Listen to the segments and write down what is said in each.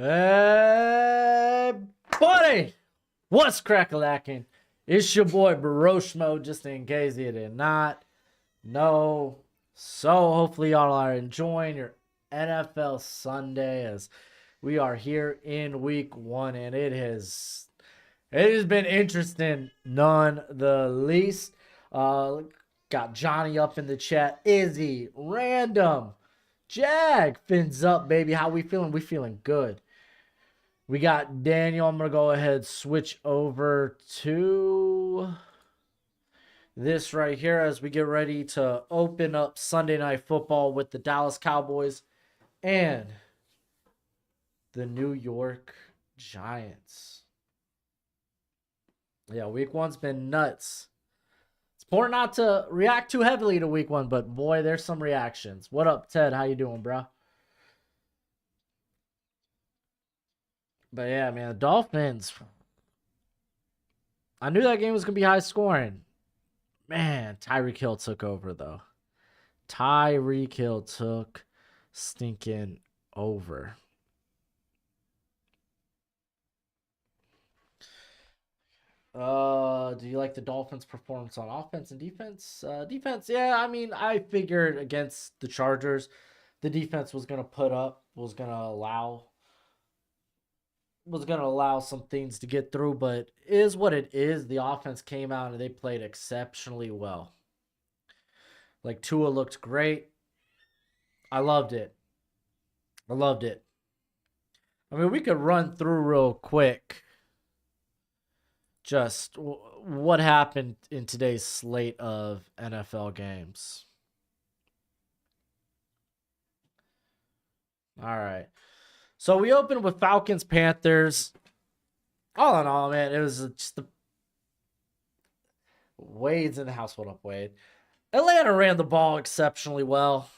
Hey, buddy! What's crack-a-lacking? It's your boy Broshmo, just in case you did not know. So, hopefully, y'all are enjoying your NFL Sunday as we are here in week one, and it has been interesting, none the least. Got Johnny up in the chat, Izzy, Random, Jag, Fins up, baby. How we feeling? We feeling good. We got Daniel. I'm going to go ahead and switch over to this right here as we get ready to open up Sunday Night Football with the Dallas Cowboys and the New York Giants. Yeah, week one's been nuts. It's important not to react too heavily to week one, but boy, there's some reactions. What up, Ted? How you doing, bro? But yeah, man, the Dolphins. I knew that game was going to be high scoring. Man, Tyreek Hill took over, though. Tyreek Hill took stinking over. Do you like the Dolphins' performance on offense and defense? Defense, yeah, I mean, I figured against the Chargers, the defense was going to was going to allow some things to get through, but it is what it is. The offense came out and they played exceptionally well. Like, Tua looked great. I loved it. I mean, we could run through real quick just what happened in today's slate of NFL games. All right. So we opened with Falcons, Panthers. All in all, man, it was just the Wade's in the house. What up, Wade? Atlanta ran the ball exceptionally well.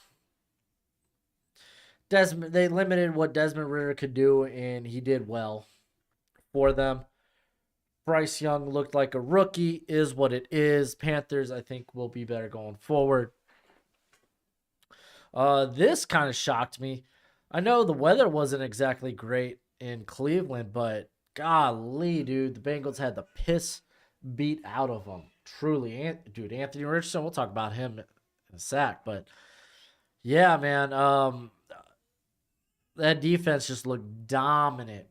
They limited what Desmond Ridder could do, and he did well for them. Bryce Young looked like a rookie, is what it is. Panthers, I think, will be better going forward. This kind of shocked me. I know the weather wasn't exactly great in Cleveland, but golly, dude, the Bengals had the piss beat out of them. Truly, dude, Anthony Richardson, we'll talk about him in a sec, but yeah, man, that defense just looked dominant.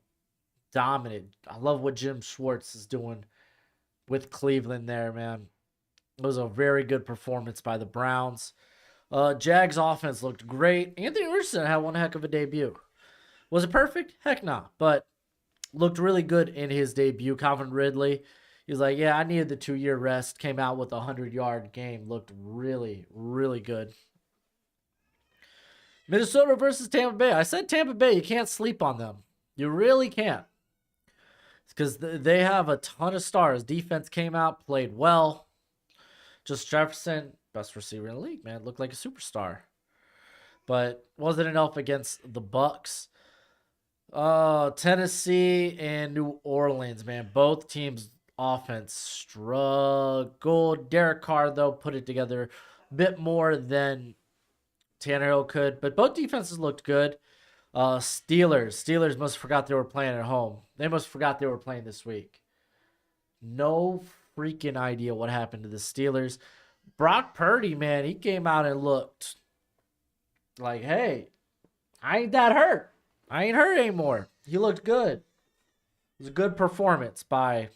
I love what Jim Schwartz is doing with Cleveland there, man. It was a very good performance by the Browns. Jags offense looked great. Anthony Richardson had one heck of a debut. Was it perfect? Heck no. But looked really good in his debut. Calvin Ridley, he's like, yeah, I needed the 2-year rest. Came out with a 100-yard game. Looked really, really good. Minnesota versus Tampa Bay. I said Tampa Bay. You can't sleep on them. You really can't. Because they have a ton of stars. Defense came out, played well. Just Jefferson, best receiver in the league, man. Looked like a superstar. But wasn't enough against the Bucks. Tennessee and New Orleans, man. Both teams' offense struggled. Derek Carr, though, put it together a bit more than Tannehill could. But both defenses looked good. Steelers must have forgot they were playing at home. They must have forgot they were playing this week. No freaking idea what happened to the Steelers. Brock Purdy, man, he came out and looked like, hey, I ain't that hurt. I ain't hurt anymore. He looked good. It was a good performance by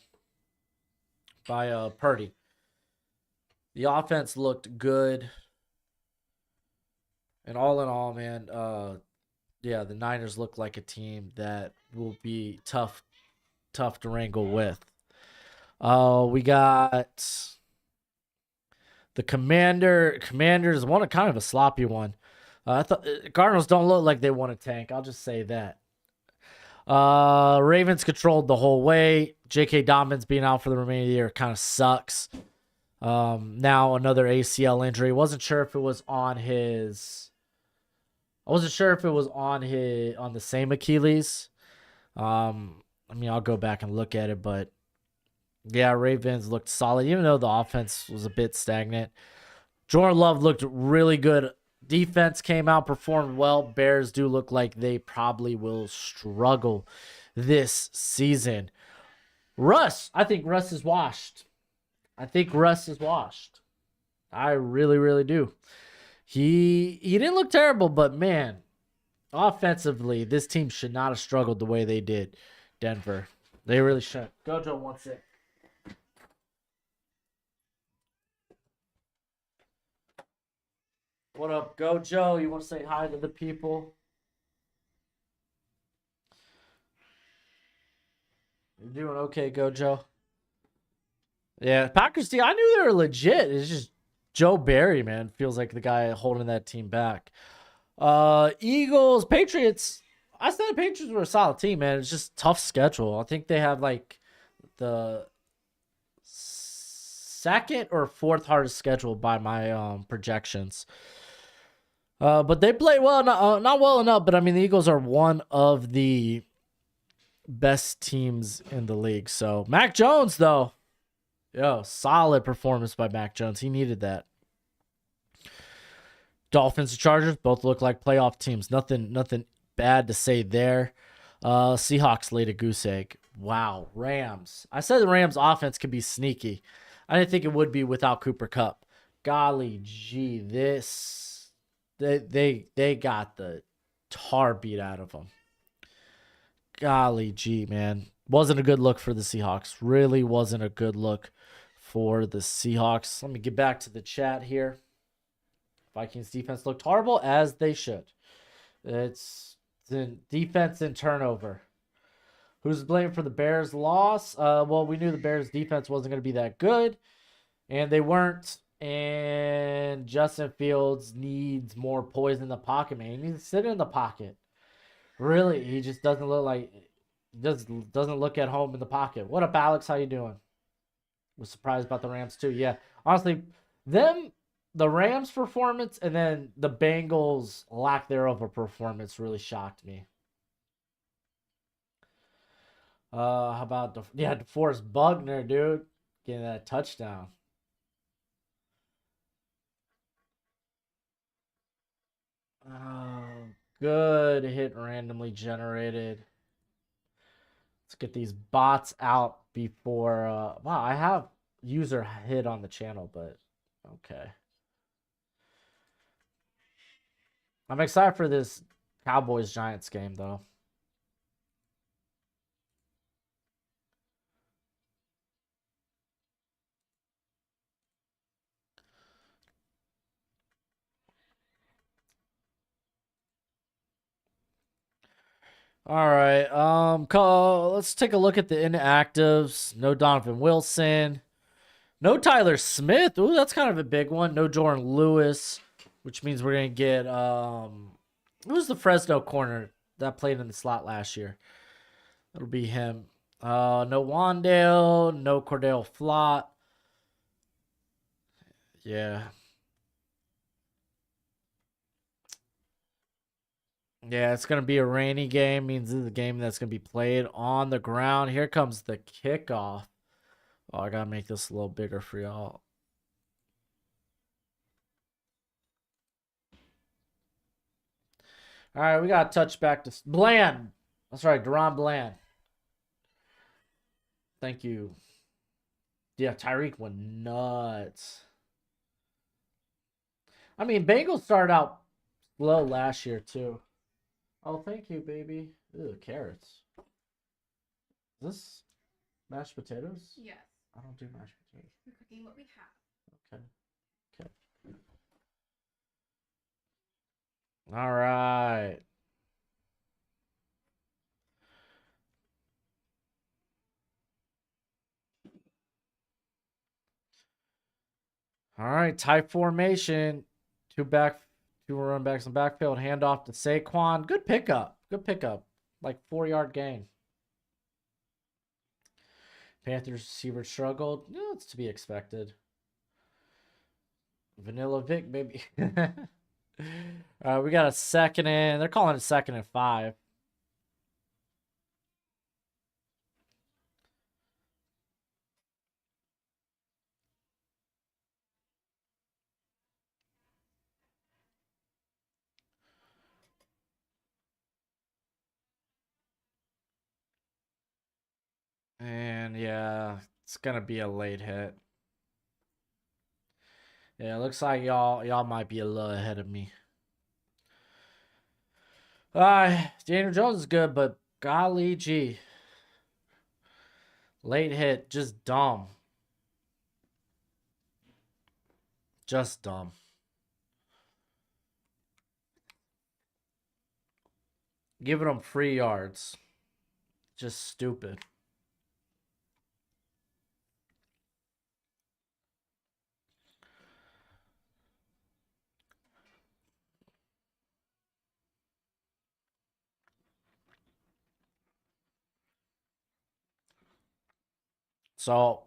Purdy. The offense looked good. And all in all, man, yeah, the Niners look like a team that will be tough to wrangle with. We got the Commanders won a kind of a sloppy one. I thought Cardinals don't look like they want to tank. I'll just say that. Ravens controlled the whole way. J.K. Dobbins being out for the remainder of the year kind of sucks. Now another ACL injury. Wasn't sure if it was on the same Achilles. I mean, I'll go back and look at it, but yeah, Ravens looked solid, even though the offense was a bit stagnant. Jordan Love looked really good Defense came out, performed well. Bears do look like they probably will struggle this season. Russ, I think Russ is washed. I really, really do. He didn't look terrible, but man, offensively, this team should not have struggled the way they did. Denver, they really should. Gojo wants it. What up, Gojo? You want to say hi to the people? You're doing okay, Gojo. Yeah, Packers team. I knew they were legit. It's just Joe Barry, man, feels like the guy holding that team back. Eagles, Patriots. I said the Patriots were a solid team, man. It's just tough schedule. I think they have like the second or fourth hardest schedule by my projections. But they play well, not well enough. But I mean, the Eagles are one of the best teams in the league. So Mac Jones, though, solid performance by Mac Jones. He needed that. Dolphins and Chargers both look like playoff teams. Nothing bad to say there. Seahawks laid a goose egg. Wow, Rams. I said the Rams offense could be sneaky. I didn't think it would be without Cooper Kupp. Golly gee, they got the tar beat out of them. Golly gee, man. Wasn't a good look for the Seahawks. Really wasn't a good look for the Seahawks. Let me get back to the chat here. Vikings defense looked horrible, as they should. It's the defense and turnover. Who's blamed for the Bears' loss? Well, we knew the Bears' defense wasn't going to be that good, and they weren't. And Justin Fields needs more poise in the pocket, man. He needs to sit in the pocket. Really, he just doesn't look like doesn't look at home in the pocket. What up, Alex? How you doing? Was surprised about the Rams too. Yeah, honestly, the Rams' performance and then the Bengals' lack thereof a performance really shocked me. How about DeForest Buckner, dude, getting that touchdown. Oh, good hit randomly generated. Let's get these bots out before. Wow, I have user hit on the channel, but okay. I'm excited for this Cowboys Giants game, though. All right. Let's take a look at the inactives. No Donovan Wilson. No Tyler Smith. Ooh, that's kind of a big one. No Jordan Lewis, which means we're gonna get who's the Fresno corner that played in the slot last year? It'll be him. No Wandale, no Cordell Flott. Yeah. Yeah, it's going to be a rainy game. Means this is a game that's going to be played on the ground. Here comes the kickoff. Oh, I got to make this a little bigger for y'all. All right, we got to touch back to Bland. That's right, Deron Bland. Thank you. Yeah, Tyreek went nuts. I mean, Bengals started out slow last year, too. Oh, thank you, baby. Ew, carrots. Is this mashed potatoes? Yes. I don't do mashed potatoes. We're cooking what we have. Okay. All right. All right, tight formation. Two run backs in backfield. Handoff to Saquon. Good pickup. Like 4-yard gain. Panthers receiver struggled. No, it's to be expected. Vanilla Vic, baby. We got a second and they're calling it 2nd and 5. And yeah, it's gonna be a late hit. Yeah, it looks like y'all might be a little ahead of me. Daniel Jones is good, but golly gee. Late hit, just dumb. Just dumb. Giving them free yards. Just stupid. So,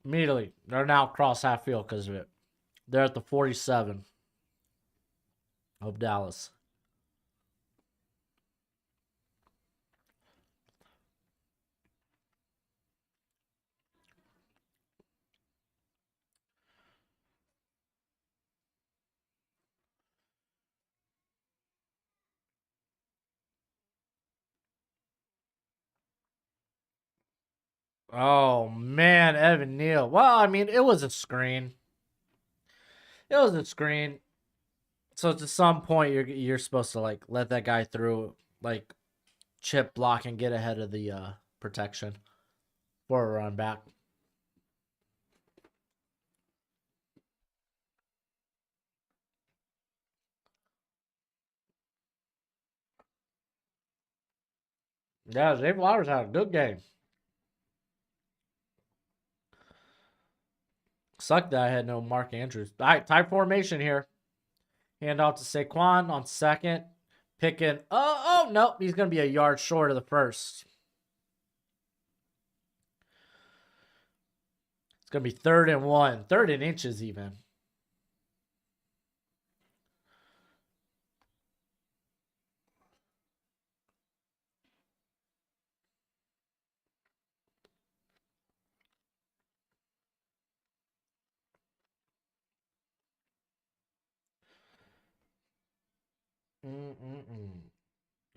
immediately, they're now cross half field because of it. They're at the 47 of Dallas. Oh, man, Evan Neal. Well, I mean, it was a screen. It was a screen. So to some point, you're supposed to like let that guy through, like chip block and get ahead of the protection for a run back. Yeah, Zay Flowers had a good game. Sucked that I had no Mark Andrews. All right, type formation here. Hand off to Saquon on second. Picking. Oh, nope. He's going to be a yard short of the first. It's going to be 3rd and 1. 3rd and inches even.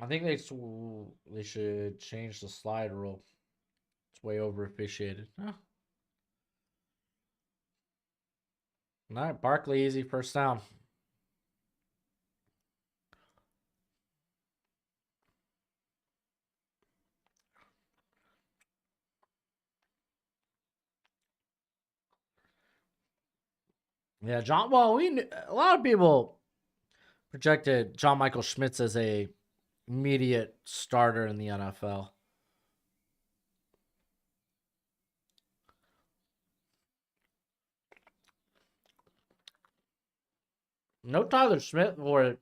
I think they should change the slide rule. It's way over officiated. Huh. All right, Barkley easy first down. Yeah, John. Well, a lot of people projected John Michael Schmitz as a immediate starter in the NFL. No Tyler Smith for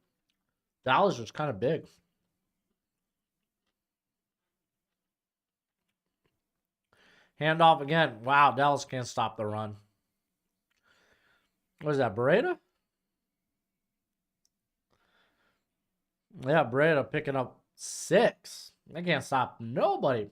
Dallas was kind of big. Handoff again. Wow, Dallas can't stop the run. What is that, Beretta? Yeah, Beretta picking up 6. They can't stop nobody.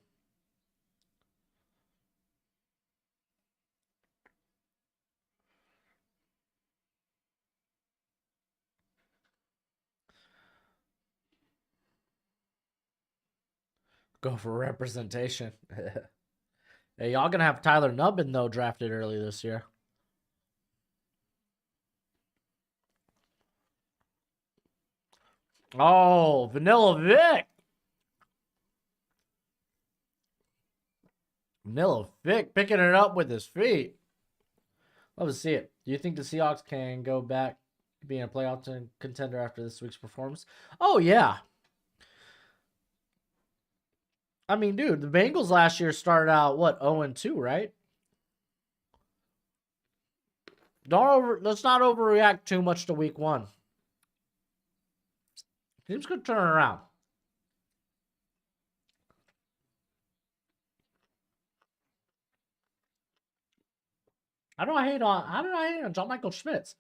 Go for representation. Hey, y'all gonna have Tyler Nubbin though drafted early this year. Oh, Vanilla Vic. Vanilla Vic picking it up with his feet. Love to see it. Do you think the Seahawks can go back being a playoff contender after this week's performance? Oh yeah. I mean, dude, the Bengals last year started out what 0-2, right? Let's not overreact too much to week 1. Teams could turn around. How do I hate on John Michael Schmitz?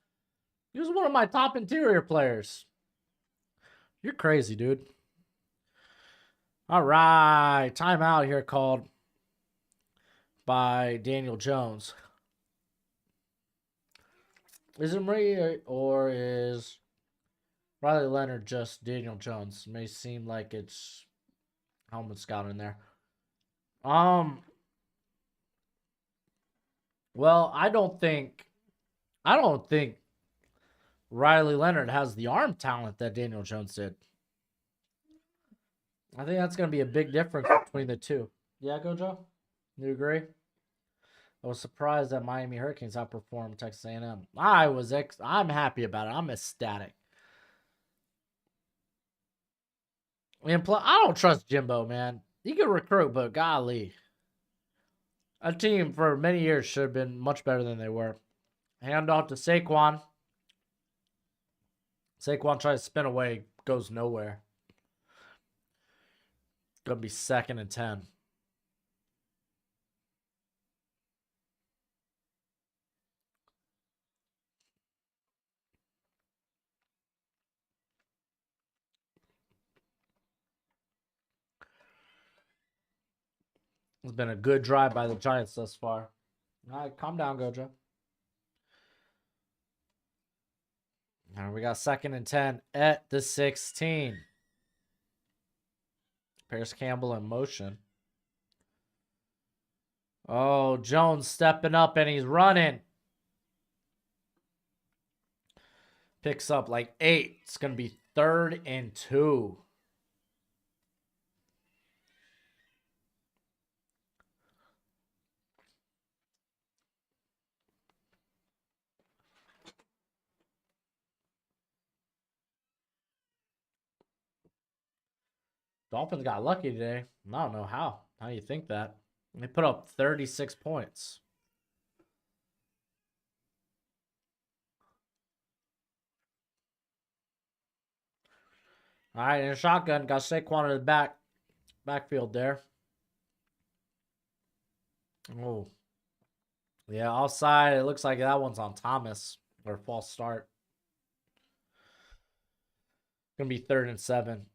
He was one of my top interior players. You're crazy, dude. All right. Timeout here called by Daniel Jones. Is it Marie or is Riley Leonard just Daniel Jones? It may seem like it's helmet scout in there. Well, I don't think Riley Leonard has the arm talent that Daniel Jones did. I think that's going to be a big difference between the two. Yeah, Gojo? You agree? I was surprised that Miami Hurricanes outperformed Texas A&M. I'm happy about it. I'm ecstatic. And I don't trust Jimbo, man. He can recruit, but golly, a team for many years should have been much better than they were. Hand off to Saquon. Saquon tries to spin away, goes nowhere. Gonna be 2nd and 10. It's been a good drive by the Giants thus far. All right, calm down, Gojo. All right, we got 2nd and 10 at the 16. Paris Campbell in motion. Oh, Jones stepping up and he's running. Picks up like 8. It's going to be 3rd and 2. Dolphins got lucky today. I don't know how. How do you think that? They put up 36 points. All right, and a shotgun. Got Saquon in the backfield there. Oh. Yeah, offside. It looks like that one's on Thomas. Or false start. Gonna be 3rd and 7.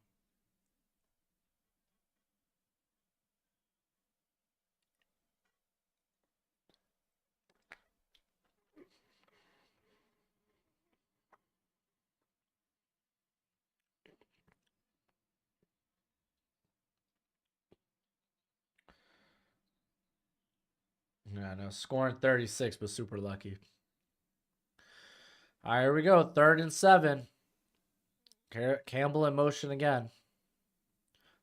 Yeah, no, scoring 36, but super lucky. All right, here we go. 3rd and 7. Campbell in motion again.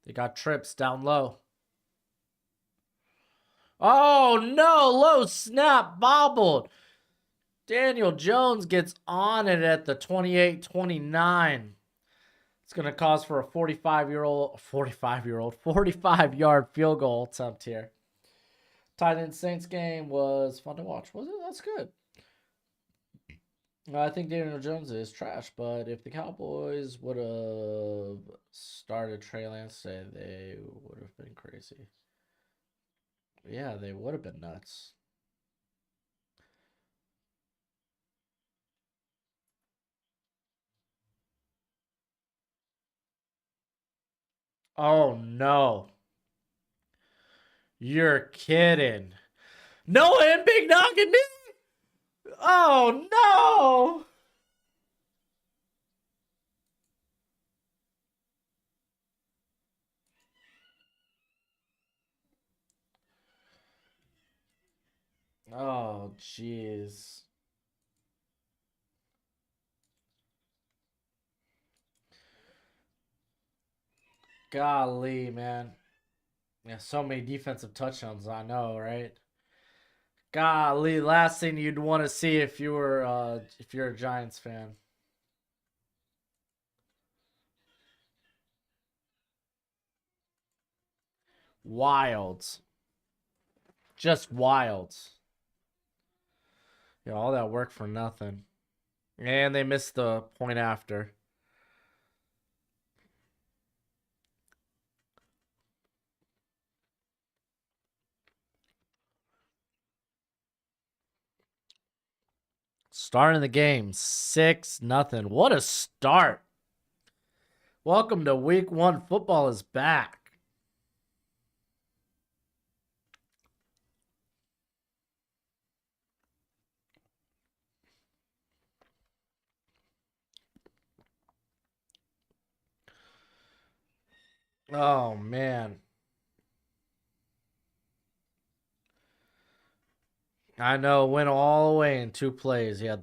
They got trips down low. Oh, no. Low snap bobbled. Daniel Jones gets on it at the 28-29. It's going to cause for a 45-yard field goal attempt here. Tight end Saints game was fun to watch. Was it? That's good. I think Daniel Jones is trash, but if the Cowboys would have started Trey Lance today, they would have been crazy. Yeah, they would have been nuts. Oh, no. You're kidding. No, and big knocking me. Oh, no. Oh, jeez. Golly, man. Yeah, so many defensive touchdowns. I know, right? Golly, last thing you'd want to see if you're a Giants fan. Wilds. Just wilds. Yeah, all that work for nothing. And they missed the point after. Starting the game 6-0. What a start. Welcome to week 1. Football is back. Oh, man. I know, went all the way in 2 plays. He had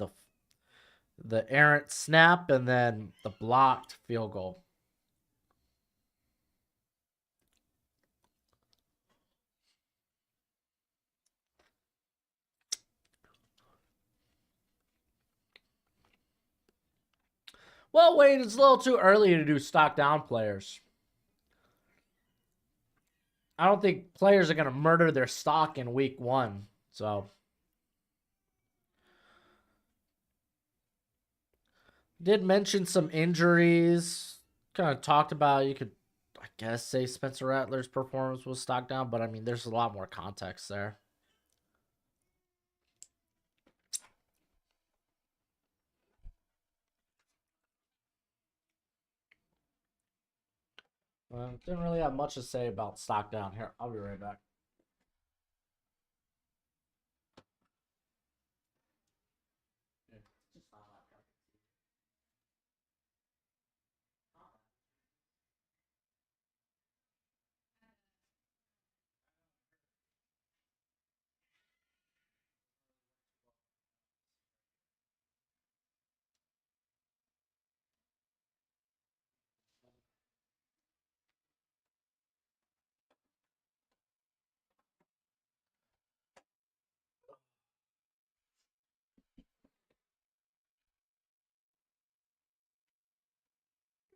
the errant snap and then the blocked field goal. Well, Wade, it's a little too early to do stock down players. I don't think players are going to murder their stock in week 1. So, did mention some injuries. Kind of talked about, you could, I guess, say Spencer Rattler's performance was stock down, but I mean, there's a lot more context there. Didn't really have much to say about stock down here. I'll be right back.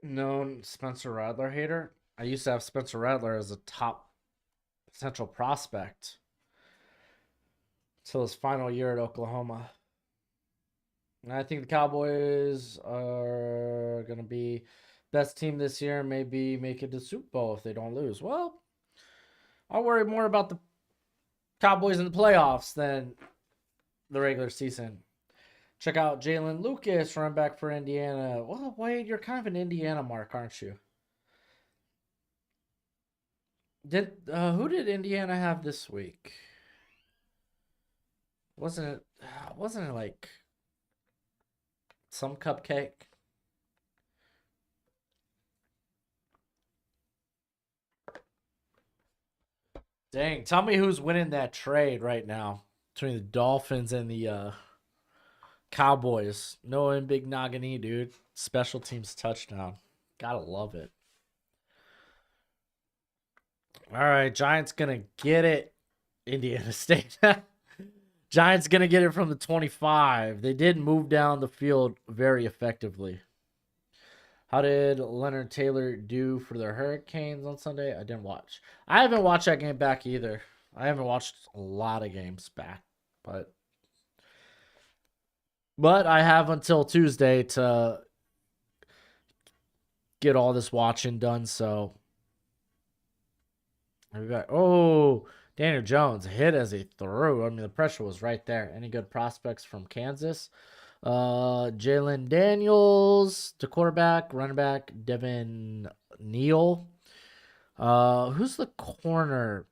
Known Spencer Rattler hater. I used to have Spencer Rattler as a top potential prospect till his final year at Oklahoma. And I think the Cowboys are going to be best team this year and maybe make it to Super Bowl if they don't lose. Well, I'll worry more about the Cowboys in the playoffs than the regular season. Check out Jalen Lucas, running back for Indiana. Well, Wade, you're kind of an Indiana mark, aren't you? Who did Indiana have this week? Wasn't it like some cupcake? Dang, tell me who's winning that trade right now between the Dolphins and the Cowboys. Noah and Big Nagani, dude. Special teams touchdown. Gotta love it. All right, Giants gonna get it. Indiana State. Giants gonna get it from the 25. They did move down the field very effectively. How did Leonard Taylor do for the Hurricanes on Sunday? I didn't watch. I haven't watched that game back either. I haven't watched a lot of games back, but I have until Tuesday to get all this watching done. So we got Daniel Jones hit as he threw. I mean, the pressure was right there. Any good prospects from Kansas? Jalen Daniels, the quarterback, running back, Devin Neal. Who's the corner?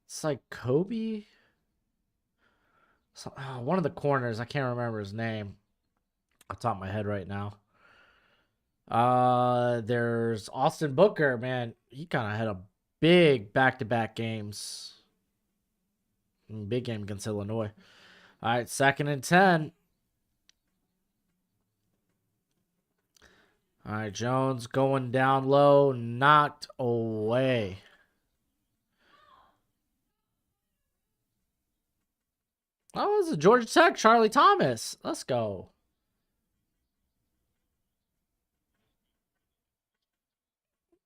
It's like Kobe. One of the corners. I can't remember his name off the top of my head right now. There's Austin Booker, man. He kind of had a big back-to-back games. Big game against Illinois. All right, 2nd and 10. All right, Jones going down low, knocked away. Oh, it's a Georgia Tech, Charlie Thomas. Let's go.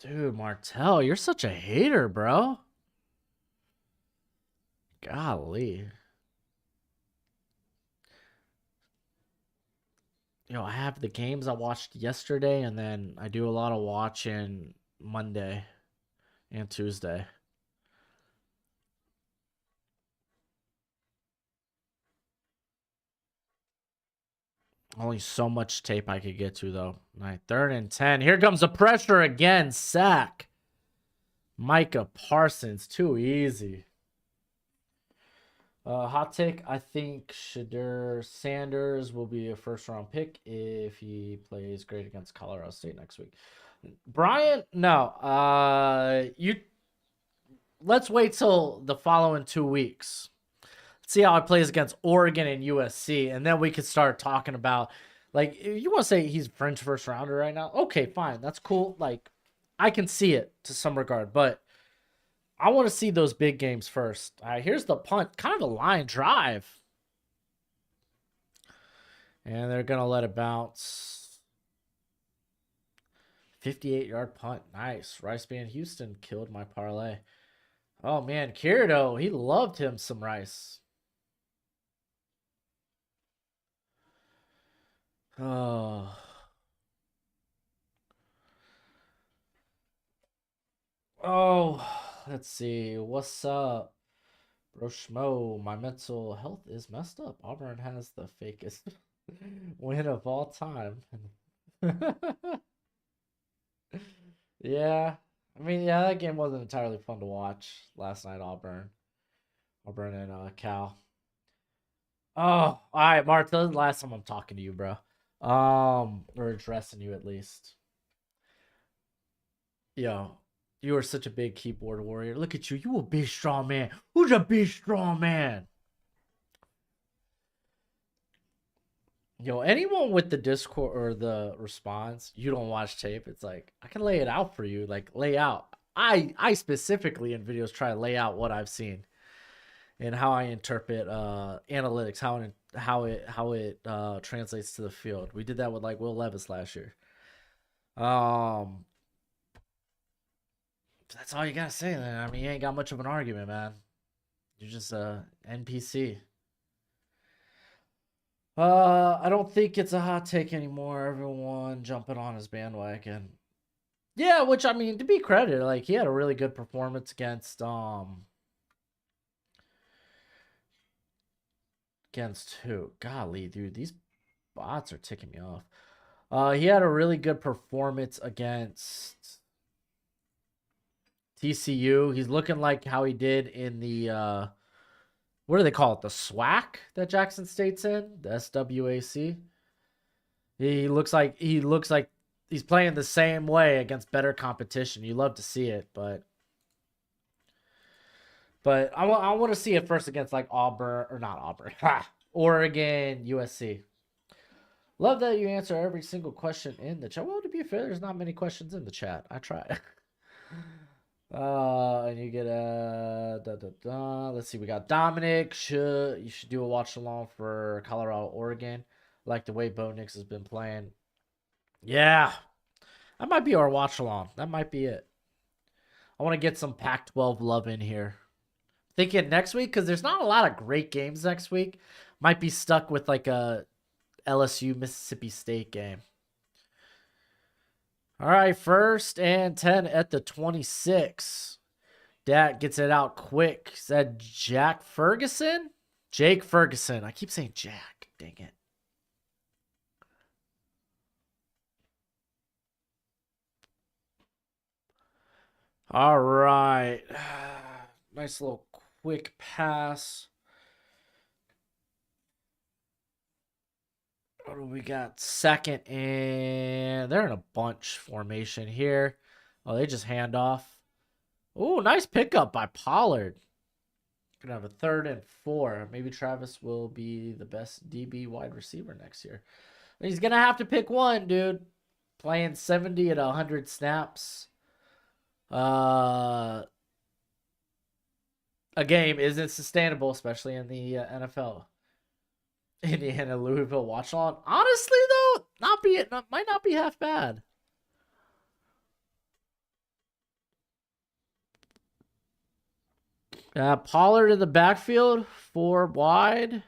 Dude, Martell, you're such a hater, bro. Golly. I have the games I watched yesterday, and then I do a lot of watching Monday and Tuesday. Only so much tape I could get to, though. All right, 3rd and 10. Here comes the pressure again. Sack. Micah Parsons. Too easy. Hot take. I think Shadur Sanders will be a 1st-round pick if he plays great against Colorado State next week. Brian, no. let's wait till the following 2 weeks. See how it plays against Oregon and USC, and then we could start talking about, like, if you want to say he's French first rounder right now, okay, fine, that's cool. Like, I can see it to some regard, but I want to see those big games first. All right, here's the punt, kind of a line drive, and they're gonna let it bounce. 58-yard punt, nice. Rice Band Houston killed my parlay. Oh man, Kirito, he loved him some Rice. Oh. Oh, let's see. What's up? Broshmo, my mental health is messed up. Auburn has the fakest win of all time. Yeah. I mean, yeah, that game wasn't entirely fun to watch last night, Auburn. Auburn and Cal. Oh, all right, Martha. Last time I'm talking to you, bro. Or addressing you at least. Yo, you are such a big keyboard warrior. Look at you. You a big strong man. Who's a big strong man? Yo, anyone with the Discord or the response, you don't watch tape. It's like, I can lay it out for you. Like, lay out. I specifically in videos try to lay out what I've seen and how I interpret analytics, how it translates to the field. We did that with like Will Levis last year. That's all you gotta say then. I mean, you ain't got much of an argument, man. You're just a NPC. I don't think it's a hot take anymore. Everyone jumping on his bandwagon. Yeah, which I mean, to be credited, like he had a really good performance against who? Golly, dude, these bots are ticking me off. He had a really good performance against TCU. He's looking like how he did in the what do they call it? The SWAC that Jackson State's in? The SWAC. He looks like he's playing the same way against better competition. You love to see it, but I want to see it first against like Auburn or not Auburn. Oregon, USC. Love that you answer every single question in the chat. Well, to be fair, there's not many questions in the chat. I try. And you get let's see, we got Dominic. You should do a watch along for Colorado, Oregon. Like the way Bo Nix has been playing. Yeah. That might be our watch along. That might be it. I want to get some Pac-12 love in here. Thinking next week, because there's not a lot of great games next week. Might be stuck with like a LSU Mississippi State game. All right, 1st and 10 at the 26. Dak gets it out quick. Is that Jack Ferguson? Jake Ferguson. I keep saying Jack. Dang it. All right. Nice little quick pass. What do we got? 2nd and they're in a bunch formation here. Oh, they just hand off. Oh, nice pickup by Pollard. Gonna have a 3rd and 4. Maybe Travis will be the best DB wide receiver next year. He's gonna have to pick one, dude. Playing 70 at 100 snaps. A game isn't sustainable, especially in the NFL. Indiana Louisville watch on. Honestly, though, might not be half bad. Pollard in the backfield, 4 wide.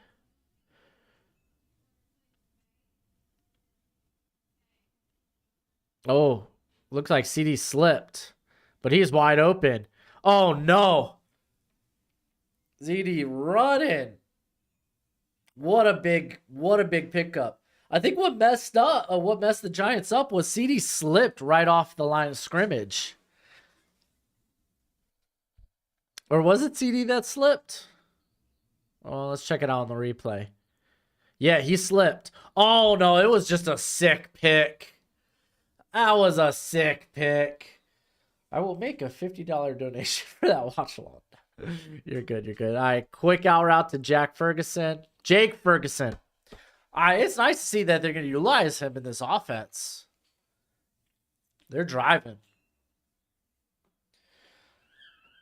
Oh, looks like CD slipped, but he's wide open. Oh no, ZD running. What a big pickup. I think what messed the Giants up was CD slipped right off the line of scrimmage. Or was it CD that slipped? Oh, let's check it out on the replay. Yeah, he slipped. Oh no, it was just a sick pick. That was a sick pick. I will make a $50 donation for that watch along. You're good. You're good. All right. Quick out route to Jack Ferguson. Jake Ferguson. All right. It's nice to see that they're going to utilize him in this offense. They're driving.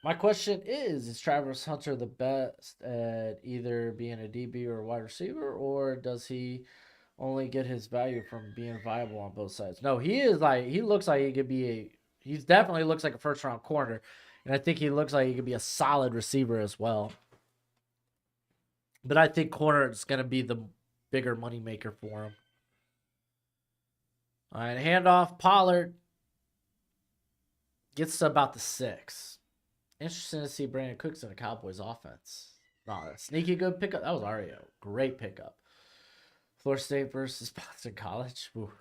My question is Travis Hunter the best at either being a DB or a wide receiver, or does he only get his value from being viable on both sides? No, he looks like he could be he definitely looks like a first round corner. And I think he looks like he could be a solid receiver as well. But I think corner is going to be the bigger moneymaker for him. All right, handoff. Pollard gets to about the 6. Interesting to see Brandon Cooks in the Cowboys offense. Oh, sneaky good pickup. That was already a great pickup. Florida State versus Boston College. Ooh.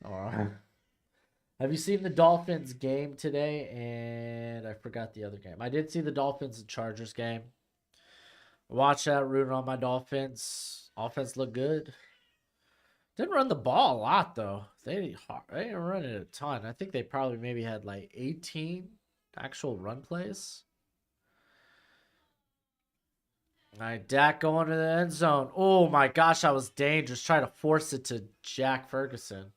All right. Have you seen the Dolphins game today? And I forgot the other game. I did see the Dolphins and Chargers game. Watch that, rooting on my Dolphins. Offense looked good. Didn't run the ball a lot, though. They didn't run it a ton. I think they probably maybe had like 18 actual run plays. All right, Dak going to the end zone. Oh, my gosh, that was dangerous. Trying to force it to Jack Ferguson.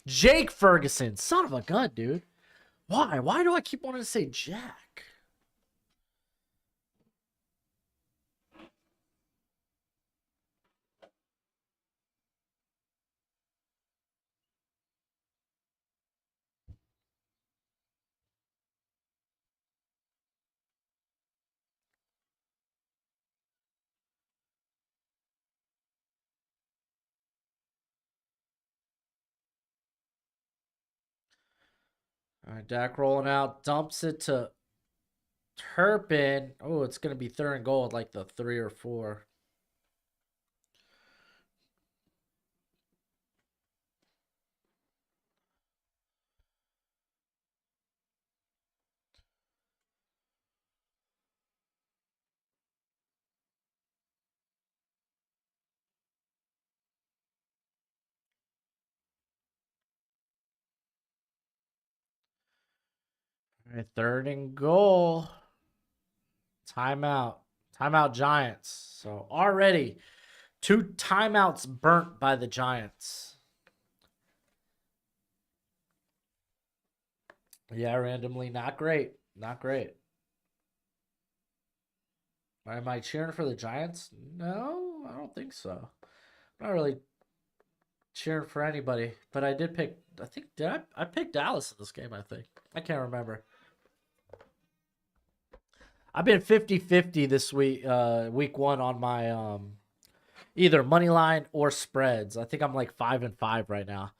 Jake Ferguson. Son of a gun, dude. Why? Why do I keep wanting to say Jack? All right, Dak rolling out. Dumps it to Turpin. Oh, it's going to be 3rd and goal at like the 3 or 4. All right, 3rd and goal. Timeout. Timeout Giants. So already 2 timeouts burnt by the Giants. Yeah, randomly. Not great. Not great. Am I cheering for the Giants? No, I don't think so. I'm not really cheering for anybody, but I did pick. I think I picked Dallas in this game. I think I can't remember. I've been 50-50 this week, week 1 on my either money line or spreads. I think I'm like 5-5 right now.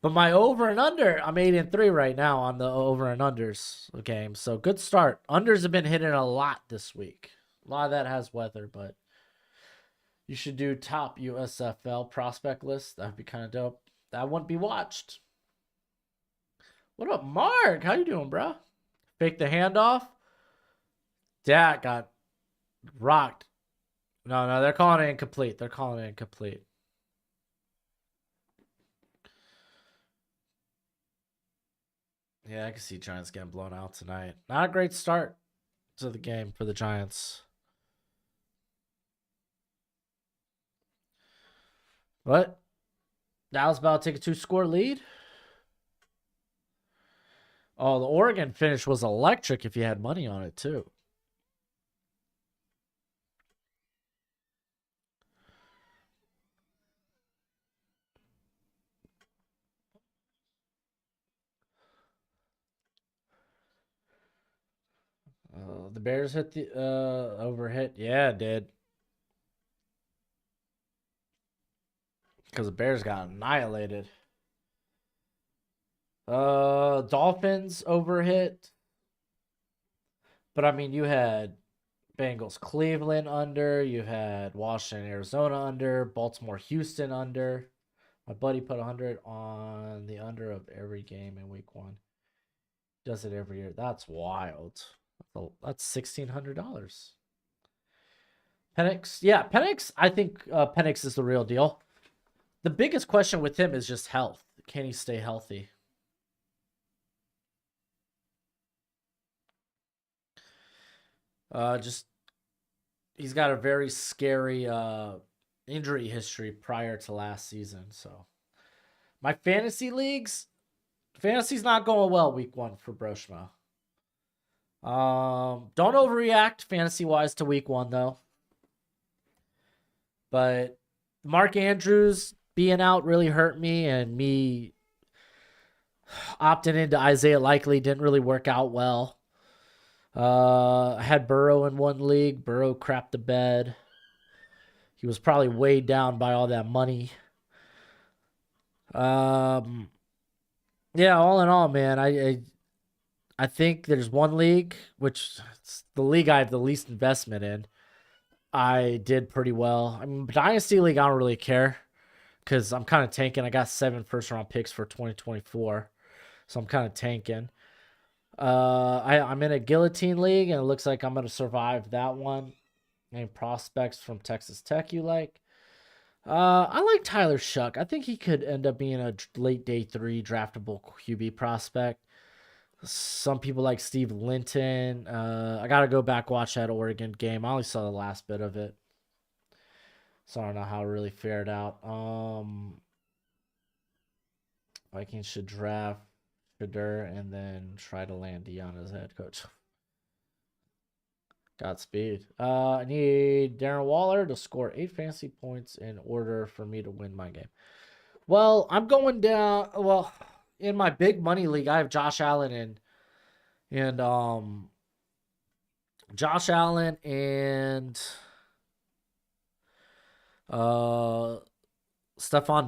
But my over and under, I'm 8-3 right now on the over and unders game. So good start. Unders have been hitting a lot this week. A lot of that has weather, but you should do top USFL prospect list. That'd be kind of dope. That wouldn't be watched. What up, Mark? How you doing, bro? Fake the handoff. Dak got rocked. No, they're calling it incomplete. They're calling it incomplete. Yeah, I can see Giants getting blown out tonight. Not a great start to the game for the Giants. But Dallas about to take a 2-score lead. Oh, the Oregon finish was electric if you had money on it, too. The Bears hit the overhit. Yeah, it did. Because the Bears got annihilated. Dolphins overhit. But I mean, you had Bengals Cleveland under. You had Washington Arizona under. Baltimore Houston under. My buddy put 100 on the under of every game in week 1. Does it every year. That's wild. That's $1,600. Penix. Yeah, Penix. I think Penix is the real deal. The biggest question with him is just health. Can he stay healthy? Just he's got a very scary injury history prior to last season. So my fantasy's not going well week 1 for Broshmo. Don't overreact fantasy wise to week 1 though. But Mark Andrews being out really hurt me, and me opting into Isaiah Likely didn't really work out well. I had Burrow in one league. Burrow crapped the bed. He was probably weighed down by all that money. Yeah, all in all, man, I think there's one league, which is the league I have the least investment in. I did pretty well. I mean, Dynasty League, I don't really care because I'm kind of tanking. I got 7 first-round picks for 2024, so I'm kind of tanking. I'm in a Guillotine League, and it looks like I'm going to survive that one. Any prospects from Texas Tech you like? I like Tyler Shuck. I think he could end up being a late day 3 draftable QB prospect. Some people like Steve Linton. I got to go back watch that Oregon game. I only saw the last bit of it, so I don't know how it really fared out. Vikings should draft Shedeur and then try to land Dion as head coach. Godspeed. I need Darren Waller to score 8 fantasy points in order for me to win my game. Well, I'm going down. Well, in my big money league, I have Josh Allen and Stephon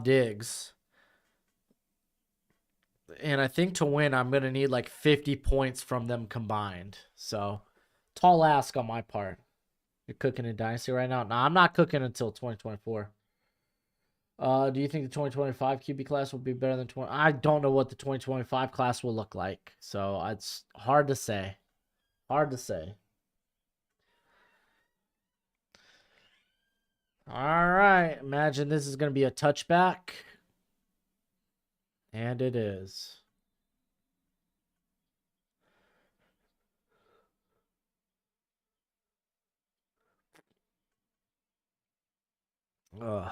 Diggs. And I think to win, I'm going to need like 50 points from them combined. So, tall ask on my part. You're cooking in Dynasty right now? No, I'm not cooking until 2024. Do you think the 2025 QB class will be better than 20? I don't know what the 2025 class will look like. So, it's hard to say. Hard to say. All right. Imagine this is going to be a touchback. And it is. Ugh.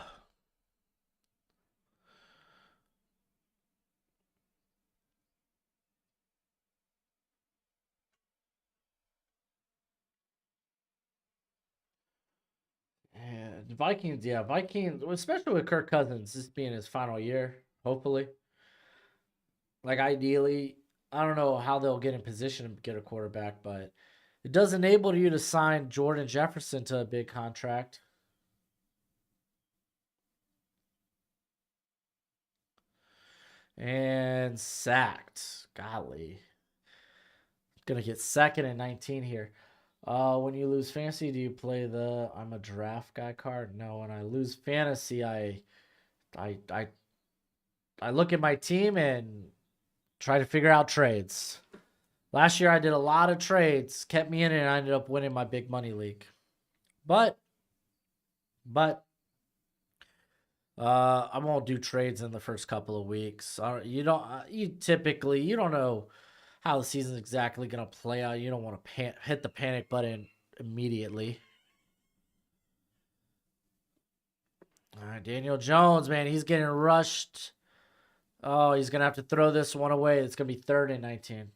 And Vikings, especially with Kirk Cousins, this being his final year, hopefully. Like, ideally, I don't know how they'll get in position to get a quarterback, but it does enable you to sign Jordan Jefferson to a big contract. And sacked. Golly. Gonna get second and 19 here. When you lose fantasy, do you play the I'm a draft guy card? No, when I lose fantasy, I look at my team and try to figure out trades. Last year I did a lot of trades, kept me in it, and I ended up winning my big money league. But I won't do trades in the first couple of weeks. You don't know how the season's exactly gonna play out. You don't want to hit the panic button immediately. All right, Daniel Jones, man, he's getting rushed. Oh, he's gonna have to throw this one away. It's gonna be 3rd and 19.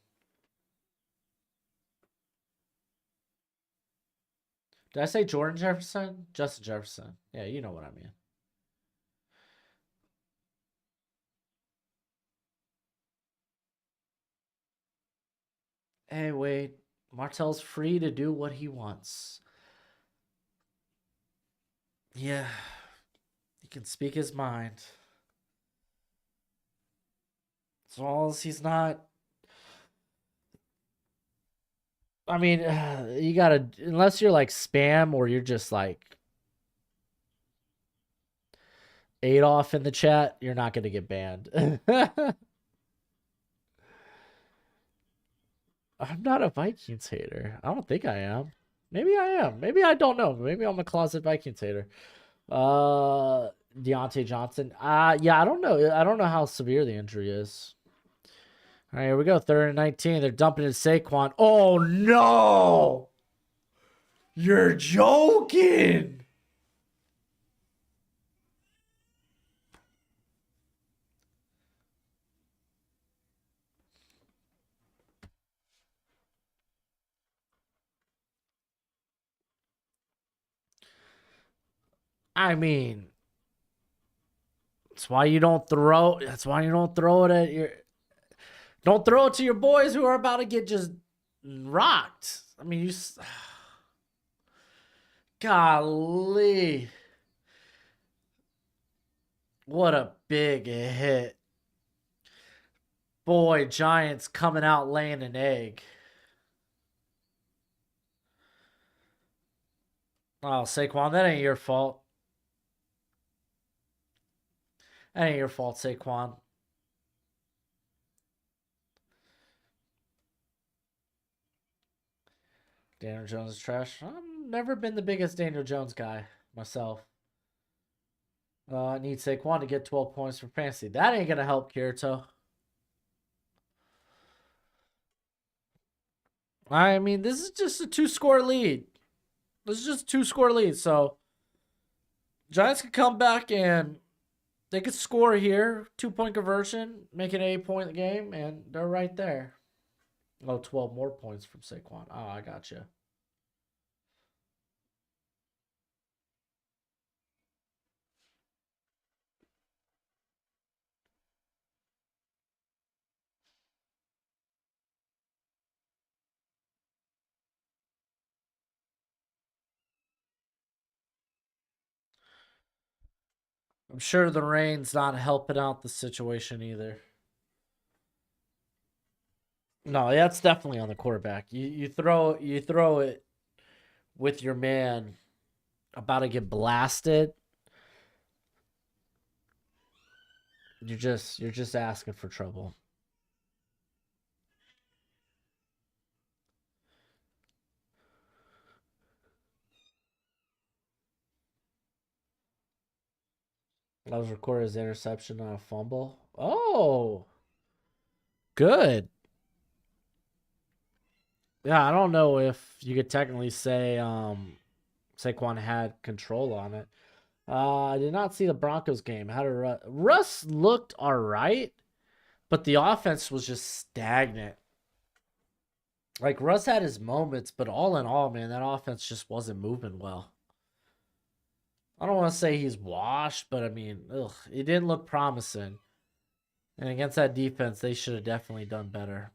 Did I say Jordan Jefferson? Justin Jefferson. Yeah, you know what I mean. Hey, wait. Martell's free to do what he wants. Yeah. He can speak his mind. As long as he's not. I mean, you gotta. Unless you're like spam or you're just like Adolf in the chat, you're not gonna get banned. I'm not a Vikings hater. I don't think I am. Maybe I am. Maybe I don't know. Maybe I'm a closet Vikings hater. Deontay Johnson. Yeah, I don't know. I don't know how severe the injury is. All right, here we go. 3rd and 19. They're dumping in Saquon. Oh no! You're joking. I mean, that's why you don't throw. That's why you don't throw it at your. Don't throw it to your boys who are about to get just rocked. I mean, you. Golly. What a big hit. Boy, Giants coming out laying an egg. Oh, Saquon, that ain't your fault. That ain't your fault, Saquon. Daniel Jones is trash. I've never been the biggest Daniel Jones guy myself. I need Saquon to get 12 points for fantasy. That ain't going to help Kirito. I mean, this is just a 2-score lead. This is just a 2-score lead. So, Giants could come back and they could score here. 2-point conversion, make it an 8-point game, and they're right there. Oh, 12 more points from Saquon. Oh, I got you. I'm sure the rain's not helping out the situation either. No, that's definitely on the quarterback. You throw it with your man about to get blasted. You're just asking for trouble. That was recorded as interception on a fumble. Oh, good. Yeah, I don't know if you could technically say Saquon had control on it. I did not see the Broncos game. How did Russ looked all right, but the offense was just stagnant. Like Russ had his moments, but all in all, man, that offense just wasn't moving well. I don't want to say he's washed, but I mean, it didn't look promising. And against that defense, they should have definitely done better.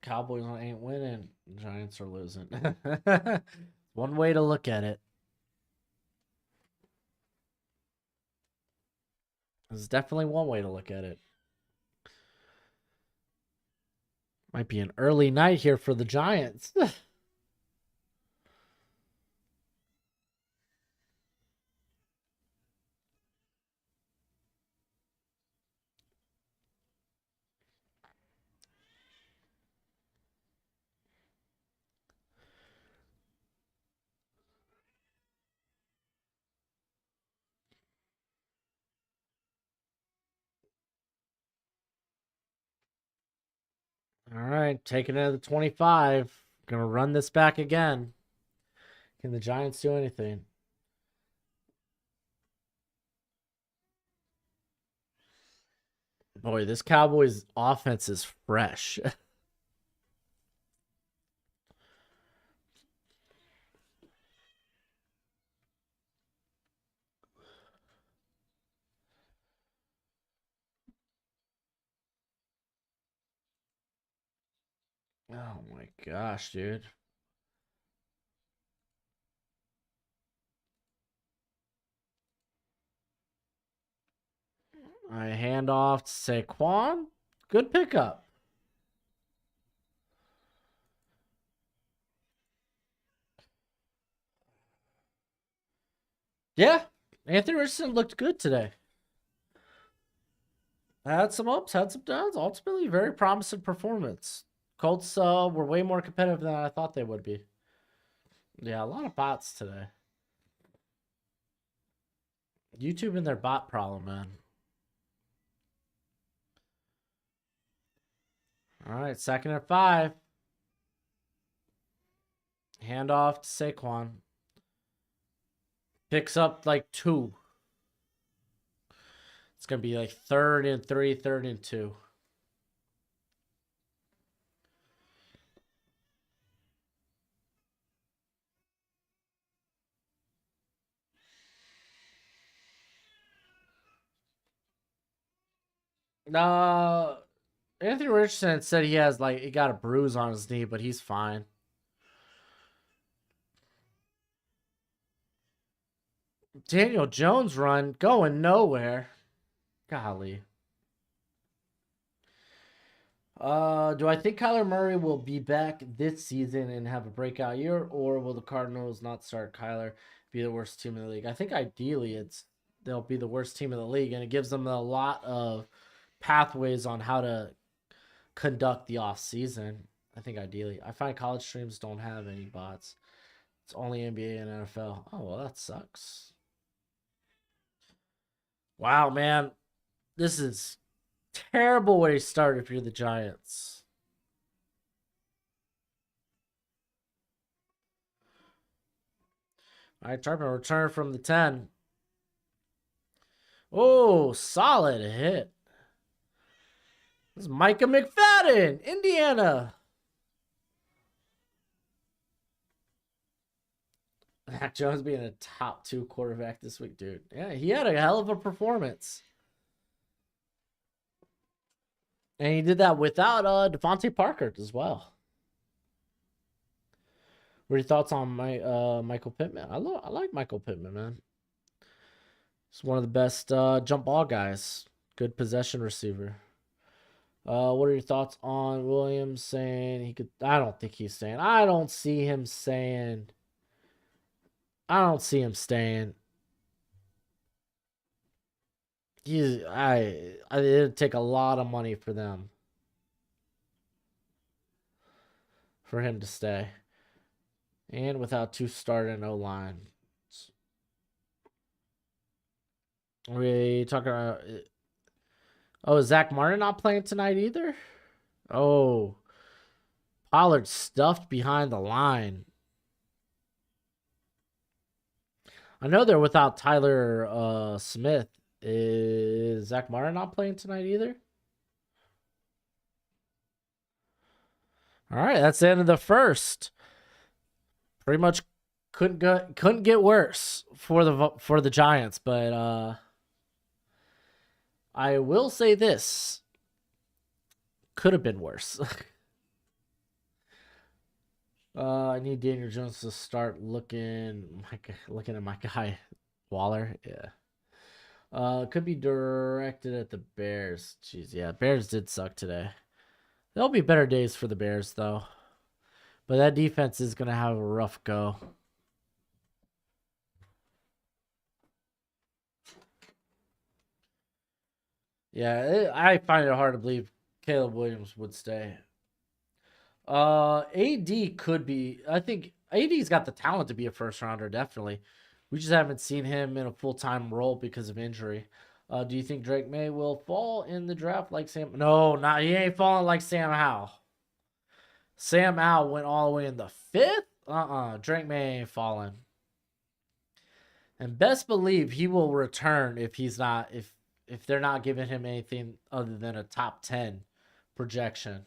Cowboys ain't winning. Giants are losing. One way to look at it. There's definitely one way to look at it. Might be an early night here for the Giants. All right, taking it at the 25. Gonna run this back again. Can the Giants do anything? Boy, this Cowboys offense is fresh. Oh my gosh, dude. I hand off to Saquon. Good pickup. Yeah, Anthony Richardson looked good today. Had some ups, had some downs. Ultimately, very promising performance. Colts were way more competitive than I thought they would be. Yeah, a lot of bots today. YouTube and their bot problem, man. All right, 2nd and 5. Handoff to Saquon. Picks up like 2. It's going to be like 3rd and 3, 3rd and 2. Anthony Richardson said he got a bruise on his knee, but he's fine. Daniel Jones run going nowhere. Golly. Do I think Kyler Murray will be back this season and have a breakout year, or will the Cardinals not start Kyler, be the worst team in the league? I think ideally they'll be the worst team in the league, and it gives them a lot of pathways on how to conduct the off season. I think ideally. I find college streams don't have any bots. It's only NBA and NFL. Oh, well, that sucks. Wow, man. This is terrible way to start if you're the Giants. All right, Tarpon return from the 10. Oh, solid hit. This is Micah McFadden, Indiana. Mac Jones being a top 2 quarterback this week, dude. Yeah, he had a hell of a performance. And he did that without Devontae Parker as well. What are your thoughts on Michael Pittman? I like Michael Pittman, man. He's one of the best jump ball guys. Good possession receiver. What are your thoughts on Williams saying he could? I don't think he's saying. I don't see him saying. I don't see him staying. It'd take a lot of money for them. For him to stay. And without 2 starting O-line. We talking about... Oh, is Zach Martin not playing tonight either? Oh. Pollard stuffed behind the line. I know they're without Tyler Smith. Is Zach Martin not playing tonight either? All right, that's the end of the first. Pretty much couldn't get worse for the Giants, but I will say this could have been worse. I need Daniel Jones to start looking at my guy Waller. Yeah. Could be directed at the Bears. Jeez, yeah, Bears did suck today. There'll be better days for the Bears though. But that defense is gonna have a rough go. Yeah, I find it hard to believe Caleb Williams would stay. AD could be. I think AD's got the talent to be a first rounder, definitely. We just haven't seen him in a full time role because of injury. Do you think Drake May will fall in the draft like Sam? No, not he ain't falling like Sam Howell. Sam Howell went all the way in the 5th. Drake May ain't falling. And best believe he will return if he's not if they're not giving him anything other than a top 10 projection.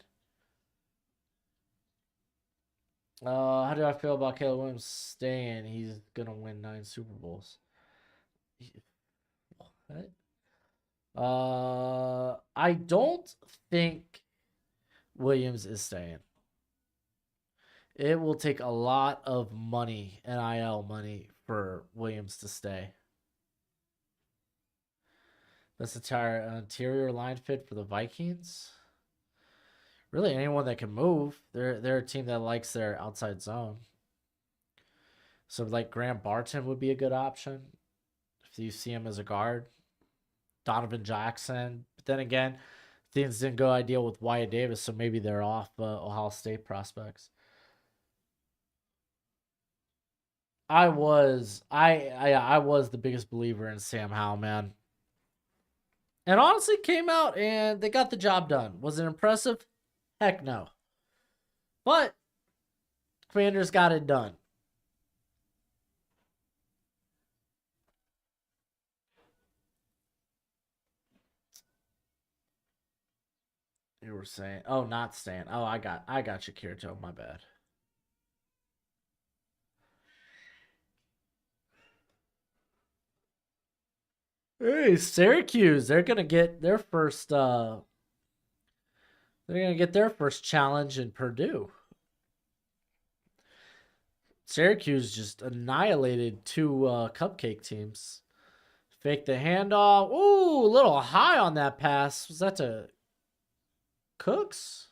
How do I feel about Caleb Williams staying? He's gonna win 9 Super Bowls. What? I don't think Williams is staying. It will take a lot of money, NIL money, for Williams to stay. That's interior line fit for the Vikings. Really, anyone that can move. They're a team that likes their outside zone. So like Graham Barton would be a good option if you see him as a guard. Donovan Jackson. But then again, things didn't go ideal with Wyatt Davis, so maybe they're off Ohio State prospects. I was the biggest believer in Sam Howell, man. And honestly came out and they got the job done. Was it impressive? Heck no. But Commanders got it done. You were saying, oh, not staying. Oh, I got you, Kirito. My bad. Hey, Syracuse, they're gonna get their first challenge in Purdue. Syracuse just annihilated two cupcake teams. Fake the handoff. Ooh, a little high on that pass. Was that to Cooks?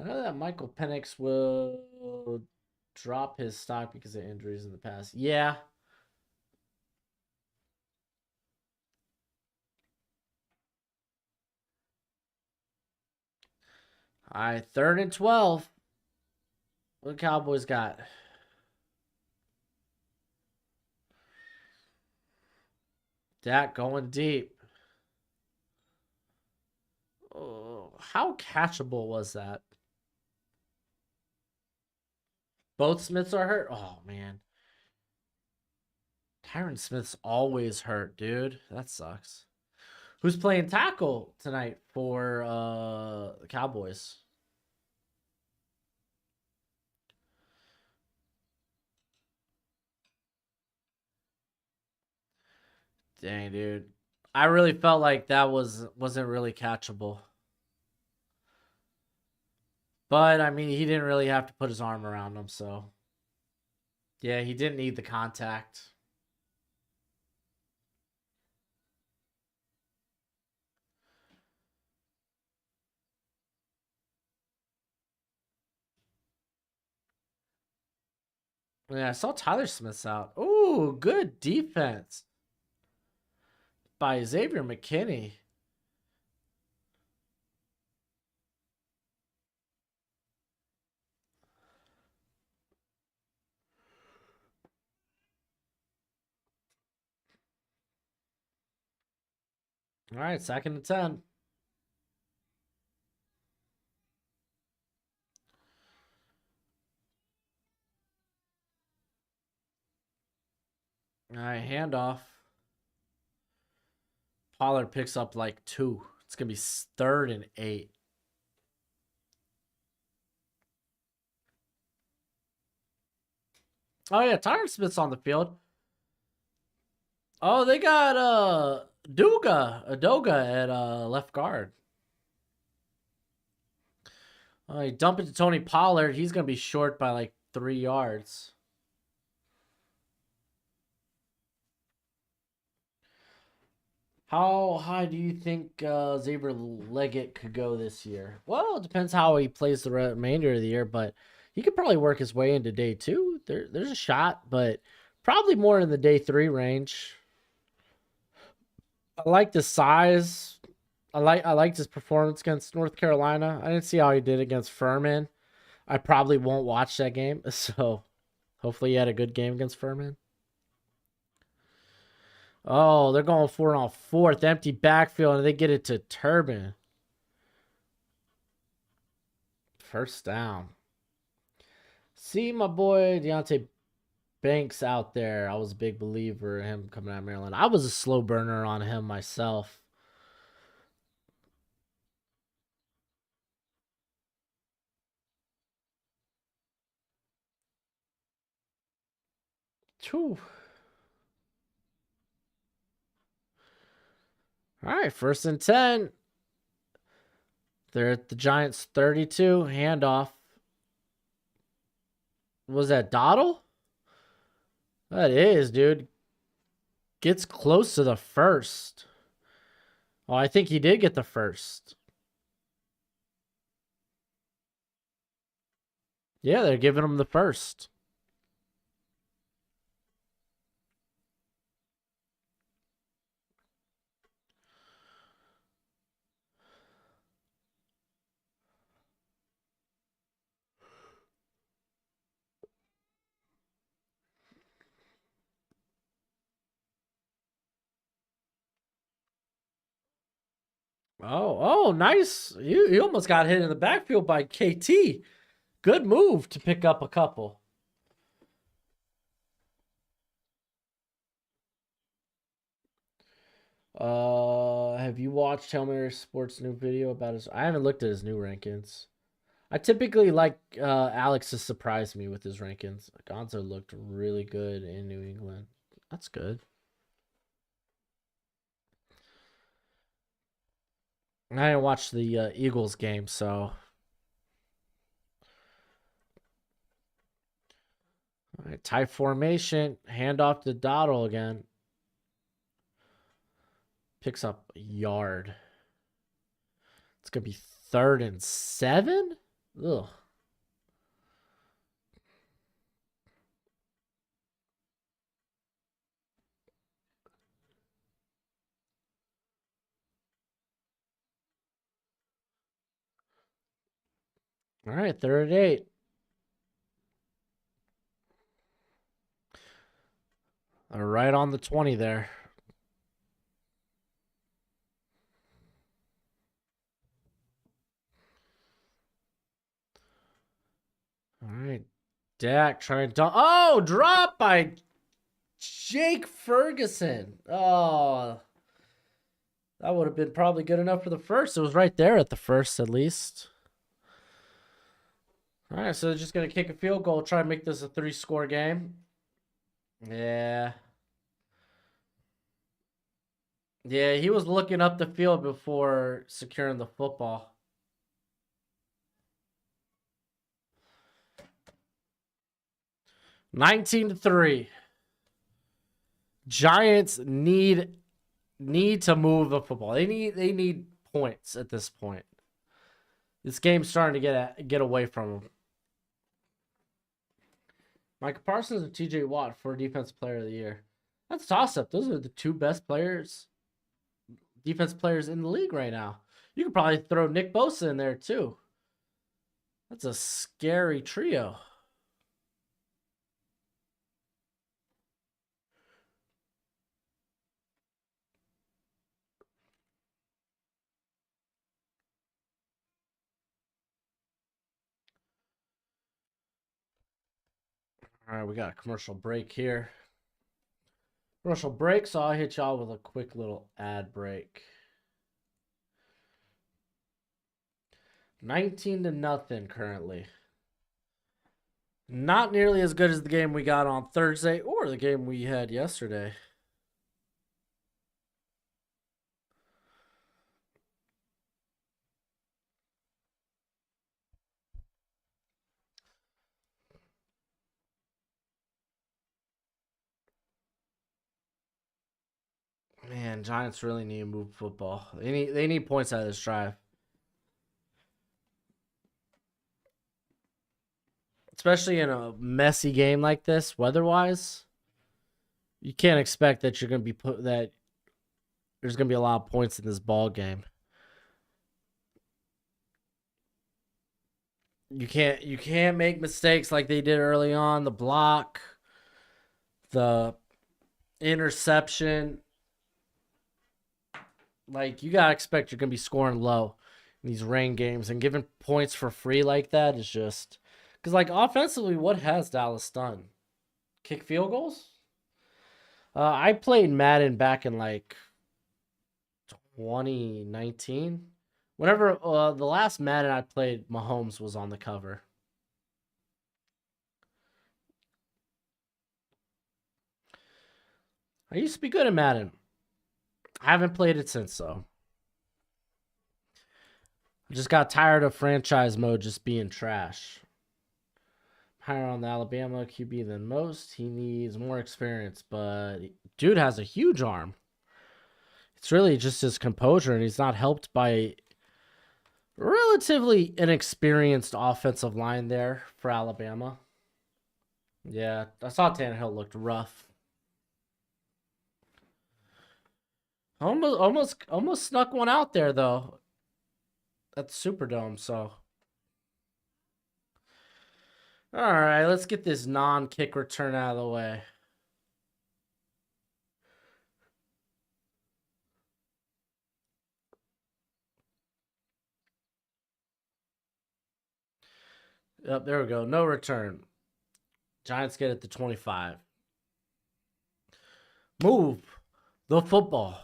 I know that Michael Penix will drop his stock because of injuries in the past. Yeah. All right, 3rd and 12. What the Cowboys got? Dak going deep. Oh, how catchable was that? Both Smiths are hurt? Oh, man. Tyron Smith's always hurt, dude. That sucks. Who's playing tackle tonight for the Cowboys? Dang, dude. I really felt like that wasn't really catchable. But I mean, he didn't really have to put his arm around him, so yeah, he didn't need the contact. Yeah, I saw Tyler Smith's out. Ooh, good defense by Xavier McKinney. All right, 2nd and 10. All right, handoff. Pollard picks up like 2. It's going to be 3rd and 8. Oh, yeah, Tyler Smith's on the field. Oh, they got Adoga at left guard. You dump it to Tony Pollard. He's going to be short by like 3 yards. How high do you think Xavier Leggett could go this year? Well, it depends how he plays the remainder of the year, but he could probably work his way into day 2. There's a shot, but probably more in the day 3 range. I like the size. I liked his performance against North Carolina. I didn't see how he did against Furman. I probably won't watch that game, so hopefully he had a good game against Furman. Oh, they're going for it on 4th. Empty backfield, and they get it to Turbin. 1st down. See my boy Deontay Banks out there. I was a big believer in him coming out of Maryland. I was a slow burner on him myself. Whew. All right, 1st and 10. They're at the Giants 32. Handoff. Was that Dottle? That is, dude. Gets close to the 1st. Oh, I think he did get the 1st. Yeah, they're giving him the 1st. Oh, nice. You almost got hit in the backfield by KT. Good move to pick up a couple. Have you watched Helmer Sports' new video about his? I haven't looked at his new rankings. I typically like Alex to surprise me with his rankings. Gonzo looked really good in New England. That's good. I didn't watch the Eagles game, so. All right, tight formation. Hand off to Doddle again. Picks up a yard. It's going to be 3rd and 7? Ugh. All right, 3rd and 8. Right on the 20 there. All right. Dak trying to. Oh, drop by Jake Ferguson. Oh, that would have been probably good enough for the first. It was right there at the first, at least. All right, so they're just going to kick a field goal, try and make this a 3-score game. Yeah. Yeah, he was looking up the field before securing the football. (19-3). Giants need to move the football. They need points at this point. This game's starting to get away from them. Micah Parsons and TJ Watt for Defensive Player of the Year. That's a toss-up. Those are the 2 best players, defense players in the league right now. You could probably throw Nick Bosa in there too. That's a scary trio. All right, we got a commercial break here. Commercial break, so I'll hit y'all with a quick little ad break. 19-0 currently. Not nearly as good as the game we got on Thursday or the game we had yesterday. Man, Giants really need to move football. They need points out of this drive. Especially in a messy game like this, weather-wise. You can't expect that you're going to be there's going to be a lot of points in this ball game. You can't make mistakes like they did early on, the block, the interception. Like, you got to expect you're going to be scoring low in these rain games, and giving points for free like that is just because, like, offensively, what has Dallas done? Kick field goals? I played Madden back in like 2019. Whenever the last Madden I played, Mahomes was on the cover. I used to be good at Madden. I haven't played it since, though. I just got tired of franchise mode just being trash. Higher on the Alabama QB than most. He needs more experience, but dude has a huge arm. It's really just his composure, and he's not helped by relatively inexperienced offensive line there for Alabama. Yeah, I saw Tannehill looked rough. Almost snuck one out there though. At the Superdome, so. All right, let's get this non-kick return out of the way. Yep, there we go. No return. Giants get it to 25. Move the football.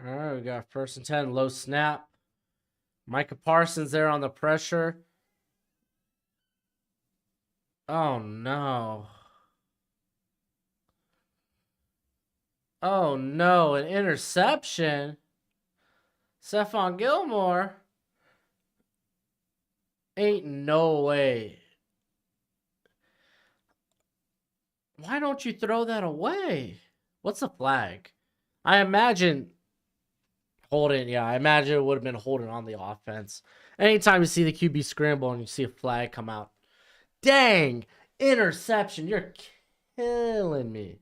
All right, we got 1st and 10, low snap. Micah Parsons there on the pressure. Oh, no. Oh, no. An interception. Stephon Gilmore. Ain't no way. Why don't you throw that away? What's the flag? I imagine holding. Yeah, I imagine it would have been holding on the offense. Anytime you see the QB scramble and you see a flag come out. Dang. Interception. You're killing me.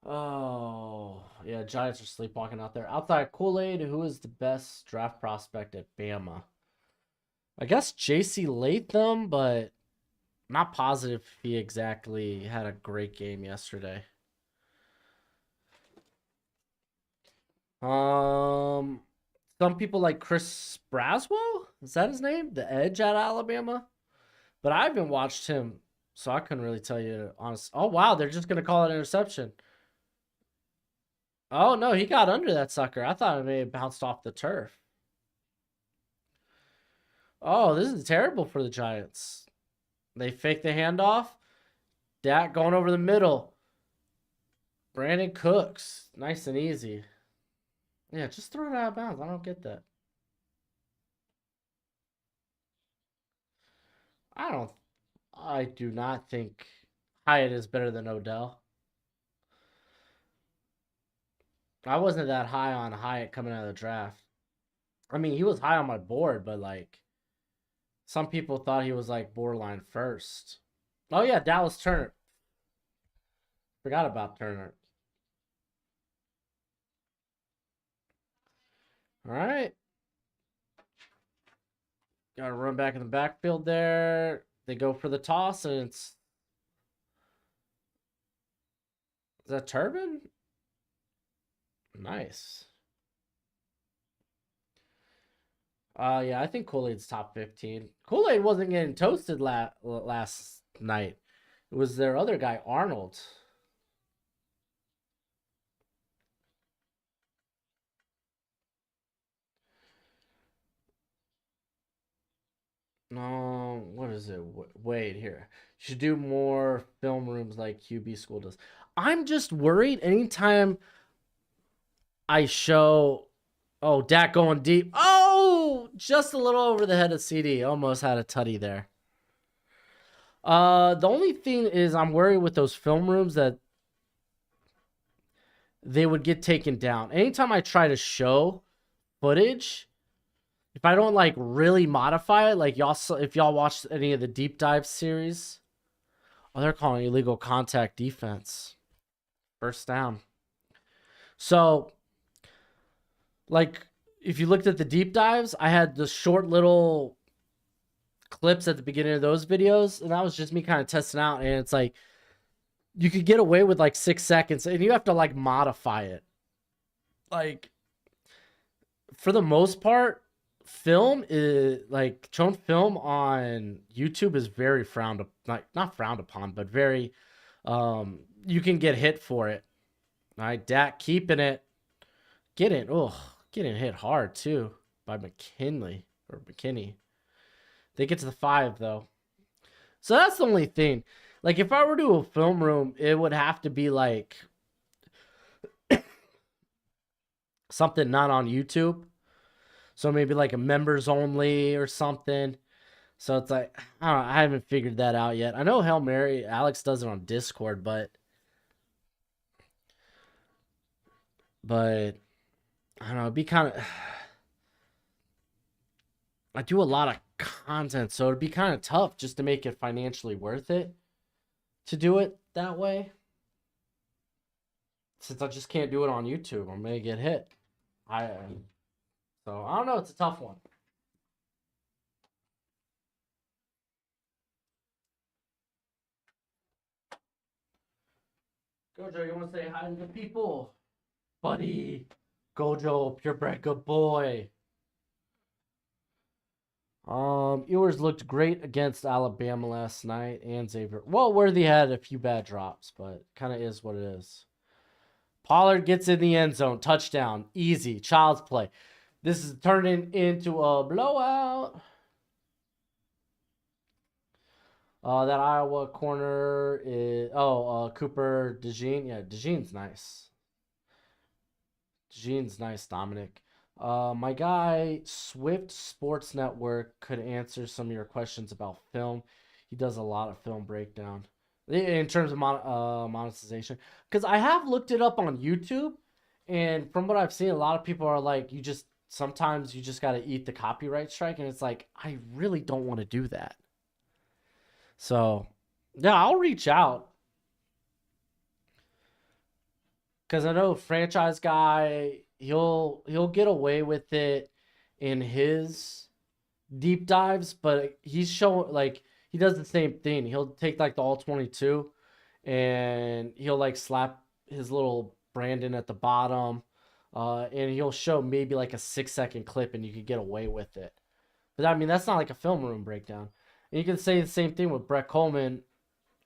Oh, yeah, Giants are sleepwalking out there. Outside Kool-Aid, who is the best draft prospect at Bama? I guess JC Latham, but not positive if he exactly had a great game yesterday. Some people like Chris Braswell. Is that his name? The edge at Alabama? But I haven't watched him, so I couldn't really tell you honest. Oh, wow, they're just going to call it an interception. Oh, no, he got under that sucker. I thought it may have bounced off the turf. Oh, this is terrible for the Giants. They fake the handoff. Dak going over the middle. Brandon Cooks. Nice and easy. Yeah, just throw it out of bounds. I don't get that. I do not think Hyatt is better than Odell. I wasn't that high on Hyatt coming out of the draft. I mean, he was high on my board, but like some people thought he was like borderline first. Oh yeah, Dallas Turner. Forgot about Turner. All right. Got to run back in the backfield there. They go for the toss, and it's... Is that Turbin? Nice. Yeah, I think Kool-Aid's top 15. Kool-Aid wasn't getting toasted last night. It was their other guy, Arnold. No, what is it? Wait here. You should do more film rooms like QB School does. I'm just worried anytime I show, oh, Dak going deep. Oh, just a little over the head of CD. Almost had a tutty there. The only thing is I'm worried with those film rooms that they would get taken down. Anytime I try to show footage, if I don't like really modify it, like y'all, if y'all watched any of the deep dive series, oh, they're calling illegal contact defense. First down. So, like, if you looked at the deep dives, I had the short little clips at the beginning of those videos, and that was just me kind of testing out. And it's like, you could get away with like 6 seconds, and you have to like modify it. Like, for the most part, film is like shown film on YouTube is very frowned, like not frowned upon, but very, you can get hit for it. All right, Dak keeping it, getting hit hard too by McKinney. They get to the 5 though, so that's the only thing. Like if I were to do a film room, it would have to be like something not on YouTube. So maybe like a members only or something. So it's like, I don't know, I haven't figured that out yet. I know Hail Mary, Alex does it on Discord, but I don't know, it'd be kind of I do a lot of content, so it'd be kind of tough just to make it financially worth it to do it that way. Since I just can't do it on YouTube, I'm gonna get hit. I so I don't know. It's a tough one. Gojo, you want to say hi to the people, buddy? Gojo, purebred good boy. Ewers looked great against Alabama last night and Xavier. Well, Worthy had a few bad drops, but kind of is what it is. Pollard gets in the end zone, touchdown, easy, child's play. This is turning into a blowout. That Iowa corner is Cooper DeJean. Yeah, DeJean's nice. DeJean's nice, Dominic. My guy Swift Sports Network could answer some of your questions about film. He does a lot of film breakdown in terms of monetization. Because I have looked it up on YouTube, and from what I've seen, a lot of people are like, sometimes you just got to eat the copyright strike, and it's like, I really don't want to do that. So, yeah, I'll reach out because I know franchise guy, he'll get away with it in his deep dives, but he's showing like he does the same thing. He'll take like the all 22 and he'll like slap his little Brandon at the bottom, and he'll show maybe like a 6-second clip, and you could get away with it. But I mean, that's not like a film room breakdown. And you can say the same thing with Brett Coleman.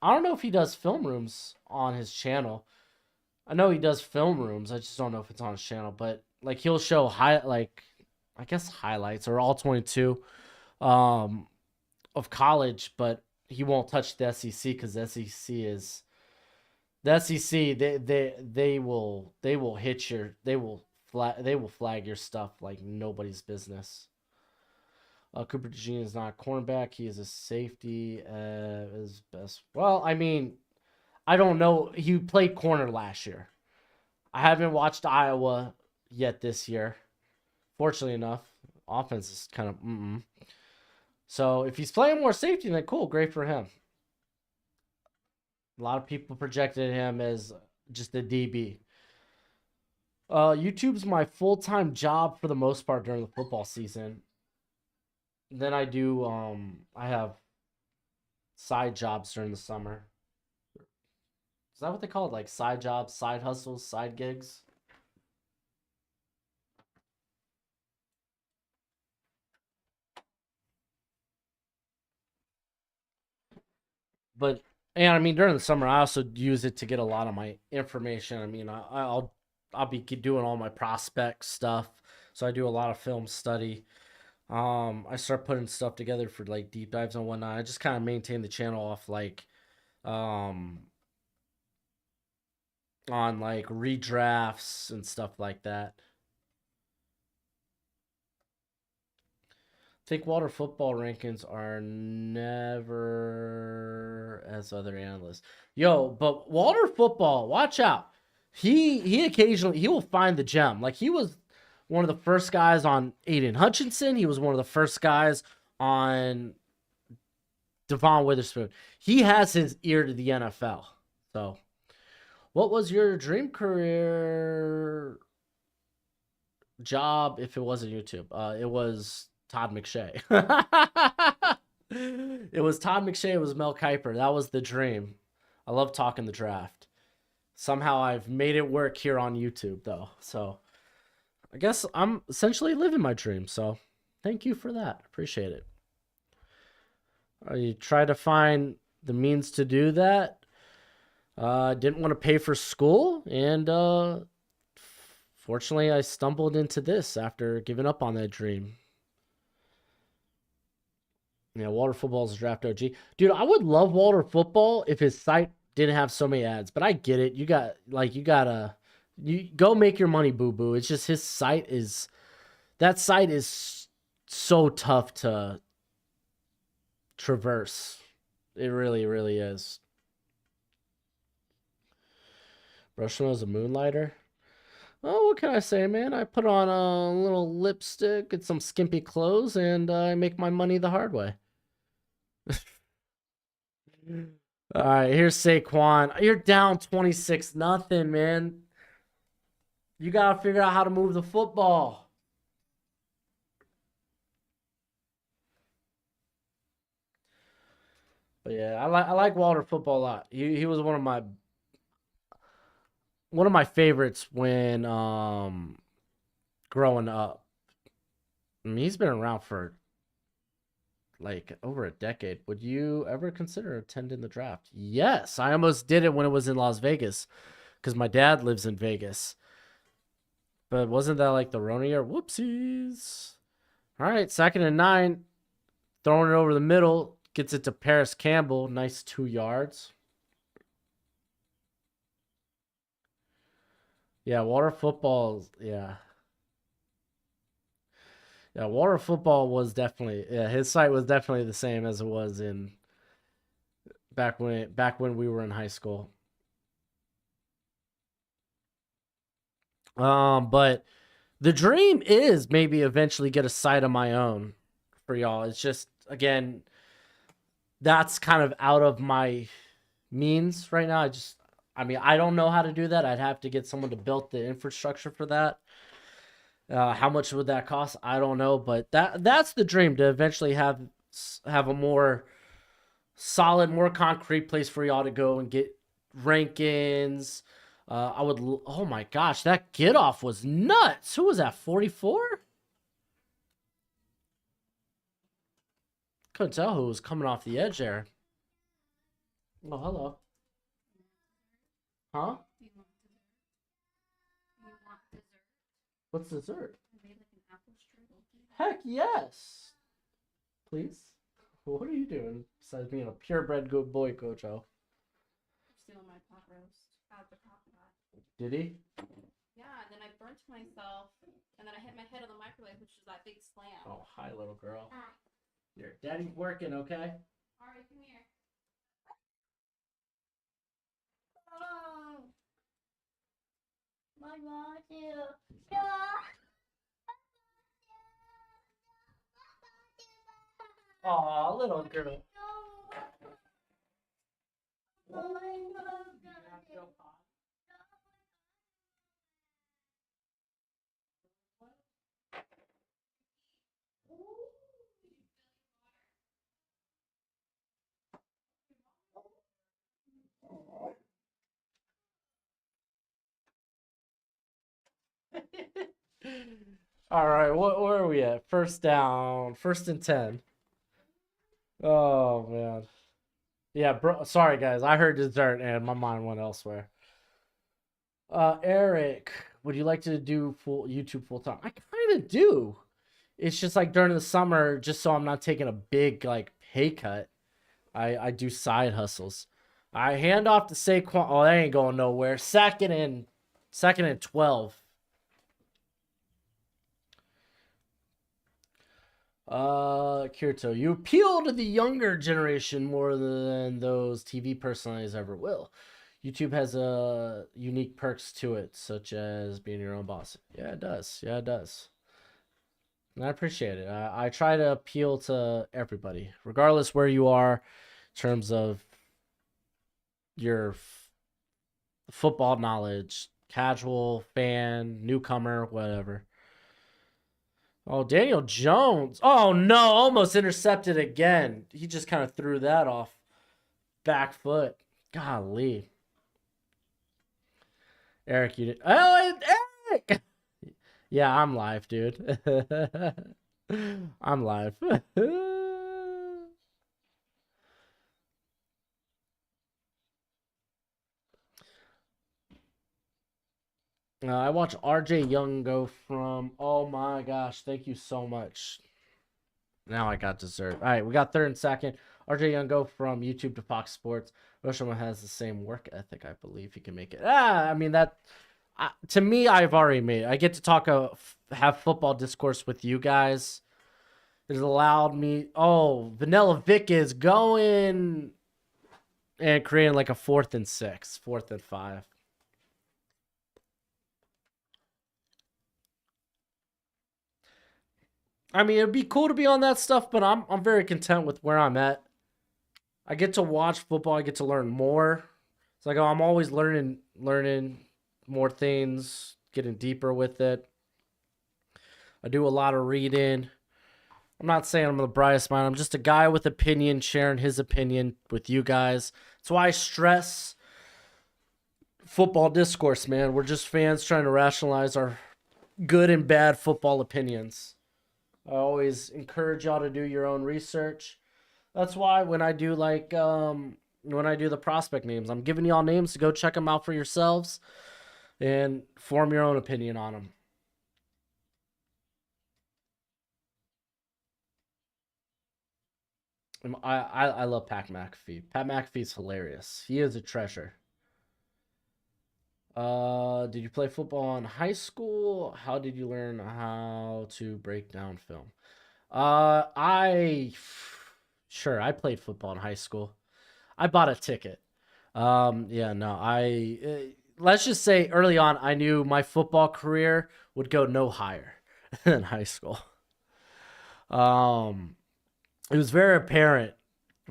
I don't know if he does film rooms on his channel. I know he does film rooms. I just don't know if it's on his channel. But like he'll show I guess highlights or all 22 of college, but he won't touch the SEC because the SEC they will hit your they will flag your stuff like nobody's business. Cooper DeJean is not a cornerback. He is a safety. His best. Well, I mean, I don't know. He played corner last year. I haven't watched Iowa yet this year. Fortunately enough, offense is kind of So if he's playing more safety, then cool, great for him. A lot of people projected him as just a DB. YouTube's my full-time job for the most part during the football season. Then I have side jobs during the summer. Is that what they call it? Like side jobs, side hustles, side gigs? But, and I mean, during the summer, I also use it to get a lot of my information. I mean, I'll be doing all my prospect stuff. So I do a lot of film study. I start putting stuff together for like deep dives and whatnot. I just kind of maintain the channel off like, on like redrafts and stuff like that. I think Walter football rankings are never as other analysts. Yo, but Walter football, watch out. He occasionally he will find the gem. Like he was one of the first guys on Aiden Hutchinson. He was one of the first guys on Devon Witherspoon. He has his ear to the NFL. So, what was your dream career job if it wasn't YouTube? It was Todd McShay. It was Todd McShay. It was Mel Kiper. That was the dream. I love talking the draft. Somehow I've made it work here on YouTube, though. So I guess I'm essentially living my dream. So thank you for that. Appreciate it. I try to find the means to do that. Didn't want to pay for school, and fortunately, I stumbled into this after giving up on that dream. Yeah, Walter Football's a draft OG. Dude, I would love Walter Football if his site didn't have so many ads, but I get it. You gotta go make your money, boo boo. It's just his site is so tough to traverse. It really, really is. Broshmo is a moonlighter. Oh, what can I say, man? I put on a little lipstick and some skimpy clothes, and I make my money the hard way. All right, here's Saquon. You're down 26-0, man. You gotta figure out how to move the football. But yeah, I like Walter football a lot. He was one of my favorites when growing up. I mean, he's been around for like over a decade. Would you ever consider attending the draft? Yes, I almost did it when it was in Las Vegas because my dad lives in Vegas. But wasn't that like the Rona year? Whoopsies. All right, 2nd and 9. Throwing it over the middle. Gets it to Paris Campbell. Nice 2 yards. Yeah, water football. Yeah. Yeah, water football was definitely, yeah, his site was definitely the same as it was in back when we were in high school. But the dream is maybe eventually get a site of my own for y'all. It's just, again, that's kind of out of my means right now. I mean, I don't know how to do that. I'd have to get someone to build the infrastructure for that. How much would that cost? I don't know, but that's the dream, to eventually have a more solid, more concrete place for y'all to go and get rankings. Oh my gosh, that get off was nuts. Who was that, 44? Couldn't tell who was coming off the edge there. Oh, hello. Huh? What's dessert? Heck yes. Please. What are you doing besides being a purebred good boy, Kocho? Stealing my pot roast out of the crock pot. Did he? Yeah, and then I burnt myself, and then I hit my head on the microwave, which is that big slam. Oh, hi, little girl. Your daddy's working, okay? All right, come here. I want you. Aw, little girl. All right, where are we at? First down, 1st and 10. Oh man. Yeah, bro. Sorry guys, I heard dessert and my mind went elsewhere. Eric, would you like to do YouTube full time? I kind of do. It's just like during the summer, just so I'm not taking a big like pay cut. I do side hustles. I hand off to Saquon. Oh, that ain't going nowhere. Second and 12. Kirito, you appeal to the younger generation more than those TV personalities ever will. YouTube has unique perks to it, such as being your own boss. Yeah, it does. Yeah, it does. And I appreciate it. I try to appeal to everybody, regardless where you are in terms of your football knowledge, casual, fan, newcomer, whatever. Oh, Daniel Jones. Oh, no. Almost intercepted again. He just kind of threw that off back foot. Golly. Eric, you did. Oh, Eric! Yeah, I'm live, dude. I'm live. I watched RJ Young go from. Oh my gosh, thank you so much. Now I got dessert. All right, we got 3rd and 2nd. RJ Young go from YouTube to Fox Sports. Broshmo has the same work ethic, I believe. He can make it. I mean that. To me, I've already made it. I get to talk, have football discourse with you guys. It allowed me. Oh, Vanilla Vic is going and creating like a 4th and 6, 4th and 5. I mean, it'd be cool to be on that stuff, but I'm very content with where I'm at. I get to watch football. I get to learn more. It's like, oh, I'm always learning more things, getting deeper with it. I do a lot of reading. I'm not saying I'm the brightest mind. I'm just a guy with opinion, sharing his opinion with you guys. That's why I stress football discourse, man. We're just fans trying to rationalize our good and bad football opinions. I always encourage y'all to do your own research. That's why when I do when I do the prospect names, I'm giving y'all names to go check them out for yourselves and form your own opinion on them. I love Pat McAfee. Pat McAfee's hilarious. He is a treasure. Did you play football in high school? How did you learn how to break down film? I sure I played football in high school. I bought a ticket. Yeah, no, let's just say early on I knew my football career would go no higher than high school. It was very apparent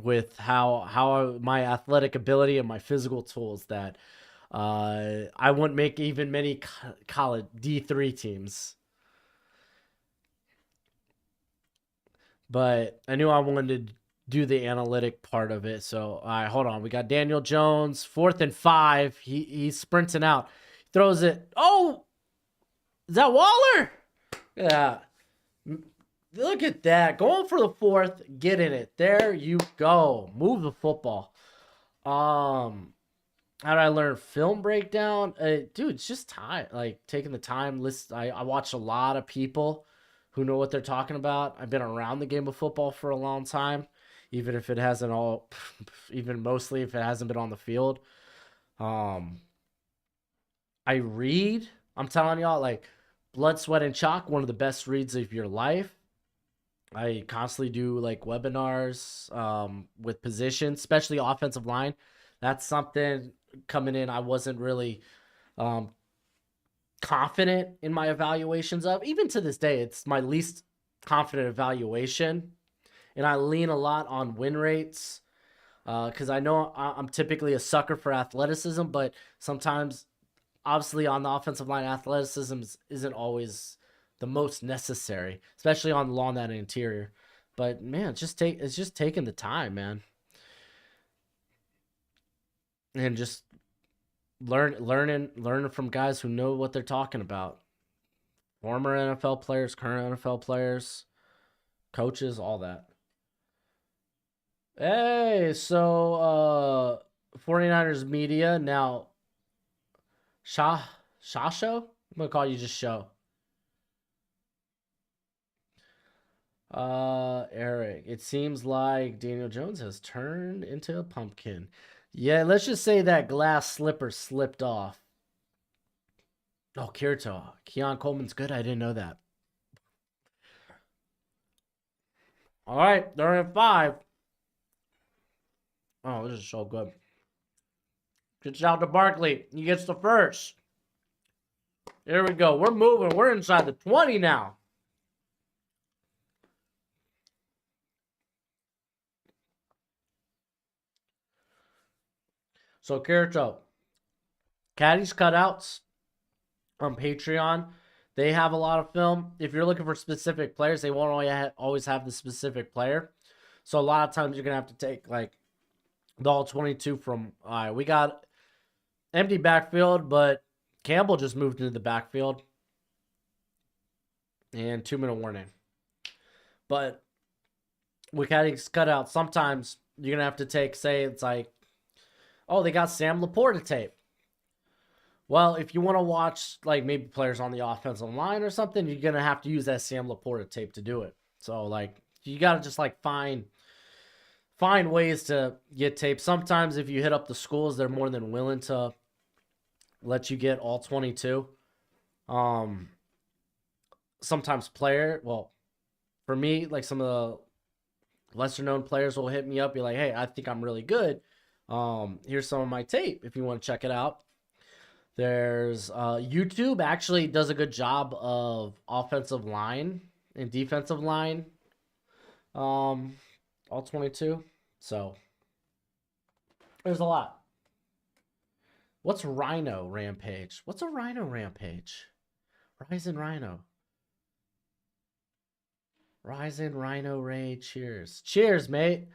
with how my athletic ability and my physical tools that I wouldn't make even many college D3 teams. But I knew I wanted to do the analytic part of it. So, all right, hold on. We got Daniel Jones, 4th and 5. He's sprinting out. Throws it. Oh, is that Waller? Yeah. Look at that. Going for the 4th. Get in it. There you go. Move the football. How did I learn film breakdown? Dude, it's just time. Like taking the time. I watch a lot of people who know what they're talking about. I've been around the game of football for a long time, even if it hasn't even mostly if it hasn't been on the field. I read. I'm telling y'all, like Blood, Sweat, and Chalk, one of the best reads of your life. I constantly do like webinars with positions, especially offensive line. That's something coming in I wasn't really confident in my evaluations of. Even to this day, it's my least confident evaluation. And I lean a lot on win rates because I know I'm typically a sucker for athleticism, but sometimes, obviously, on the offensive line, athleticism isn't always the most necessary, especially along that interior. But man, it's just taking the time, man, and just learning from guys who know what they're talking about. Former NFL players, current NFL players, coaches, all that. Hey, so 49ers media now. Show? I'm gonna call you just Show. Eric, it seems like Daniel Jones has turned into a pumpkin. Yeah, let's just say that glass slipper slipped off. Oh, Kirito. Keon Coleman's good. I didn't know that. All right, they're at 5. Oh, this is so good. Gets out to Barkley. He gets the first. Here we go. We're moving. We're inside the 20 now. So, Kirito. Caddy's cutouts on Patreon. They have a lot of film. If you're looking for specific players, they won't always have the specific player. So a lot of times you're going to have to take like the all 22 from, we got empty backfield, but Campbell just moved into the backfield. And 2-minute warning. But with Caddy's cutout, sometimes you're going to have to take, say it's like, oh, they got Sam Laporta tape. Well, if you want to watch like maybe players on the offensive line or something, you're gonna have to use that Sam Laporta tape to do it. So like you gotta just like find ways to get tape. Sometimes if you hit up the schools, they're more than willing to let you get all 22. Sometimes for me, like some of the lesser known players will hit me up, be like, hey, I think I'm really good. Here's some of my tape if you want to check it out. There's YouTube actually does a good job of offensive line and defensive line. All 22. So there's a lot. What's Rhino Rampage? What's a Rhino Rampage? Ryzen Rhino. Ryzen Rhino Raid. Cheers. Cheers, mate.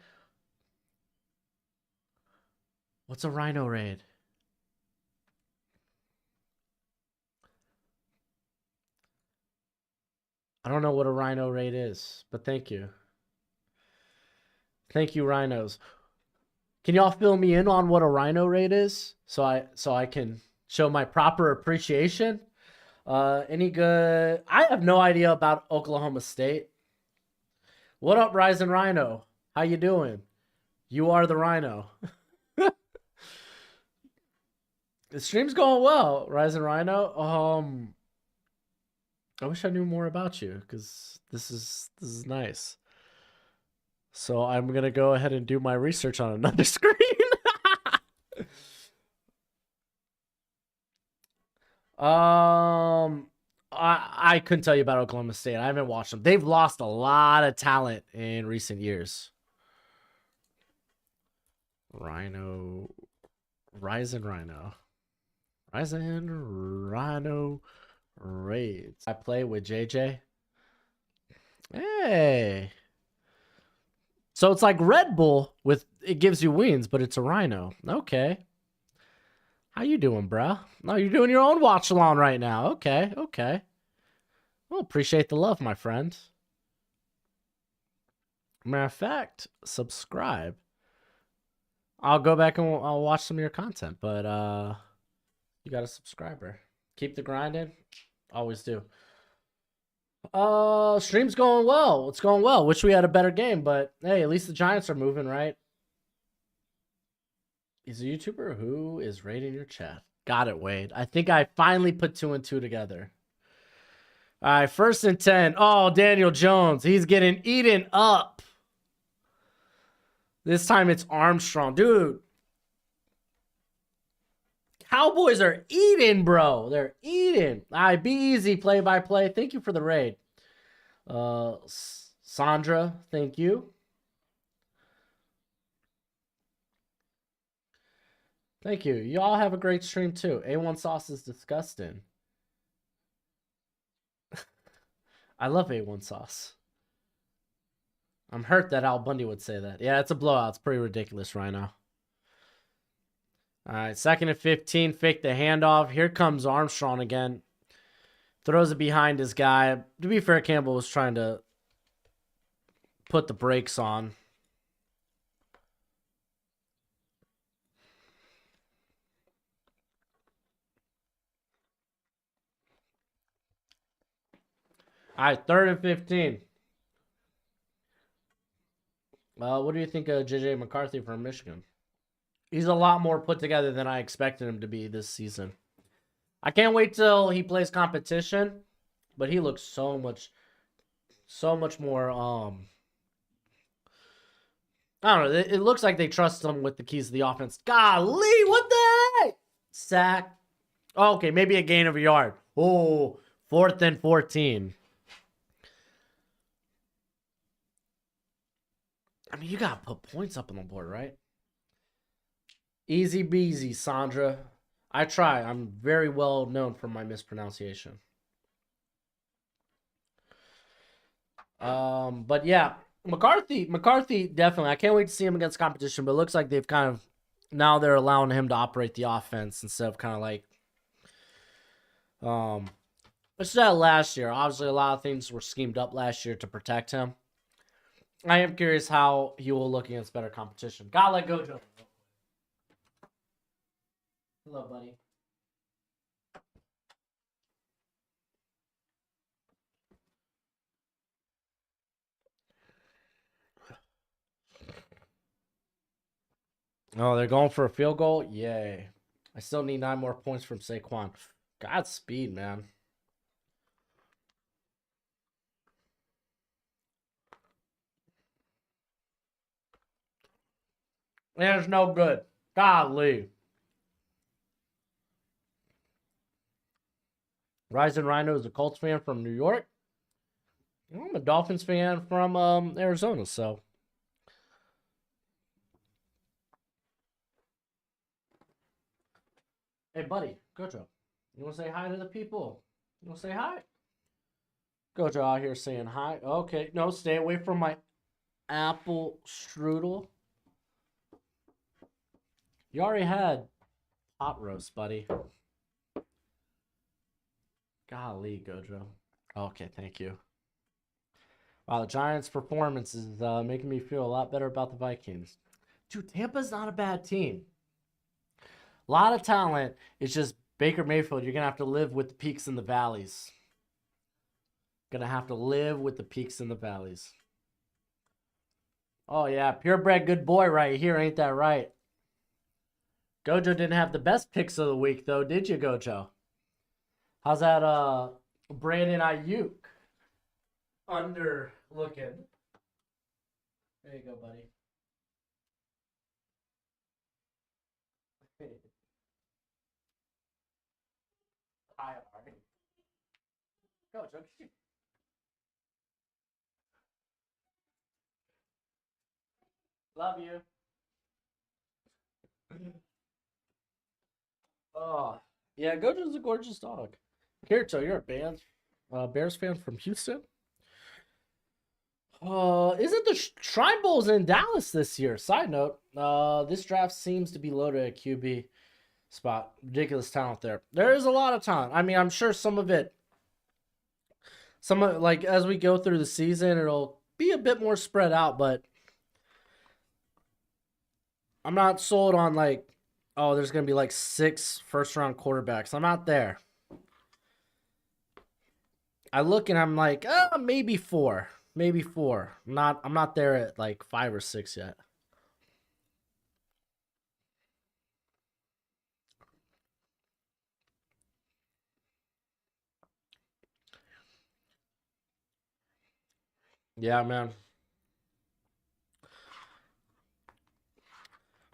What's a Rhino Raid? I don't know what a Rhino Raid is, but thank you. Thank you, Rhinos. Can y'all fill me in on what a Rhino Raid is, so I can show my proper appreciation? Any good? I have no idea about Oklahoma State. What up, Ryzen Rhino? How you doing? You are the Rhino. The stream's going well, Ryzen Rhino. I wish I knew more about you because this is nice. So I'm gonna go ahead and do my research on another screen. I couldn't tell you about Oklahoma State. I haven't watched them. They've lost a lot of talent in recent years. Ryzen Rhino Raids. I play with JJ. Hey. So it's like Red Bull with it gives you wings, but it's a Rhino. Okay. How you doing, bruh? No, you're doing your own watch along right now. Okay, okay. Well, appreciate the love, my friend. Matter of fact, subscribe. I'll go back and I'll watch some of your content, but you got a subscriber. Keep the grinding. Always do. Stream's going well. It's going well. Wish we had a better game, but hey, at least the Giants are moving, right? He's a YouTuber who is raiding your chat. Got it, Wade. I think I finally put 2 and 2 together. All right, 1st and 10. Oh, Daniel Jones. He's getting eaten up. This time it's Armstrong. Dude. Cowboys are eating, bro. They're eating. All right, be easy, play-by-play. Thank you for the raid. Sandra, thank you. Thank you. Y'all have a great stream, too. A1 sauce is disgusting. I love A1 sauce. I'm hurt that Al Bundy would say that. Yeah, it's a blowout. It's pretty ridiculous right now. All right, 2nd and 15. Fake the handoff. Here comes Armstrong again. Throws it behind his guy. To be fair, Campbell was trying to put the brakes on. All right, 3rd and 15. What do you think of J.J. McCarthy from Michigan? He's a lot more put together than I expected him to be this season. I can't wait till he plays competition, but he looks so much more. I don't know. It looks like they trust him with the keys to the offense. Golly, what the heck? Sack. Oh, okay, maybe a gain of a yard. Oh, 4th and 14. I mean, you got to put points up on the board, right? Easy beasy, Sandra. I try. I'm very well known for my mispronunciation. But yeah, McCarthy definitely. I can't wait to see him against competition, but it looks like they've kind of now they're allowing him to operate the offense instead of kind of like which that last year. Obviously, a lot of things were schemed up last year to protect him. I am curious how he will look against better competition. Gotta let go, Joe. Hello, buddy. Oh, they're going for a field goal? Yay. I still need 9 more points from Saquon. Godspeed, man. There's no good. Golly. Rising Rhino is a Colts fan from New York. I'm a Dolphins fan from Arizona, so. Hey, buddy, Gojo. You want to say hi to the people? You want to say hi? Gojo out here saying hi. Okay, no, stay away from my apple strudel. You already had pot roast, buddy. Golly, Gojo. Okay, thank you. Wow, the Giants' performance is making me feel a lot better about the Vikings. Dude, Tampa's not a bad team. A lot of talent. It's just Baker Mayfield. You're going to have to live with the peaks and the valleys. Gonna have to live with the peaks and the valleys. Oh, yeah. Purebred good boy right here. Ain't that right? Gojo didn't have the best picks of the week, though, did you, Gojo? How's that Brandon Ayuk under looking? There you go, buddy. Hi, Ari. Gojo, love you. Oh, yeah, Gojo's a gorgeous dog. Kirito, you're a Bears fan from Houston? Isn't the Shrine Bowl's in Dallas this year? Side note, this draft seems to be loaded at QB spot. Ridiculous talent there. There is a lot of talent. I mean, I'm sure some of like as we go through the season, it'll be a bit more spread out, but I'm not sold on like, oh, there's gonna be like 6 first-round quarterbacks. I'm not there. I look and I'm like, maybe 4. Maybe 4. I'm not there at like 5 or 6 yet. Yeah, man.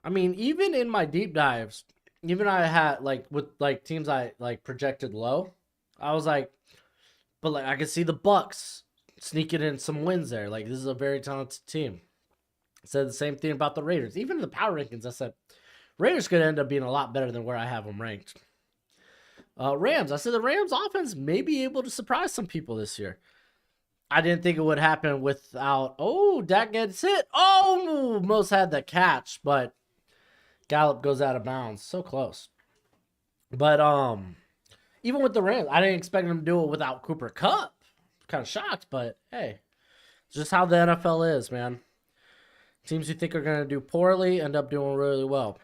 I mean, even in my deep dives, even I had like with like teams I like projected low, I was like, but like I could see the Bucks sneaking in some wins there. Like this is a very talented team. I said the same thing about the Raiders. Even in the power rankings, I said Raiders could end up being a lot better than where I have them ranked. Rams. I said the Rams offense may be able to surprise some people this year. I didn't think it would happen without. Oh, Dak gets hit. Oh, most had the catch, but Gallup goes out of bounds. So close. But even with the Rams, I didn't expect them to do it without Cooper Kupp. Kind of shocked, but hey, it's just how the NFL is, man. Teams you think are going to do poorly end up doing really well.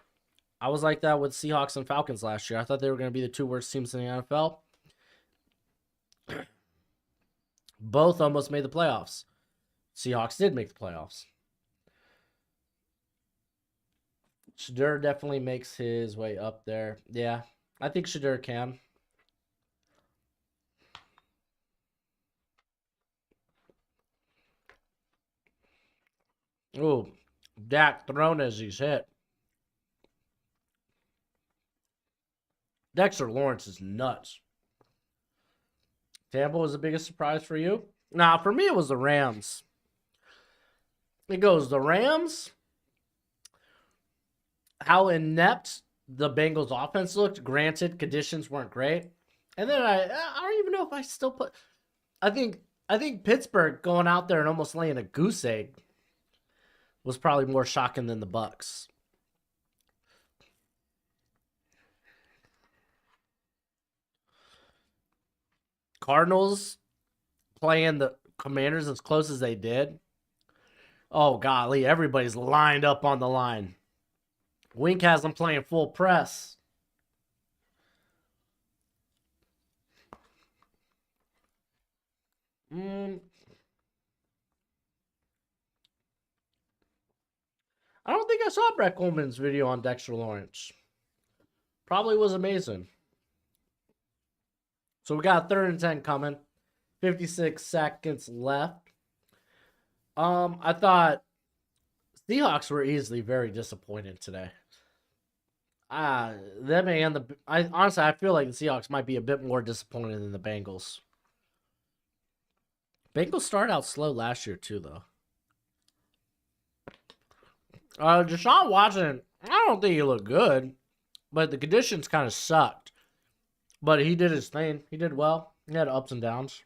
I was like that with Seahawks and Falcons last year. I thought they were going to be the 2 worst teams in the NFL. Both almost made the playoffs. Seahawks did make the playoffs. Shadur definitely makes his way up there. Yeah, I think Shadur can. Ooh, Dak thrown as he's hit. Dexter Lawrence is nuts. Tampa was the biggest surprise for you? Nah, for me it was the Rams. It goes the Rams, how inept the Bengals offense looked. Granted, conditions weren't great. And then I don't even know if I still put I think Pittsburgh going out there and almost laying a goose egg was probably more shocking than the Bucks. Cardinals playing the Commanders as close as they did. Oh golly, everybody's lined up on the line. Wink has them playing full press. I don't think I saw Brett Coleman's video on Dexter Lawrence. Probably was amazing. So we got 3rd and 10 coming. 56 seconds left. I thought Seahawks were easily very disappointed today. Them and I honestly I feel like the Seahawks might be a bit more disappointed than the Bengals. Bengals started out slow last year too, though. Deshaun Watson, I don't think he looked good, but the conditions kind of sucked. But he did his thing. He did well. He had ups and downs.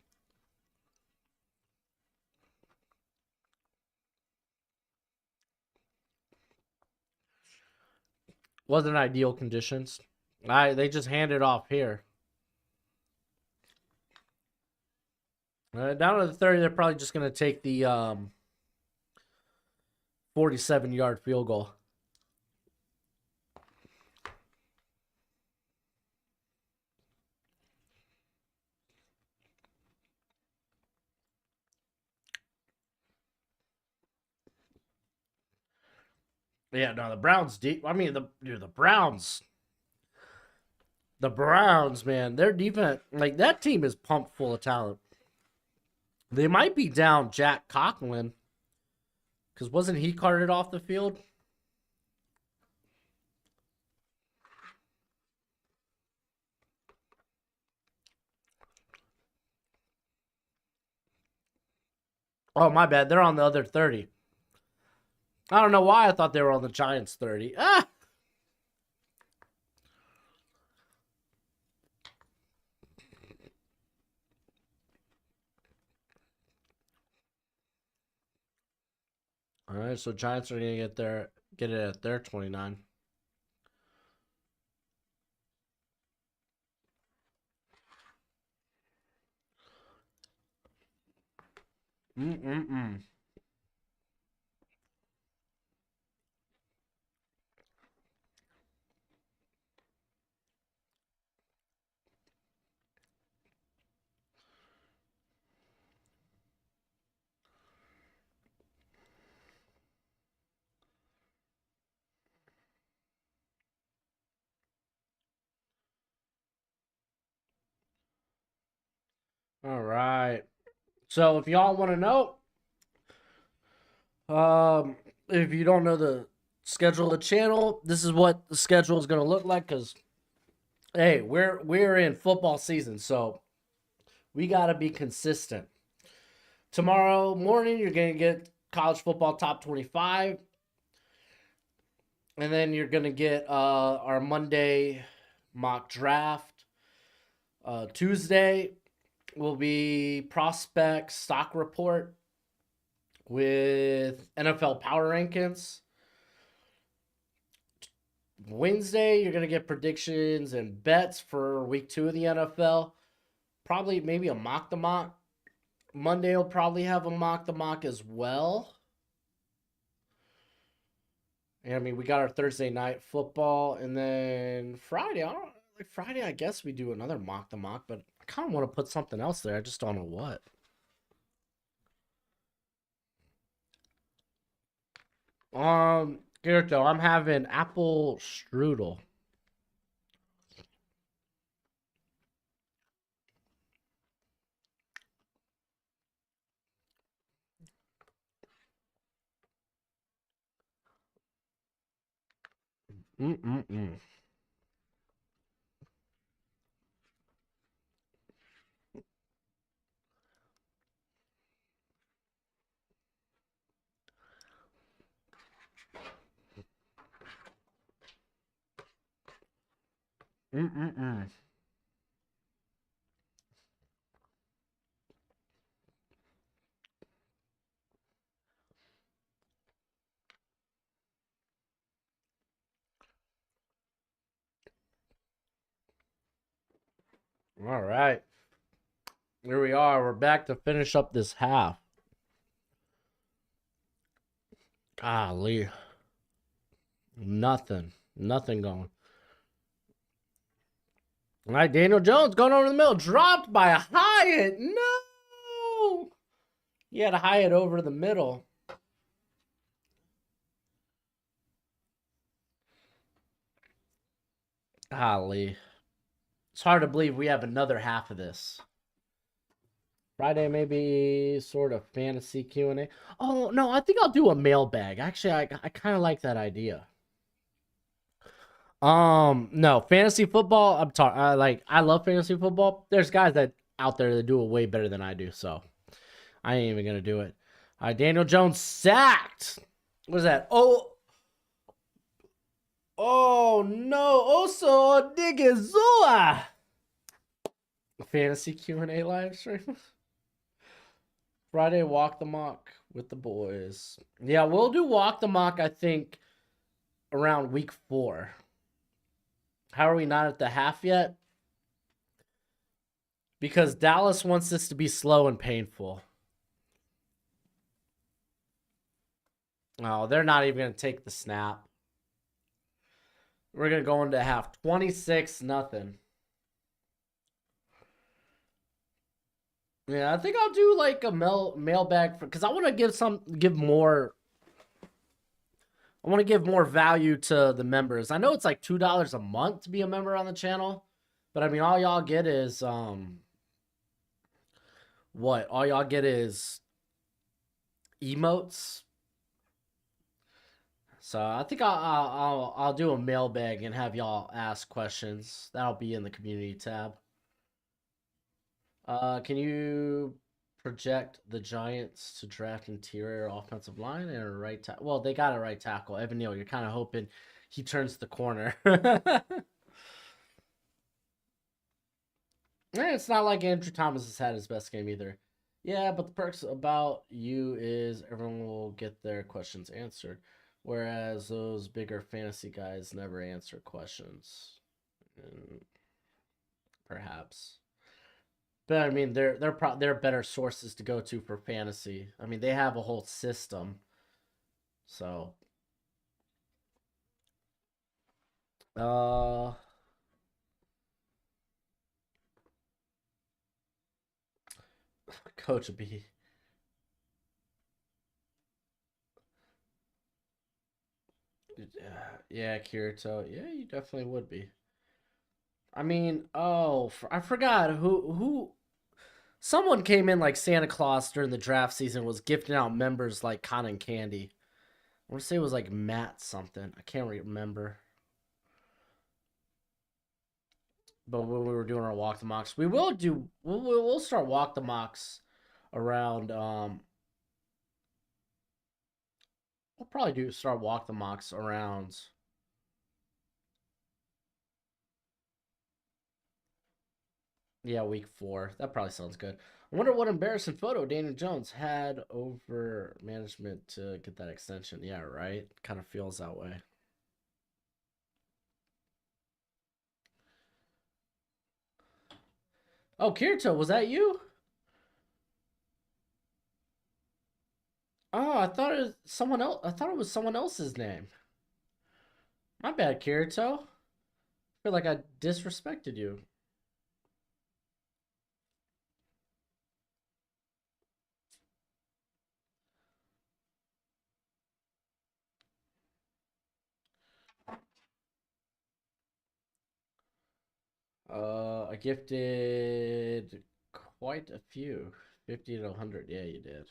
Wasn't ideal conditions. They just handed off here. Down to the 30, they're probably just going to take the 47-yard field goal. Yeah, no, the Browns deep. I mean, the Browns. The Browns, man, their defense, like that team is pumped full of talent. They might be down Jack Conklin, because wasn't he carted off the field? Oh, my bad. They're on the other 30. I don't know why I thought they were on the Giants 30. Ah! All right, so Giants are going to get it at their 29. Mm-mm-mm. All right. So if y'all want to know, if you don't know the schedule of the channel, this is what the schedule is going to look like. Because hey, we're in football season, so we got to be consistent. Tomorrow morning, you're going to get college football top 25. And then you're going to get our Monday mock draft. Tuesday will be prospect stock report with NFL power rankings. Wednesday, you're going to get predictions and bets for week 2 of the NFL. Probably maybe a mock the mock. Monday will probably have a mock the mock as well. And I mean, we got our Thursday night football, and then Friday. Friday, I guess we do another mock the mock, but I kind of want to put something else there. I just don't know what. Here though, I'm having apple strudel. Mm-mm-mm. Mm-mm-mm. All right. Here we are. We're back to finish up this half. Golly. Nothing. Nothing going. All right, Daniel Jones going over the middle. Dropped by a Hyatt. No. He had a Hyatt over the middle. Golly. It's hard to believe we have another half of this. Friday maybe sort of fantasy Q&A. Oh no, I think I'll do a mailbag. Actually, I kind of like that idea. No, fantasy football. I'm talking like I love fantasy football. There's guys that out there that do it way better than I do, so I ain't even gonna do it. All right, Daniel Jones sacked. What is that? Oh no, Oso Odigizua. Fantasy Q&A live stream. Friday walk the mock with the boys. Yeah, we'll do walk the mock. I think around week 4. How are we not at the half yet? Because Dallas wants this to be slow and painful. Oh, they're not even going to take the snap. We're going to go into half 26-0. Yeah, I think I'll do like a mailbag because I want to give more. I want to give more value to the members. I know it's like $2 a month to be a member on the channel, but I mean, all y'all get is what? All y'all get is emotes. So I think I'll do a mailbag and have y'all ask questions. That'll be in the community tab. Can you project the Giants to draft interior offensive line and a right tackle? Well, they got a right tackle. Evan Neal, you're kind of hoping he turns the corner. Yeah, it's not like Andrew Thomas has had his best game either. Yeah, but the perks about you is everyone will get their questions answered, whereas those bigger fantasy guys never answer questions. Perhaps. But I mean, they're better sources to go to for fantasy. I mean, they have a whole system. So, uh, Coach B. Yeah, Kirito. Yeah, you definitely would be. I mean, oh, I forgot who. Someone came in like Santa Claus during the draft season, was gifting out members like cotton candy. I want to say it was like Matt something. I can't remember. But when we were doing our walk the mocks, we'll start walk the mocks around we'll probably do start walk the mocks around yeah, week 4. That probably sounds good. I wonder what embarrassing photo Daniel Jones had over management to get that extension. Yeah, right. Kind of feels that way. Oh, Kirito, was that you? Oh, I thought it was someone else. I thought it was someone else's name. My bad, Kirito. I feel like I disrespected you. I gifted quite a few. 50 to 100. Yeah, you did.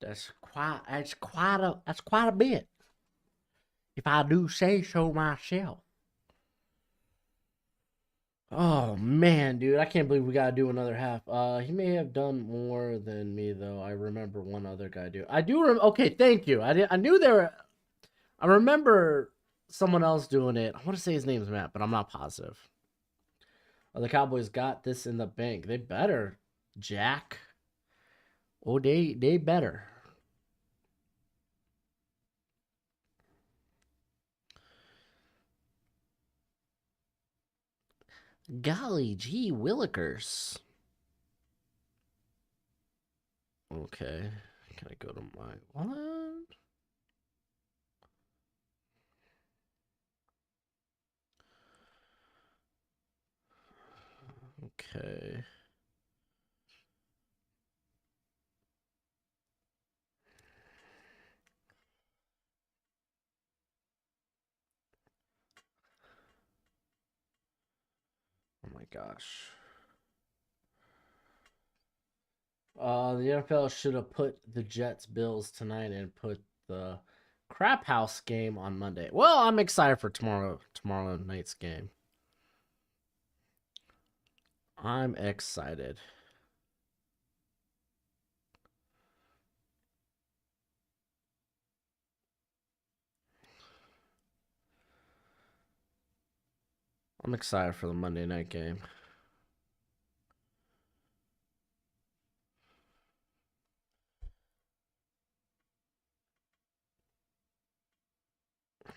That's quite a bit. If I do say so myself. Oh man, dude, I can't believe we gotta do another half. He may have done more than me though. I remember one other guy do. I do. Okay, thank you. I knew there were. I remember someone else doing it. I want to say his name's Matt, but I'm not positive. The Cowboys got this in the bank. They better, Jack. Oh, they better. Golly gee willikers. Okay. Can I go to my what? Okay. Oh my gosh. The NFL should have put the Jets Bills tonight and put the Crap House game on Monday. Well, I'm excited for tomorrow night's game. I'm excited. I'm excited for the Monday night game.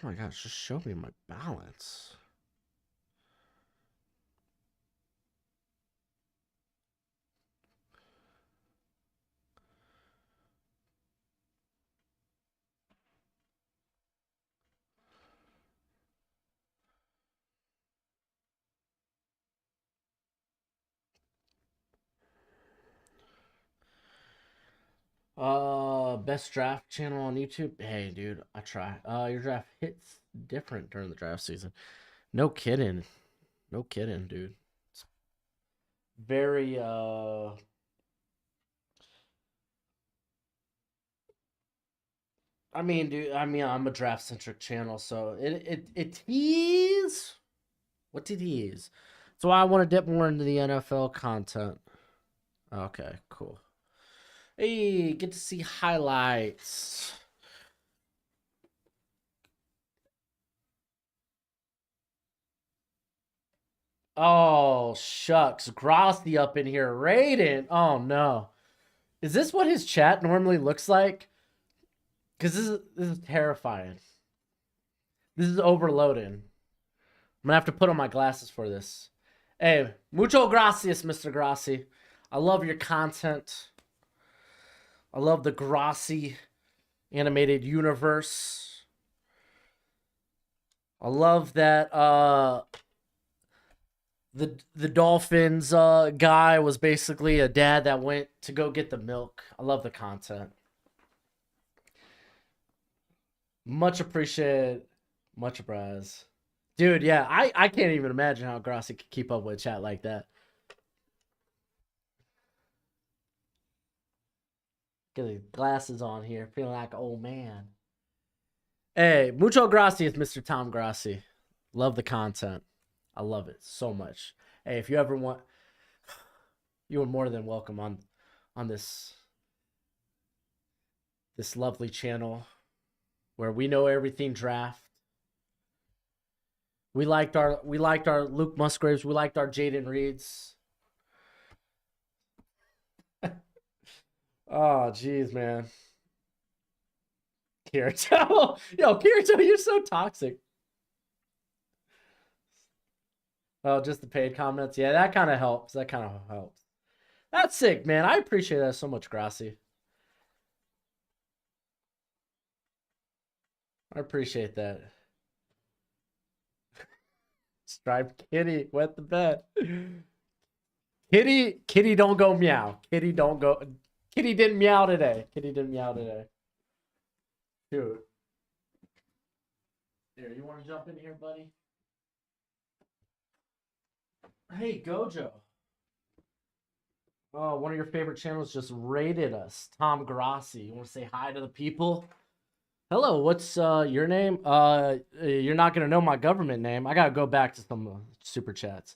Oh my gosh, just show me my balance. Best draft channel on YouTube. Hey, dude, I try. Your draft hits different during the draft season. No kidding. No kidding, dude. It's very I mean, dude, I'm a draft centric channel, so it tease. What did he use? So I want to dip more into the NFL content. Okay, cool. Hey, get to see highlights. Oh, shucks. Grossi up in here. Raiden. Oh, no. Is this what his chat normally looks like? Because this is terrifying. This is overloading. I'm going to have to put on my glasses for this. Hey, mucho gracias, Mr. Grossi. I love your content. I love the Grossi animated universe. I love that the Dolphins guy was basically a dad that went to go get the milk. I love the content. Much appreciated. Much obliged. Dude, yeah, I can't even imagine how Grossi could keep up with chat like that. Get the glasses on here, feeling like an old man. Hey, mucho gracias, Mr. Tom Grossi. Love the content. I love it so much. Hey, if you ever want, you are more than welcome on this lovely channel where we know everything draft. We liked our Luke Musgraves. We liked our Jaden Reeds. Oh, jeez, man. Kirito. Yo, Kirito, you're so toxic. Oh, just the paid comments. Yeah, that kind of helps. That kind of helps. That's sick, man. I appreciate that so much, Grossi. I appreciate that. Striped Kitty, wet the bed. Kitty don't go meow. Kitty didn't meow today. Kitty didn't meow today. Dude. Here, you want to jump in here, buddy? Hey, Gojo. Oh, one of your favorite channels just rated us. Tom Grossi. You want to say hi to the people? Hello, what's your name? You're not gonna know my government name. I gotta go back to some super chats.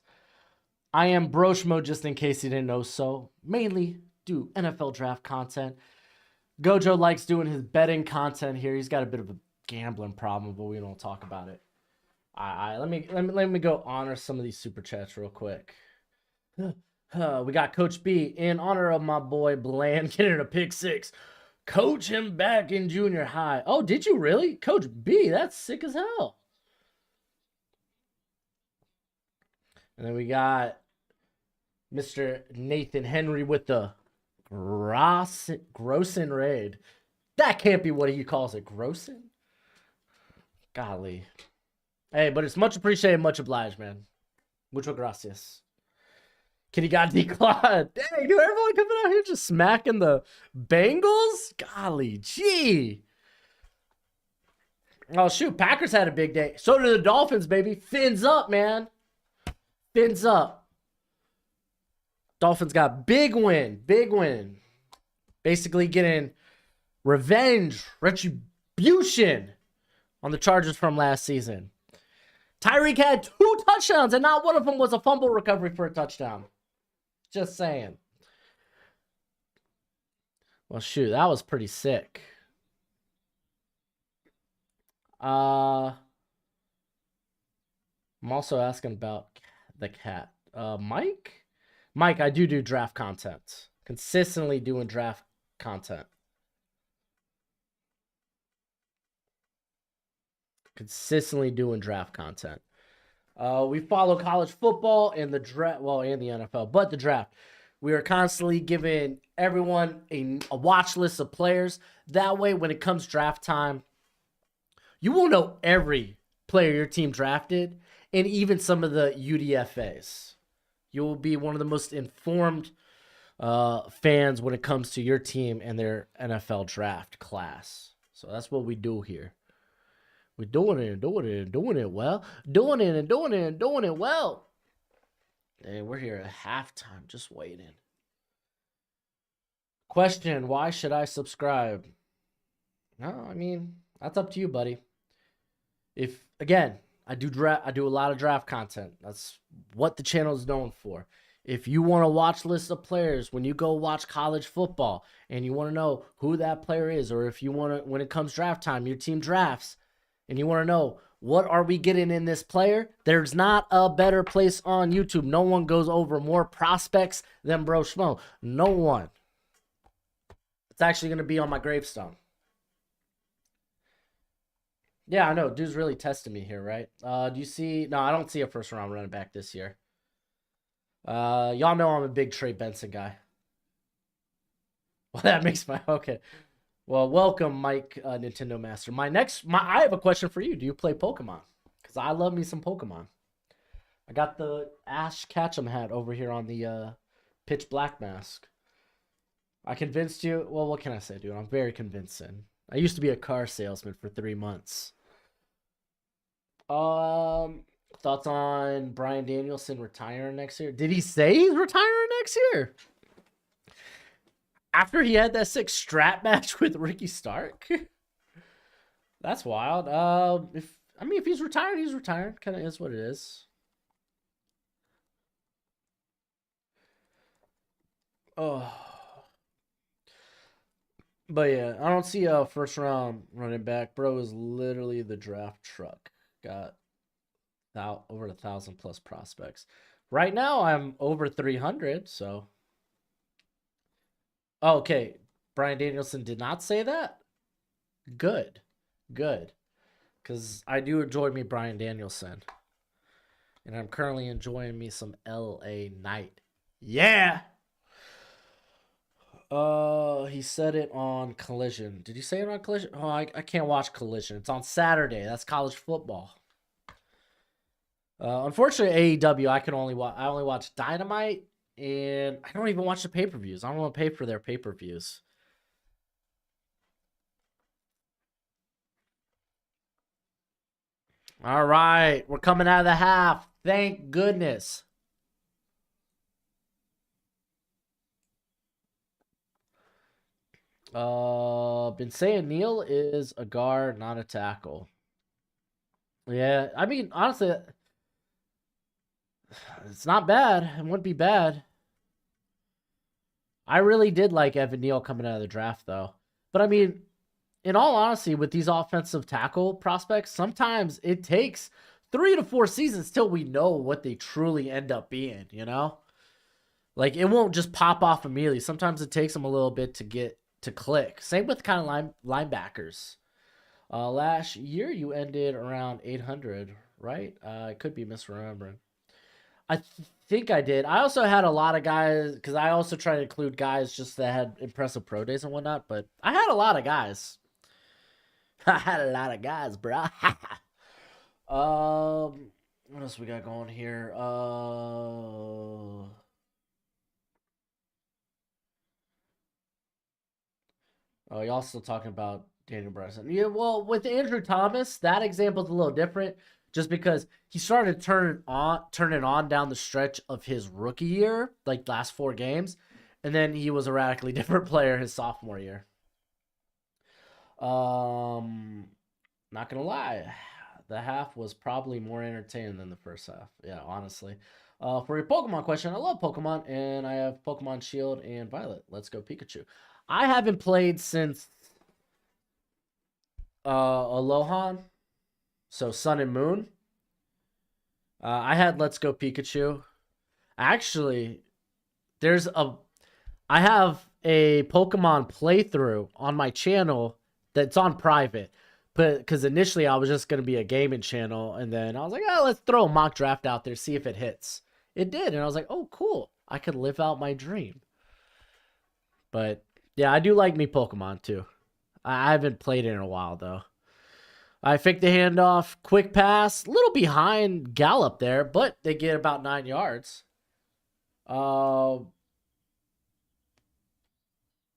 I am Broshmo, just in case you didn't know so. Mainly do NFL draft content. Gojo likes doing his betting content here. He's got a bit of a gambling problem, but we don't talk about it. Let me go honor some of these super chats real quick. We got Coach B in honor of my boy Bland getting a pick six. Coach him back in junior high. Oh, did you really? Coach B, that's sick as hell. And then we got Mr. Nathan Henry with the Grossin raid. That can't be what he calls it. Grossin? Golly. Hey, but it's much appreciated, much obliged, man. Mucho gracias. Kitty got declawed. Dang, dude, everyone coming out here just smacking the Bengals? Golly, gee. Oh, shoot. Packers had a big day. So did the Dolphins, baby. Fins up, man. Fins up. Dolphins got big win. Big win. basically getting revenge, retribution on the Chargers from last season. Tyreek had 2 touchdowns, and not one of them was a fumble recovery for a touchdown. Just saying. Well, shoot, that was pretty sick. I'm also asking about the cat. Mike, I do draft content. Consistently doing draft content. Consistently doing draft content. We follow college football and the draft, well, and the NFL, but the draft. We are constantly giving everyone a watch list of players. That way, when it comes draft time, you will know every player your team drafted and even some of the UDFAs. You will be one of the most informed fans when it comes to your team and their NFL draft class. So that's what we do here. We're doing it well. Doing it well. Hey, we're here at halftime, just waiting. Question, why should I subscribe? No, I mean, that's up to you, buddy. If, again, I do a lot of draft content. That's what the channel is known for. If you want to watch lists of players when you go watch college football and you want to know who that player is, or if you want to, when it comes draft time, your team drafts, and you want to know what are we getting in this player, there's not a better place on YouTube. No one goes over more prospects than Broshmo. No one. It's actually going to be on my gravestone. Yeah, I know. Dude's really testing me here, right? Do you see? No, I don't see a first round running back this year. Y'all know I'm a big Trey Benson guy. Well, that makes my... Okay. Well, welcome, Mike, Nintendo Master. I have a question for you. Do you play Pokemon? Because I love me some Pokemon. I got the Ash Ketchum hat over here on the Pitch Black mask. I convinced you. Well, what can I say, dude? I'm very convincing. I used to be a car salesman for 3 months. Thoughts on Bryan Danielson retiring next year? Did he say he's retiring next year? After he had that sick strap match with Ricky Stark? That's wild. If he's retired, he's retired. Kind of is what it is. Oh. But yeah, I don't see a first round running back. Bro is literally the draft truck. Got over 1,000 plus prospects. Right now, I'm over 300, so... Oh, okay, Bryan Danielson did not say that? Good. Because I do enjoy me Bryan Danielson. And I'm currently enjoying me some L.A. Knight. Yeah! He said it on Collision. Did you say it on Collision? Oh, I can't watch Collision. It's on Saturday. That's college football. Unfortunately, AEW, I only watch Dynamite, and I don't even watch the pay-per-views. I don't want to pay for their pay-per-views. All right, we're coming out of the half. Thank goodness. Been saying Neil is a guard, not a tackle. Yeah, I mean, honestly, it's not bad. It wouldn't be bad. I really did like Evan Neal coming out of the draft, though. But I mean, in all honesty, with these offensive tackle prospects, sometimes it takes 3 to 4 seasons till we know what they truly end up being, you know? Like, it won't just pop off immediately. Sometimes it takes them a little bit to get to click. Same with kind of linebackers. Last year, you ended around 800, right? I could be misremembering. I think I did. I also had a lot of guys, because I also try to include guys just that had impressive pro days and whatnot, but I had a lot of guys. I had a lot of guys, bro. What else we got going here? Oh, y'all still talking about Daniel Bryson. Yeah, well, with Andrew Thomas, that example's a little different just because he started turning on down the stretch of his rookie year, like last 4 games. And then he was a radically different player his sophomore year. Not gonna lie, the half was probably more entertaining than the first half. Yeah, honestly. For your Pokemon question, I love Pokemon, and I have Pokemon Shield and Violet. Let's go Pikachu. I haven't played since Alohan, so Sun and Moon. I had Let's Go Pikachu. Actually, I have a Pokemon playthrough on my channel that's on private. But because initially I was just going to be a gaming channel, and then I was like, oh, let's throw a mock draft out there, see if it hits. It did, and I was like, oh, cool. I could live out my dream. But yeah, I do like me Pokemon too. I haven't played it in a while though. I faked the handoff, quick pass, little behind Gallop there, but they get about 9 yards. Were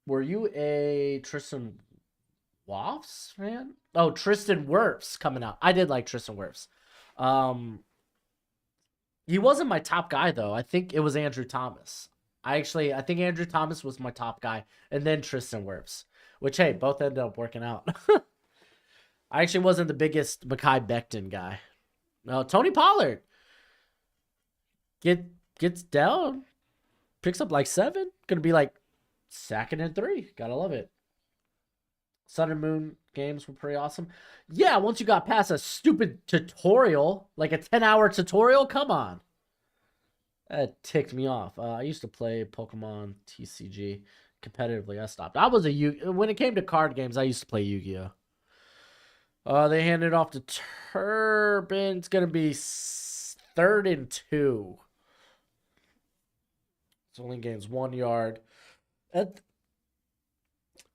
you a Tristan Wirfs fan? Oh, Tristan Wirfs coming out. I did like Tristan Wirfs. He wasn't my top guy though. I think it was Andrew Thomas. I think Andrew Thomas was my top guy, and then Tristan Wirfs, which hey, both ended up working out. I actually wasn't the biggest Mekhi Becton guy. No, Tony Pollard gets down, picks up like 7. Gonna be like 2nd and 3. Gotta love it. Sun and Moon games were pretty awesome. Yeah, once you got past a stupid tutorial, like a 10-hour tutorial, come on. That ticked me off. I used to play Pokemon TCG competitively. I stopped. When it came to card games, I used to play Yu-Gi-Oh. They handed off to Turbin. It's going to be 3rd and 2. It's only gains 1 yard.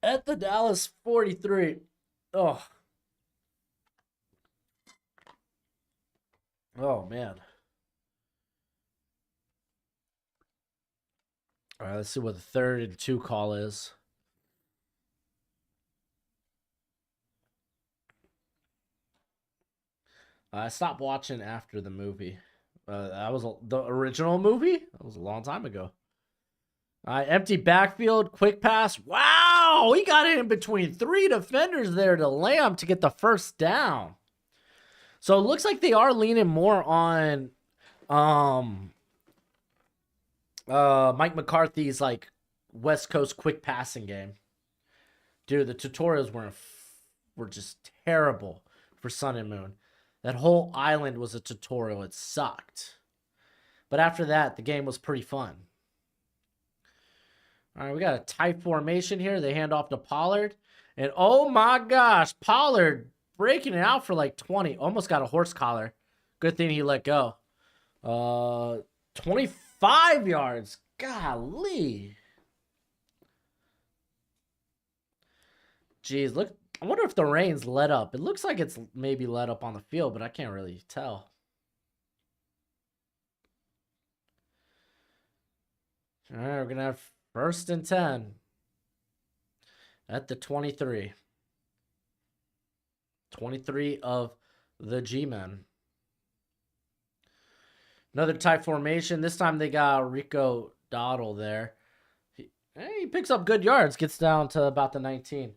At the Dallas 43. Oh, man. All right, let's see what the 3rd and 2 call is. I stopped watching after the movie. That was the original movie? That was a long time ago. Empty backfield, quick pass. Wow, he got in between 3 defenders there to Lamb to get the first down. So it looks like they are leaning more on Mike McCarthy's like West Coast quick passing game. Dude, the tutorials were just terrible for Sun and Moon. That whole island was a tutorial. It sucked. But after that, the game was pretty fun. All right, we got a tight formation here. They hand off to Pollard. And oh my gosh, Pollard breaking it out for like 20. Almost got a horse collar. Good thing he let go. 25 yards. Golly. Jeez, look. I wonder if the rain's let up. It looks like it's maybe let up on the field, but I can't really tell. All right, we're going to have 1st and 10 at the 23. 23 of the G-Men. Another tight formation. This time they got Rico Dowdle there. He picks up good yards. Gets down to about the 19.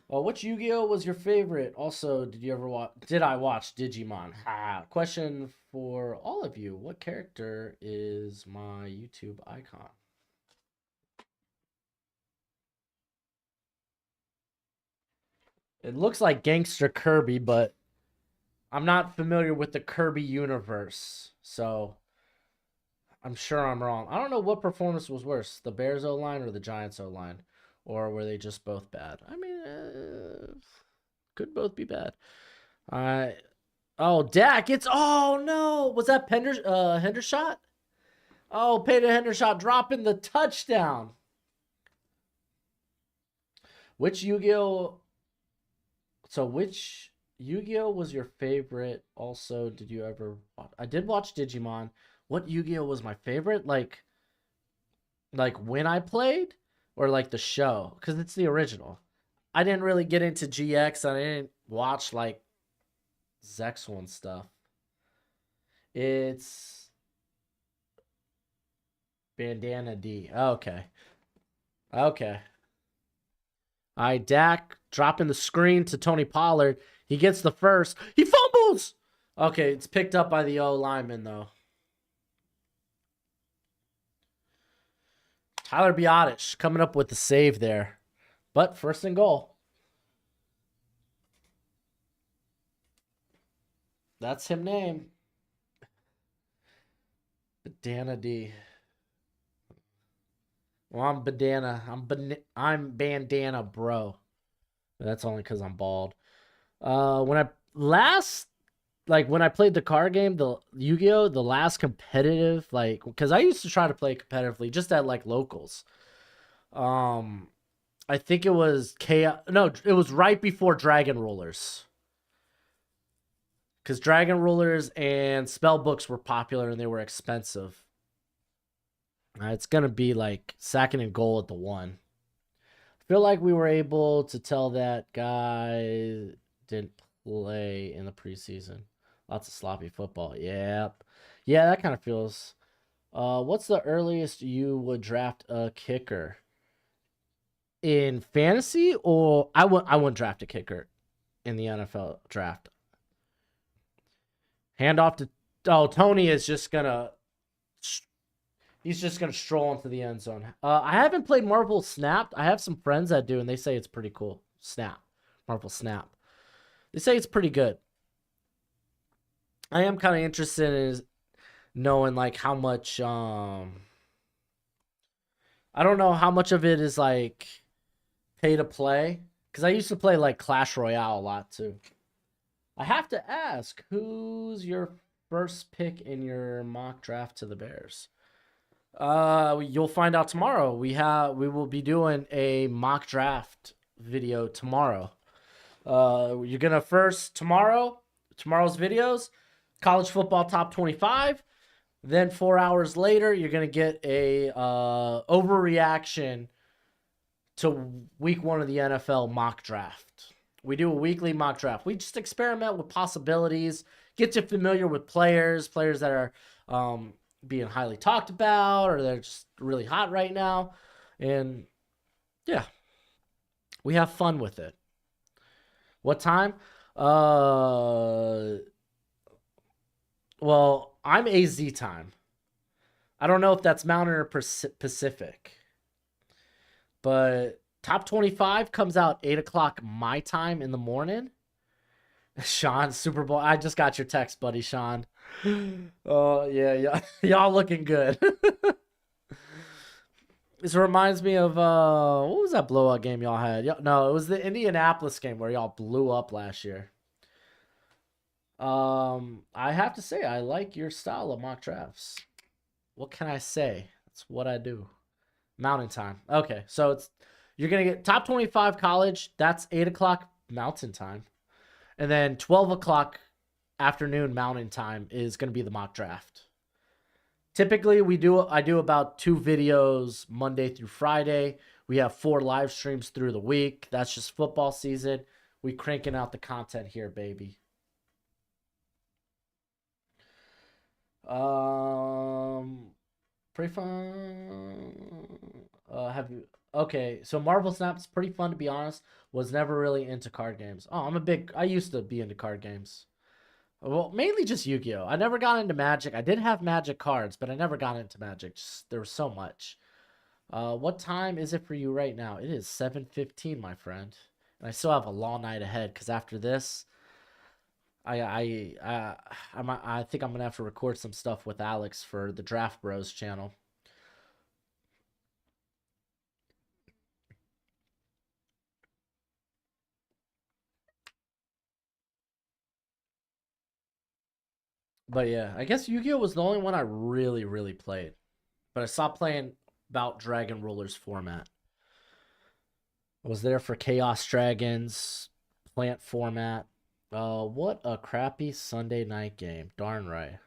Which Yu-Gi-Oh was your favorite? Also, did I watch Digimon? Question for all of you. What character is my YouTube icon? It looks like Gangster Kirby, but I'm not familiar with the Kirby universe, so I'm sure I'm wrong. I don't know what performance was worse, the Bears O-line or the Giants O-line, or were they just both bad? I mean, could both be bad. Oh, Dak, oh no, was that Hendershot? Oh, Peyton Hendershot dropping the touchdown. Which Yu-Gi-Oh was your favorite? Also, did you ever watch? I did watch Digimon. What Yu-Gi-Oh was my favorite? Like when I played, or like the show? Because it's the original. I didn't really get into GX. I didn't watch like Zexal and stuff. It's Bandana D. Okay. Okay. All right, Dak dropping the screen to Tony Pollard. He gets the first. He fumbles. Okay, it's picked up by the O lineman, though. Tyler Biotish coming up with the save there. But first and goal. That's him name. Bandana D. Well, I'm Bandana. I'm Bandana, bro. That's only because I'm bald. When I played the card game, the Yu-Gi-Oh, the last competitive, because I used to try to play competitively just at locals. I think it was it was right before Dragon Rulers. Because Dragon Rulers and spell books were popular and they were expensive. It's going to be second and goal at the 1. I feel like we were able to tell that guy didn't play in the preseason. Lots of sloppy football. Yep. Yeah, that kind of feels. What's the earliest you would draft a kicker? In fantasy, or I wouldn't draft a kicker in the NFL draft. Hand off to Tony is just gonna. He's just gonna stroll into the end zone. I haven't played Marvel Snap. I have some friends that do, and they say it's pretty cool. Marvel Snap. They say it's pretty good. I am kind of interested in knowing how much. I don't know how much of it is pay to play, because I used to play Clash Royale a lot too. I have to ask, who's your first pick in your mock draft to the Bears? You'll find out tomorrow. We will be doing a mock draft video tomorrow. You're gonna tomorrow's videos, college football top 25. Then 4 hours later, you're gonna get a overreaction to week 1 of the NFL mock draft. We do a weekly mock draft. We just experiment with possibilities, get you familiar with players that are being highly talked about, or they're just really hot right now. And yeah, we have fun with it. What time? Well, I'm AZ time. I don't know if that's Mountain or Pacific. But top 25 comes out 8 o'clock my time in the morning. Sean, Super Bowl. I just got your text, buddy, Sean. Oh, yeah. Y'all looking good. This reminds me of, what was that blowout game y'all had? No, it was the Indianapolis game where y'all blew up last year. I have to say, I like your style of mock drafts. What can I say? That's what I do. Mountain time. Okay, so you're going to get top 25 college. That's 8 o'clock Mountain time. And then 12 o'clock afternoon Mountain time is going to be the mock draft. Typically, I do about 2 videos Monday through Friday. We have 4 live streams through the week. That's just football season. We cranking out the content here, baby. Pretty fun. Okay, so Marvel Snap's pretty fun, to be honest. Was never really into card games. I used to be into card games. Well, mainly just Yu-Gi-Oh. I never got into Magic. I did have Magic cards, but I never got into Magic. There was so much. What time is it for you right now? It is 7:15, my friend. And I still have a long night ahead, because after this, I think I'm gonna have to record some stuff with Alex for the Draft Bros channel. But yeah, I guess Yu-Gi-Oh was the only one I really, really played. But I stopped playing about Dragon Rulers format. I was there for Chaos Dragons, Plant format. What a crappy Sunday night game. Darn right.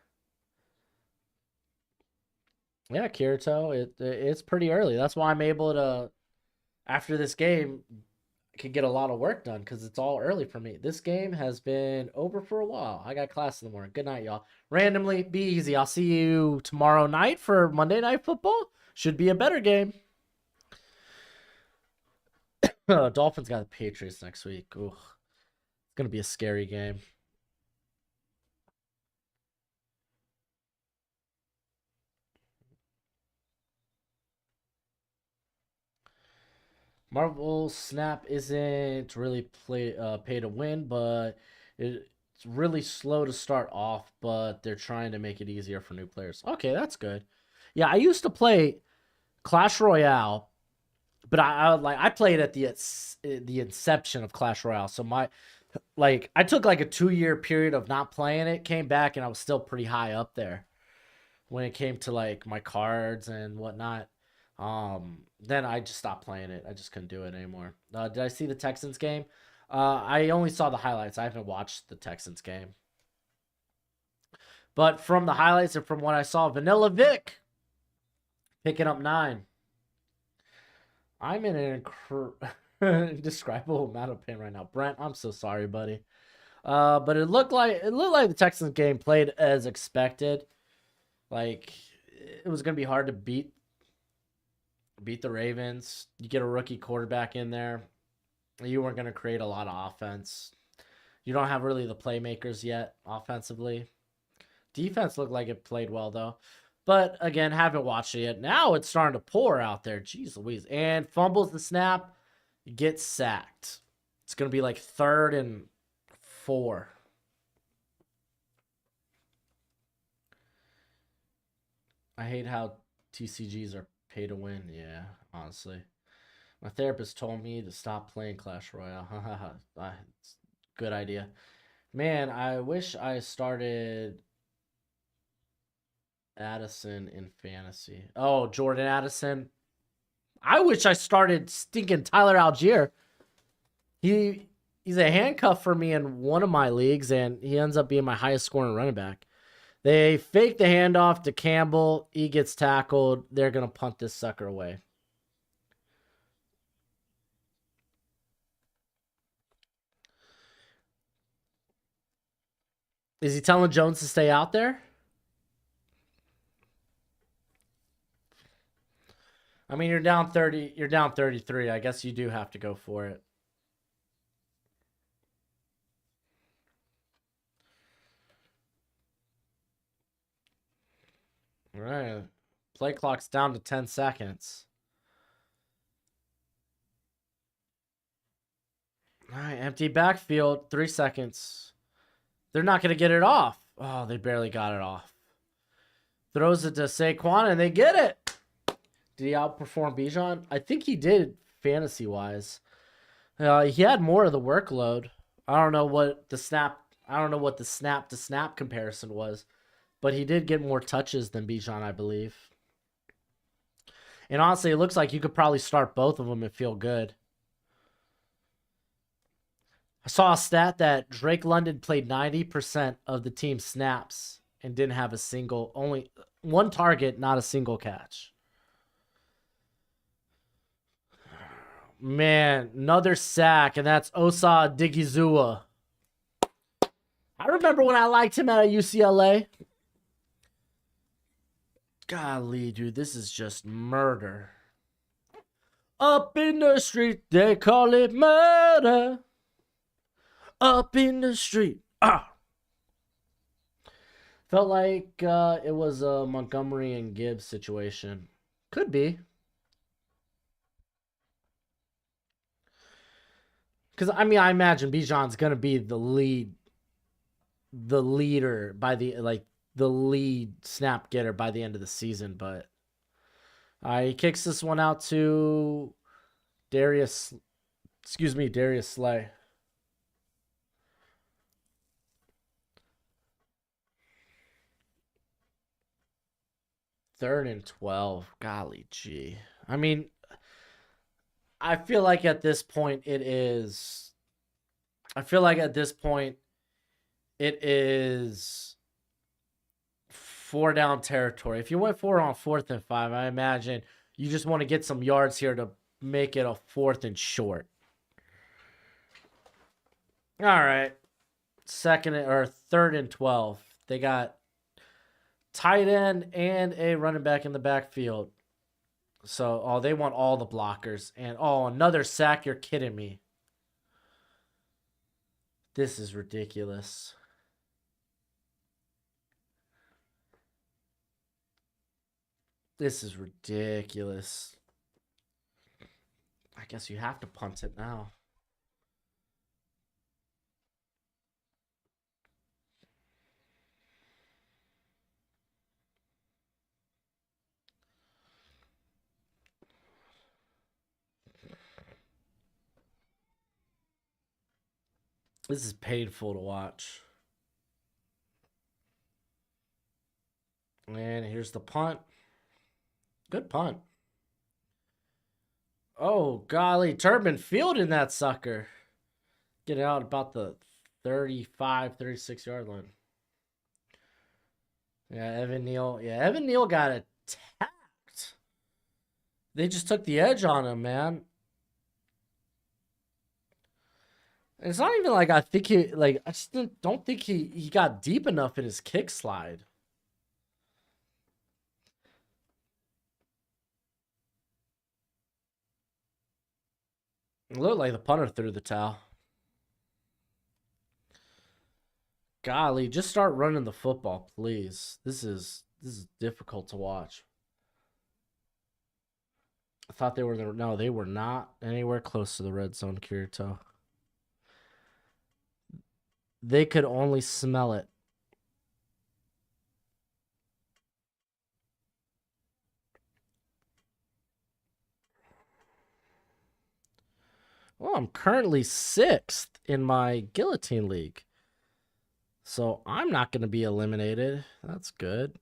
Yeah, Kirito, it's pretty early. That's why I'm able to, after this game, can get a lot of work done, because it's all early for me. This game has been over for a while. I got class in the morning. Good night, y'all. Randomly, be easy. I'll see you tomorrow night for Monday Night Football. Should be a better game. Dolphins got the Patriots next week. Ooh, it's gonna be a scary game. Marvel Snap isn't really pay to win, but it's really slow to start off. But they're trying to make it easier for new players. Okay, that's good. Yeah, I used to play Clash Royale, but I played at the inception of Clash Royale. So I took like a 2-year period of not playing it, came back, and I was still pretty high up there when it came to like my cards and whatnot. Then I just stopped playing it. I just couldn't do it anymore. Did I see the Texans game? I only saw the highlights. I haven't watched the Texans game. But from the highlights and from what I saw, Vanilla Vic picking up 9. I'm in an indescribable amount of pain right now. Brent, I'm so sorry, buddy. But it looked like the Texans game played as expected. Like it was gonna be hard to beat the Ravens. You get a rookie quarterback in there. You weren't gonna create a lot of offense. You don't have really the playmakers yet offensively. Defense looked like it played well though. But again, haven't watched it yet. Now it's starting to pour out there. Jeez Louise. And fumbles the snap, gets sacked. It's going to be like 3rd and 4. I hate how TCGs are pay to win. Yeah, honestly. My therapist told me to stop playing Clash Royale. Good idea. Man, I wish I started Addison in fantasy. Oh, Jordan Addison. I wish I started stinking Tyler Algier. He's a handcuff for me in one of my leagues, and he ends up being my highest scoring running back. They fake the handoff to Campbell. He gets tackled. They're going to punt this sucker away. Is he telling Jones to stay out there? I mean, you're down 30. You're down 33. I guess you do have to go for it. All right. Play clock's down to 10 seconds. All right. Empty backfield. 3 seconds. They're not going to get it off. Oh, they barely got it off. Throws it to Saquon, and they get it. Did he outperform Bijan? I think he did fantasy-wise. He had more of the workload. I don't know what the snap-to-snap comparison was, but he did get more touches than Bijan, I believe. And honestly, it looks like you could probably start both of them and feel good. I saw a stat that Drake London played 90% of the team's snaps and didn't have only one target, not a single catch. Man, another sack, and that's Osa Digizua. I remember when I liked him at UCLA. Golly, dude, this is just murder. Up in the street, they call it murder. Up in the street. Felt like it was a Montgomery and Gibbs situation. Could be. Because, I mean, I imagine Bijan's going to be the lead snap getter by the end of the season. But he kicks this one out to Darius Slay. Third and 12. Golly gee. I mean, I feel like at this point it is 4 down territory. If you went for it on 4th and 5, I imagine you just want to get some yards here to make it a 4th and short. All right. 3rd and 12. They got tight end and a running back in the backfield. So, oh, they want all the blockers. And, oh, another sack. You're kidding me. This is ridiculous. This is ridiculous. I guess you have to punt it now. This is painful to watch. And here's the punt. Good punt. Oh, golly. Turbin fielding that sucker. Get out about the 35, 36 yard line. Yeah, Evan Neal. Yeah, Evan Neal got attacked. They just took the edge on him, man. And it's not even like I think he, like, I just don't think he got deep enough in his kick slide. It looked like the punter threw the towel. Golly, just start running the football, please. This is difficult to watch. I thought they were there. No, they were not anywhere close to the red zone, Kirito. They could only smell it. Well, I'm currently 6th in my guillotine league. So I'm not going to be eliminated. That's good.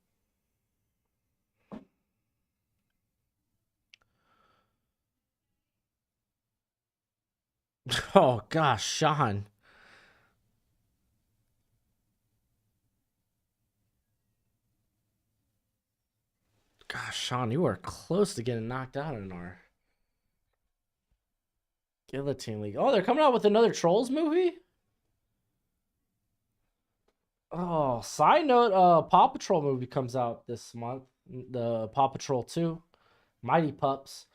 Oh, gosh, Sean. Gosh, Sean, you are close to getting knocked out in our guillotine league. Oh, they're coming out with another Trolls movie? Oh, side note, Paw Patrol movie comes out this month. The Paw Patrol 2, Mighty Pups.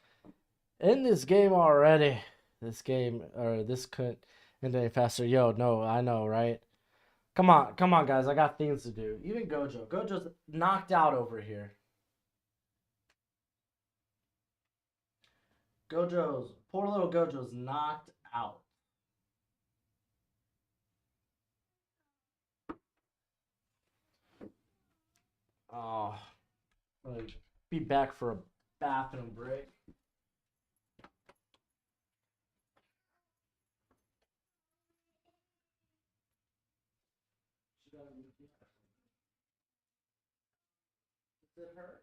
In this game already. This game, or this couldn't end any faster. Yo, no, I know, right? Come on, guys. I got things to do. Even Gojo. Gojo's knocked out over here. Poor little Gojo's knocked out. Oh, I'll be back for a bathroom break. Is it her?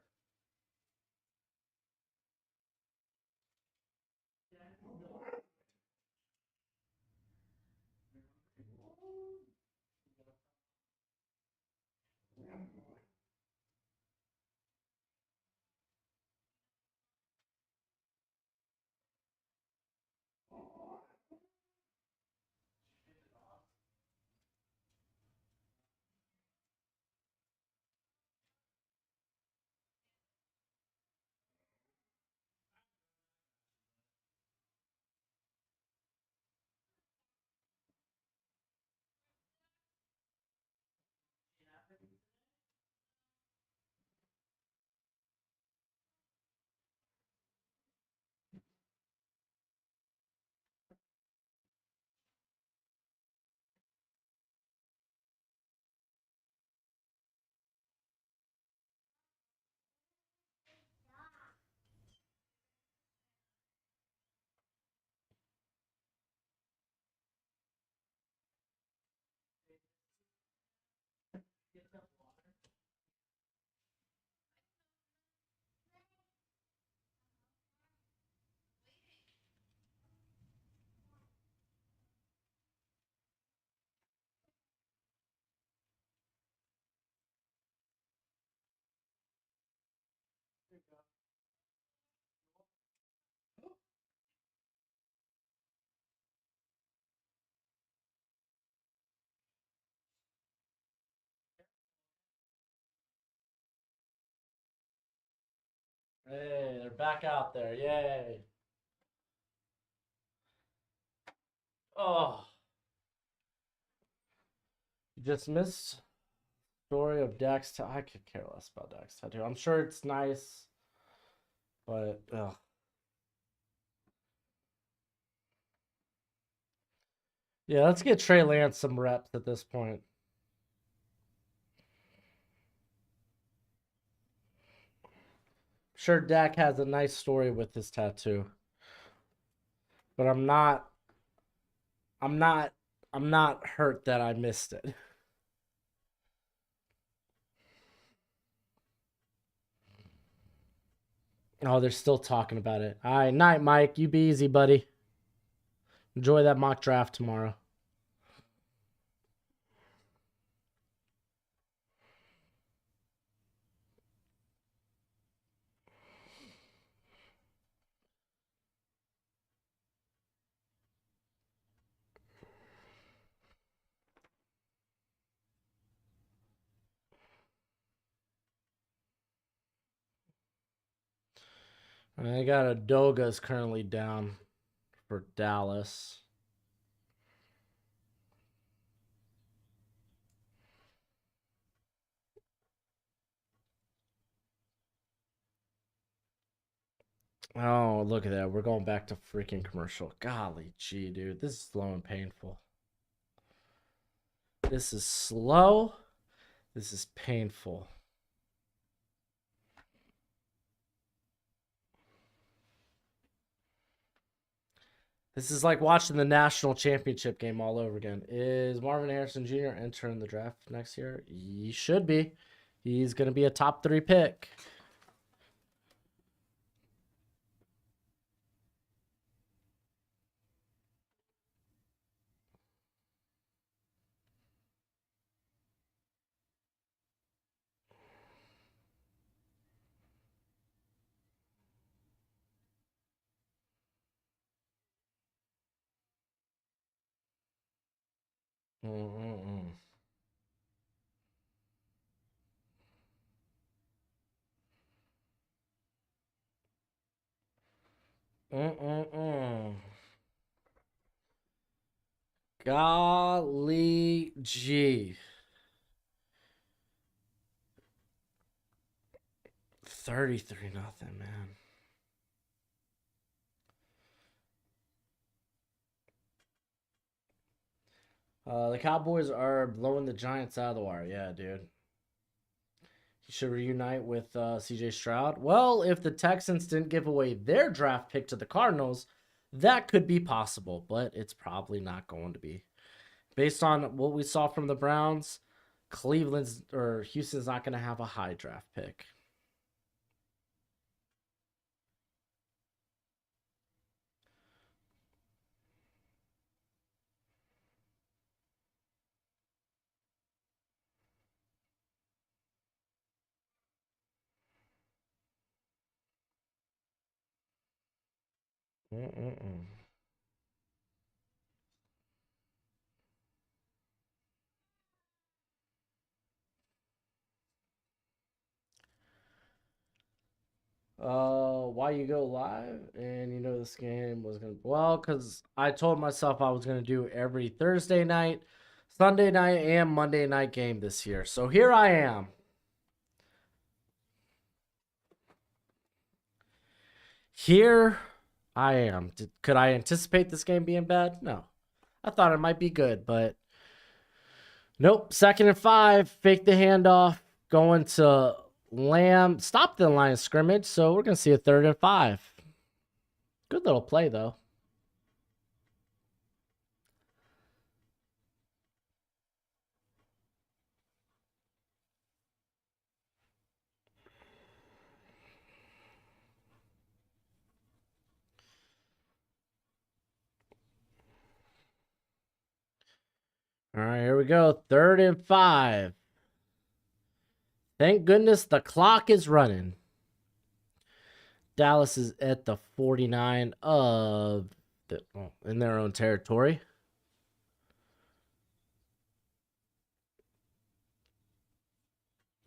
Hey, they're back out there. Yay. Oh, you just missed story of Dak's I could care less about Dak's tattoo. I'm sure it's nice, but ugh. Yeah, let's get Trey Lance some reps at this point. Sure, Dak has a nice story with his tattoo, but I'm not hurt that I missed it. Oh, they're still talking about it. All right, night, Mike. You be easy, buddy. Enjoy that mock draft tomorrow. I got a Doga's currently down for Dallas. Oh, look at that. We're going back to freaking commercial. Golly gee, dude. This is slow and painful. This is slow. This is painful. This is like watching the national championship game all over again. Is Marvin Harrison Jr. entering the draft next year? He should be. He's going to be a top 3 pick. Mm-mm-mm. Mm-mm-mm. Golly gee. 33-0, man. The Cowboys are blowing the Giants out of the wire. Yeah, dude. He should reunite with CJ Stroud. Well, if the Texans didn't give away their draft pick to the Cardinals, that could be possible, but it's probably not going to be. Based on what we saw from the Browns, Cleveland's or Houston's not going to have a high draft pick. Mm-mm-mm. Why you go live and you know this game was gonna because I told myself I was gonna do every Thursday night, Sunday night, and Monday night game this year. So here I am. Here I am. Could I anticipate this game being bad? No. I thought it might be good, but nope. 2nd and 5, fake the handoff, going to Lamb, stop the line of scrimmage. So we're gonna see a 3rd and 5. Good little play though. All right, here we go. 3rd and 5. Thank goodness the clock is running. Dallas is at the 49 of in their own territory.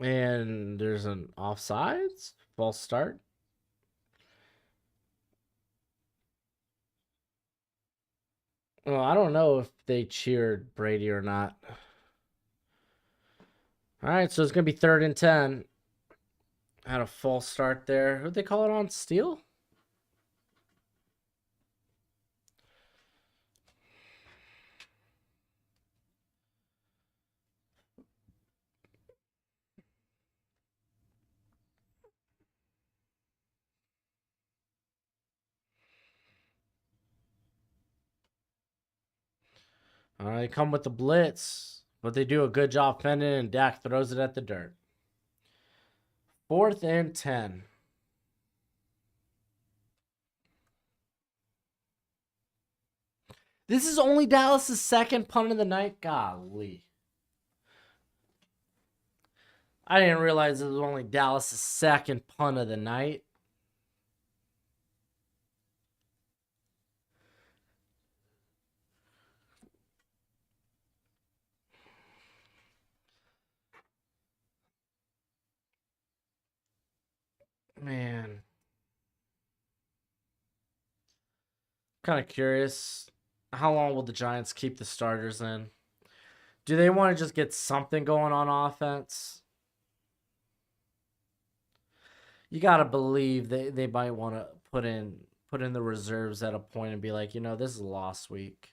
And there's an offsides, false start. Well, I don't know if they cheered Brady or not. All right, so it's going to be 3rd and 10. Had a false start there. Who'd they call it on? Steele? They come with the blitz, but they do a good job fending, and Dak throws it at the dirt. 4th and 10. This is only Dallas' second punt of the night? Golly. I didn't realize it was only Dallas' second punt of the night. Man. Kind of curious. How long will the Giants keep the starters in? Do they want to just get something going on offense? You got to believe they might want to put in the reserves at a point and be like, this is a lost week.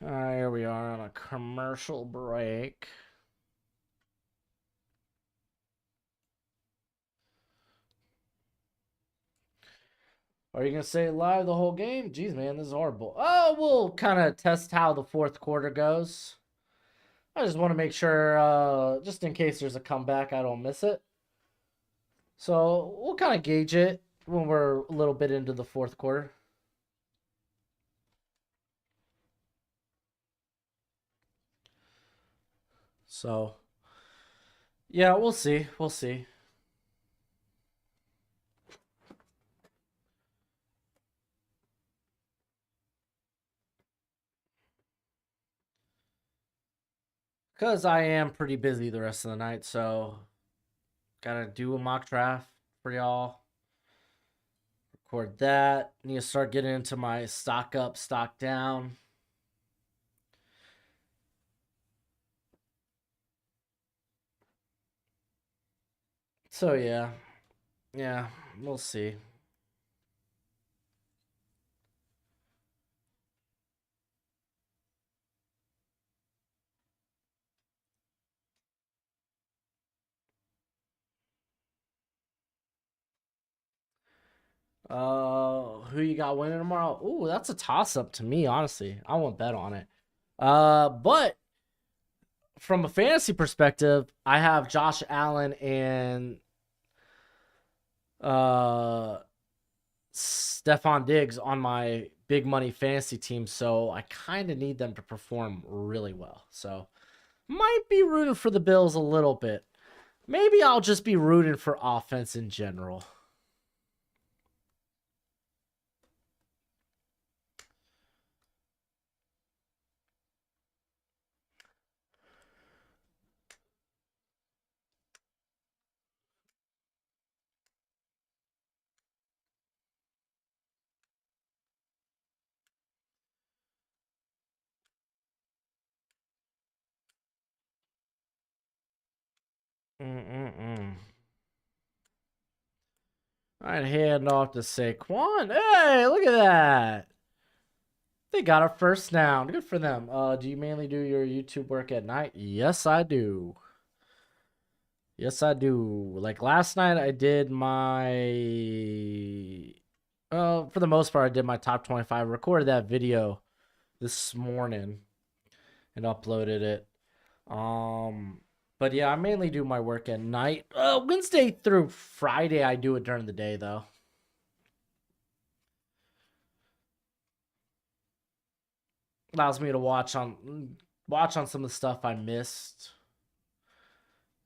All right, here we are on a commercial break. Are you going to say live the whole game? Jeez, man, this is horrible. Oh, we'll kind of test how the 4th quarter goes. I just want to make sure, just in case there's a comeback, I don't miss it. So we'll kind of gauge it when we're a little bit into the 4th quarter. So, yeah, we'll see. We'll see. Because I am pretty busy the rest of the night, so gotta do a mock draft for y'all. Record that. Need to start getting into my stock up, stock down. So yeah, we'll see. Who you got winning tomorrow? Ooh, that's a toss up to me, honestly. I won't bet on it. But from a fantasy perspective, I have Josh Allen and Stephon Diggs on my big money fantasy team, so I kind of need them to perform really well. So might be rooting for the Bills a little bit. Maybe I'll just be rooting for offense in general. Mm-mm-mm. All right, hand off to Saquon. Hey, look at that. They got a first down. Good for them. Do you mainly do your YouTube work at night? Yes, I do. Yes, I do. Like last night, I did my. For the most part, I did my top 25. Recorded that video this morning and uploaded it. But yeah, I mainly do my work at night. Wednesday through Friday, I do it during the day though. Allows me to watch on some of the stuff I missed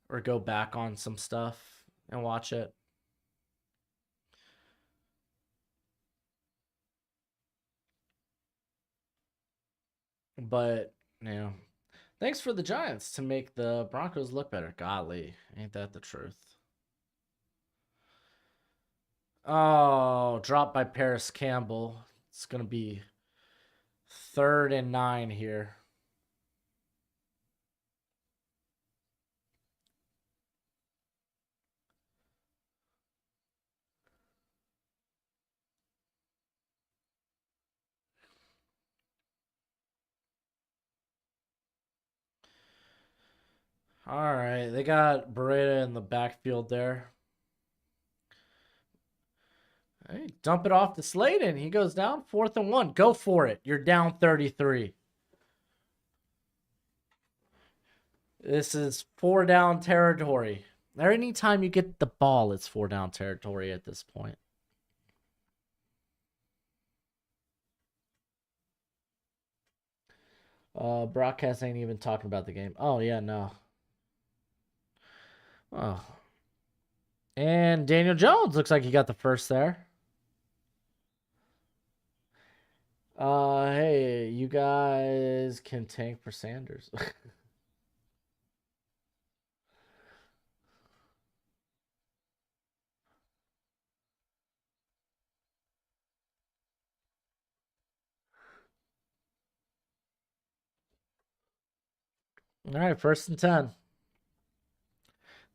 or go back on some stuff and watch it. But, thanks for the Giants to make the Broncos look better. Golly, ain't that the truth? Oh, dropped by Paris Campbell. It's going to be 3rd and 9 here. All right, they got Beretta in the backfield there. Hey, dump it off to Slayton. He goes down 4th and 1. Go for it. You're down 33. This is 4 down territory. Anytime you get the ball, it's 4 down territory at this point. Broadcast ain't even talking about the game. Oh, yeah, no. Oh. And Daniel Jones looks like he got the first there. Hey, you guys can tank for Sanders. All right, 1st and 10.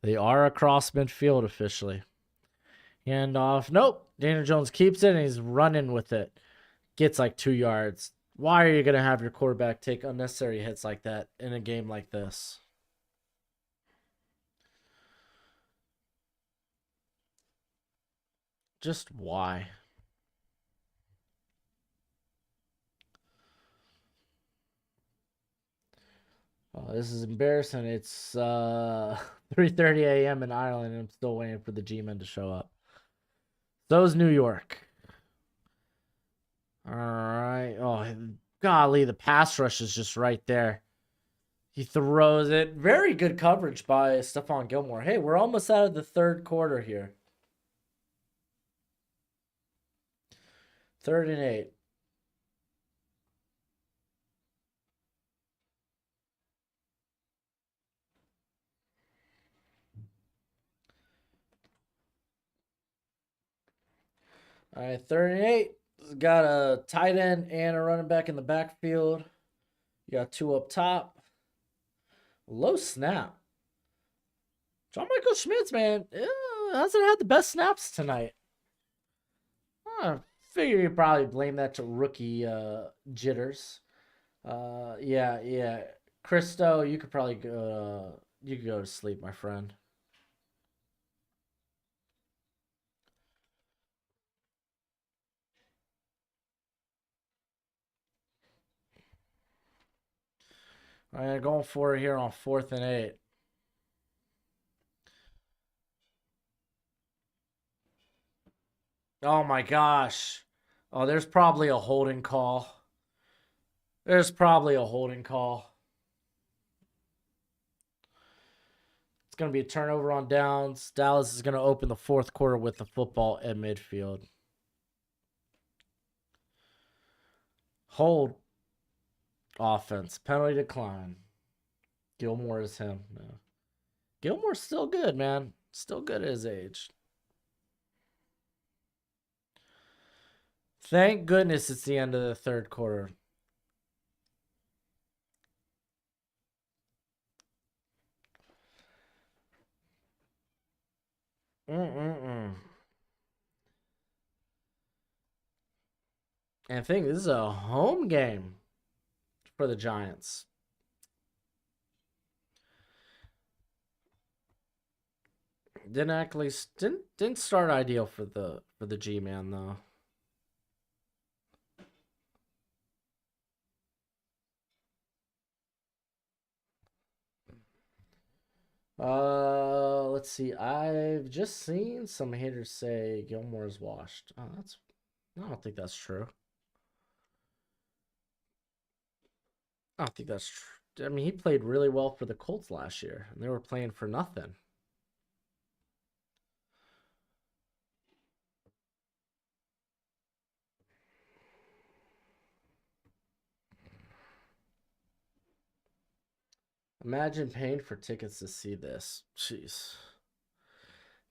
They are across midfield officially. Hand off. Nope. Daniel Jones keeps it and he's running with it. Gets like 2 yards. Why are you going to have your quarterback take unnecessary hits like that in a game like this? Just why? Oh, this is embarrassing. It's 3:30 a.m. in Ireland, and I'm still waiting for the G-men to show up. So's New York. All right. Oh, golly, the pass rush is just right there. He throws it. Very good coverage by Stephon Gilmore. Hey, we're almost out of the 3rd quarter here. 3rd and 8. All right, 3rd and 8. Got a tight end and a running back in the backfield. You got 2 up top. Low snap. John Michael Schmitz, man, hasn't had the best snaps tonight. I figure you probably blame that to rookie jitters. Yeah. Christo, you could probably go. You could go to sleep, my friend. All right, going for it here on 4th and 8. Oh my gosh. Oh, there's probably a holding call. There's probably a holding call. It's going to be a turnover on downs. Dallas is going to open the 4th quarter with the football at midfield. Hold. Offense. Penalty decline. Gilmore is him. No. Gilmore's still good, man. Still good at his age. Thank goodness it's the end of the 3rd quarter. And I think this is a home game for the Giants. Didn't start ideal for the G-man though. Let's see. I've just seen some haters say Gilmore's washed. Oh, I don't think that's true. I don't think that's true. I mean, he played really well for the Colts last year, and they were playing for nothing. Imagine paying for tickets to see this. Jeez.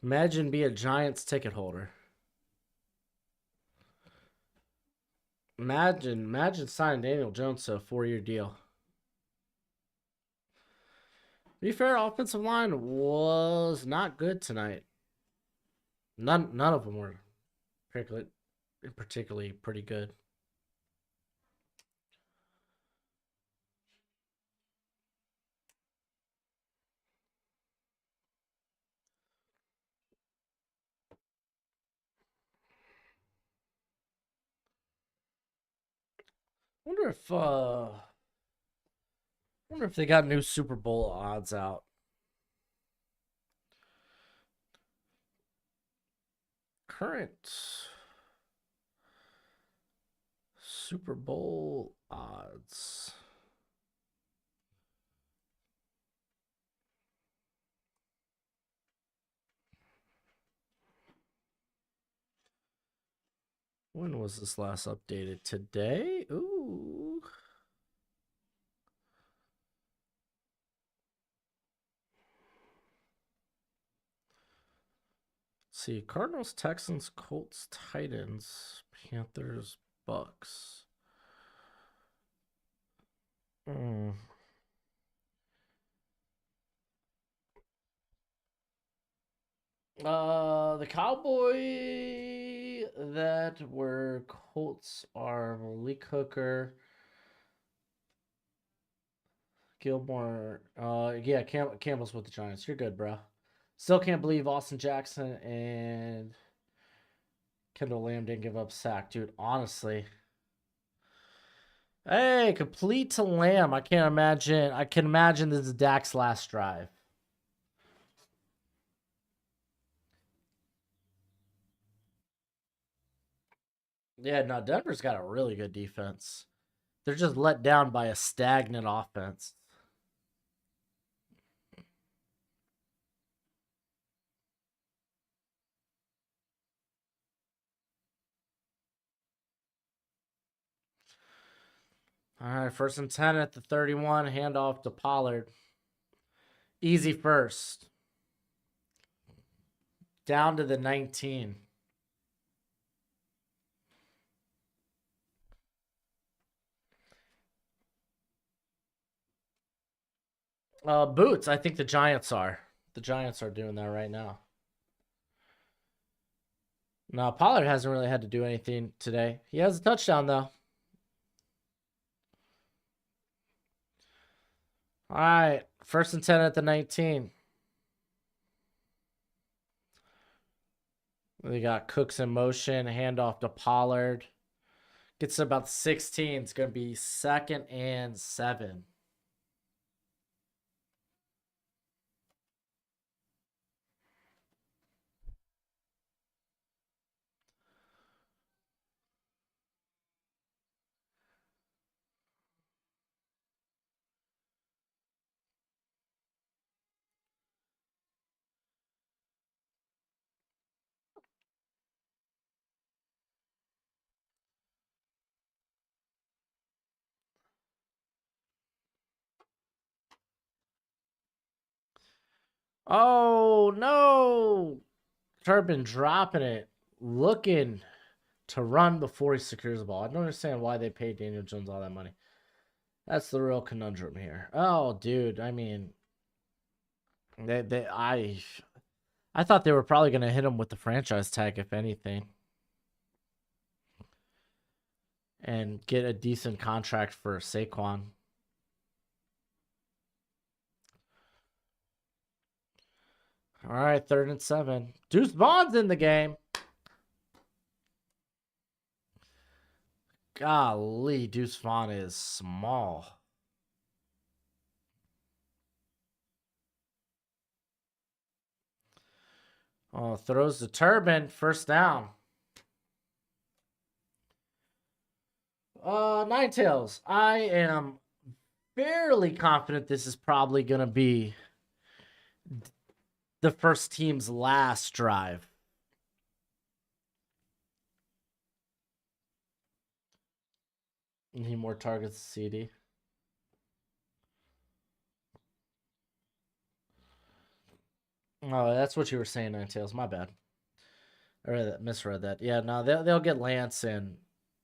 Imagine be a Giants ticket holder. Imagine signing Daniel Jones to a 4-year deal. To be fair, offensive line was not good tonight. None of them were particularly pretty good. Wonder if they got new Super Bowl odds out. Current Super Bowl odds. When was this last updated? Today? Ooh. Let's see, Cardinals, Texans, Colts, Titans, Panthers, Bucks. The Cowboy that were Colts are Malik Hooker, Gilmore. Yeah, Campbell's with the Giants. You're good, bro. Still can't believe Austin Jackson and Kendall Lamb didn't give up sack, dude. Honestly. Hey, complete to Lamb. I can imagine this is Dak's last drive. Yeah, no, Denver's got a really good defense. They're just let down by a stagnant offense. All right, 1st and 10 at the 31. Handoff to Pollard. Easy first. Down to the 19. Boots. I think the Giants are. The Giants are doing that right now. No, Pollard hasn't really had to do anything today. He has a touchdown, though. All right, 1st and 10 at the 19. They got Cooks in motion. Handoff to Pollard. Gets to about 16. It's going to be 2nd and 7. Oh, no. Turbin dropping it. Looking to run before he secures the ball. I don't understand why they paid Daniel Jones all that money. That's the real conundrum here. Oh, dude. I mean, I thought they were probably going to hit him with the franchise tag, if anything, and get a decent contract for Saquon. All right, 3rd and 7. Deuce Vaughn's in the game. Golly, Deuce Vaughn is small. Oh, throws the Turbin. 1st down. Nine Tails. I am fairly confident this is probably going to be the first team's last drive. Need more targets, CD. Oh, that's what you were saying, Nine Tails. My bad. I misread that. Yeah, no, they'll get Lance and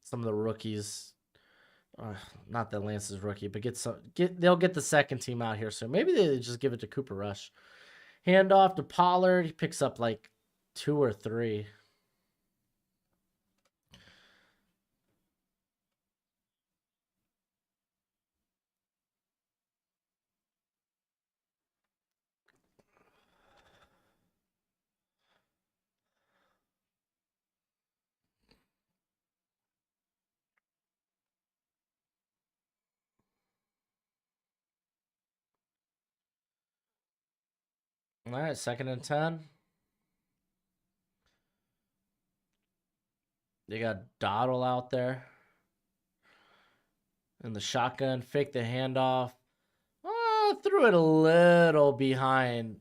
some of the rookies. Not that Lance is rookie, but they'll get the second team out here soon. Maybe they just give it to Cooper Rush. Hand off to Pollard. He picks up like 2 or 3. All right, 2nd and 10. They got Dottle out there. And the shotgun, fake the handoff. Threw it a little behind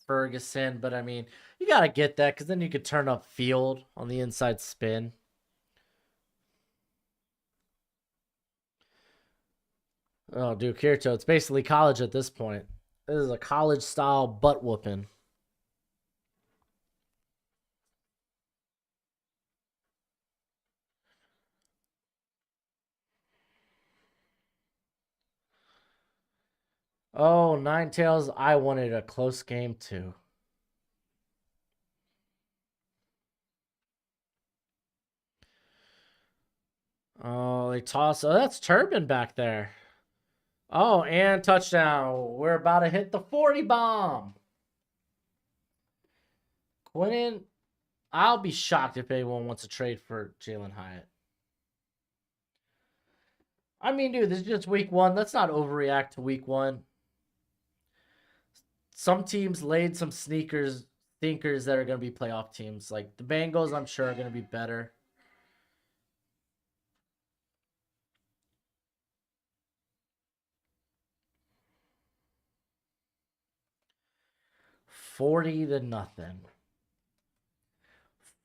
Ferguson, but I mean, you got to get that because then you could turn up field on the inside spin. Oh, dude, Kirito, it's basically college at this point. This is a college-style butt whooping. Oh, Nine Tails, I wanted a close game too. Oh, they toss. Oh, that's Turbin back there. Oh, and touchdown. We're about to hit the 40 bomb. Quinnen, I'll be shocked if anyone wants to trade for Jalen Hyatt. I mean, dude, this is just week 1. Let's not overreact to week 1. Some teams laid some thinkers that are going to be playoff teams. Like the Bengals, I'm sure are going to be better. $40-0.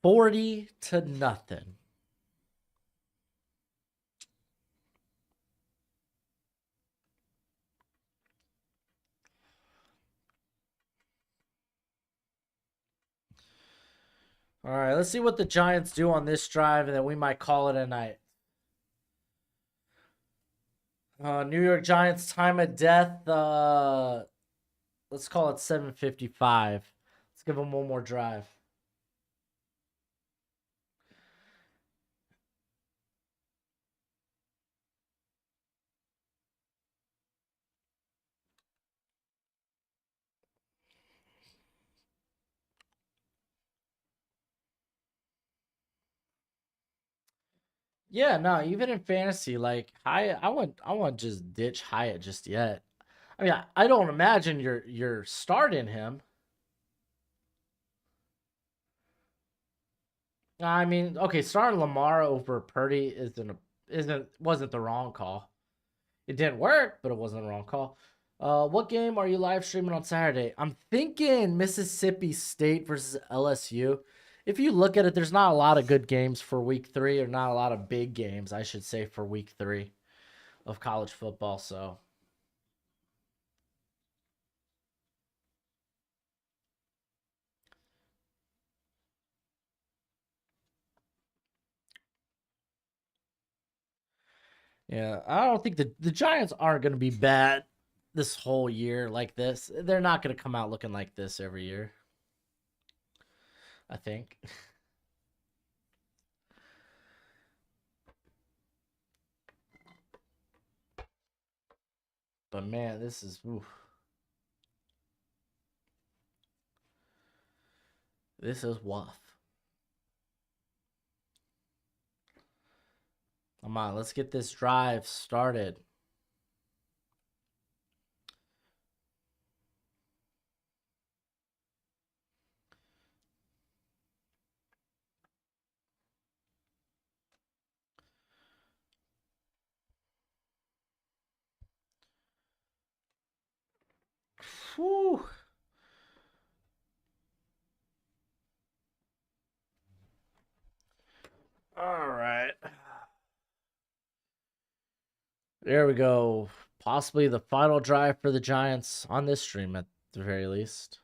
40-0. All right, let's see what the Giants do on this drive, and then we might call it a night. New York Giants time of death. Let's call it 7:55. Let's give them one more drive. Yeah, no, even in fantasy, like I want to just ditch Hyatt just yet. I mean, I don't imagine you're starting him. I mean, okay, starting Lamar over Purdy wasn't the wrong call. It didn't work, but it wasn't the wrong call. What game are you live streaming on Saturday? I'm thinking Mississippi State versus LSU. If you look at it, there's not a lot of good games for week 3, or not a lot of big games, I should say, for week 3 of college football. So, yeah, I don't think the Giants aren't going to be bad this whole year like this. They're not going to come out looking like this every year, I think. But man, this is this is rough. Come on, let's get this drive started. Whew. All right. There we go. Possibly the final drive for the Giants on this stream at the very least.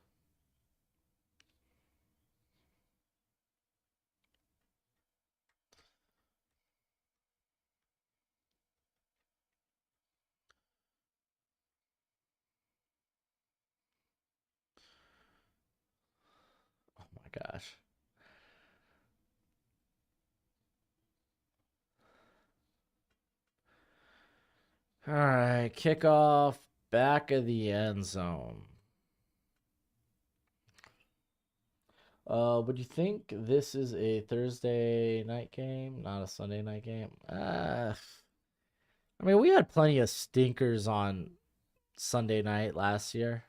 All right, kickoff, back of the end zone. Would you think this is a Thursday night game, not a Sunday night game? I mean, we had plenty of stinkers on Sunday night last year.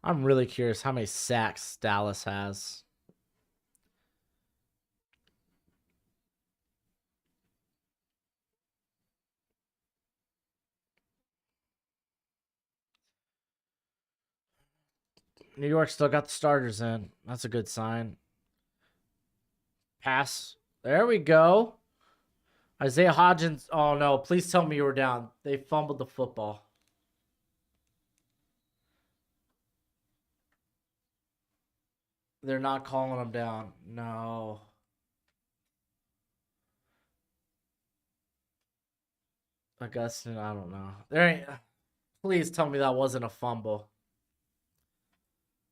I'm really curious how many sacks Dallas has. New York still got the starters in. That's a good sign. Pass. There we go. Isaiah Hodgins. Oh, no. Please tell me you were down. They fumbled the football. They're not calling him down. No. Augustine, I don't know. There ain't. Please tell me that wasn't a fumble.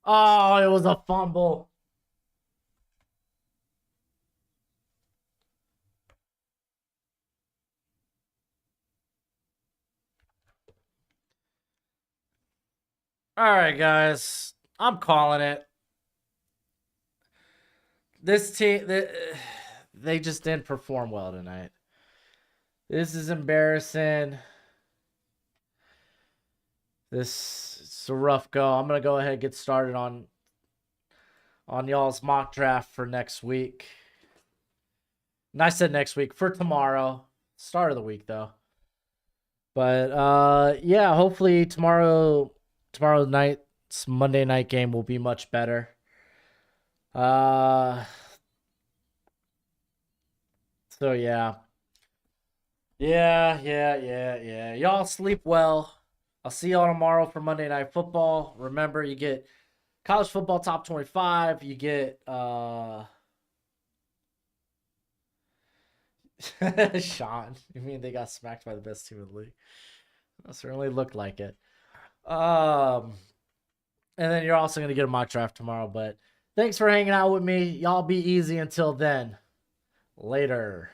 Oh, it was a fumble. All right, guys. I'm calling it. This team, they just didn't perform well tonight. This is embarrassing. It's a rough go. I'm gonna go ahead and get started on y'all's mock draft for next week. And I said next week for tomorrow. Start of the week though. But yeah, hopefully tomorrow night's Monday night game will be much better. So yeah. Yeah. Y'all sleep well. I'll see y'all tomorrow for Monday Night Football. Remember, you get college football top 25. You get Sean. You mean they got smacked by the best team in the league? That certainly looked like it. And then you're also gonna get a mock draft tomorrow. But thanks for hanging out with me. Y'all be easy until then. Later.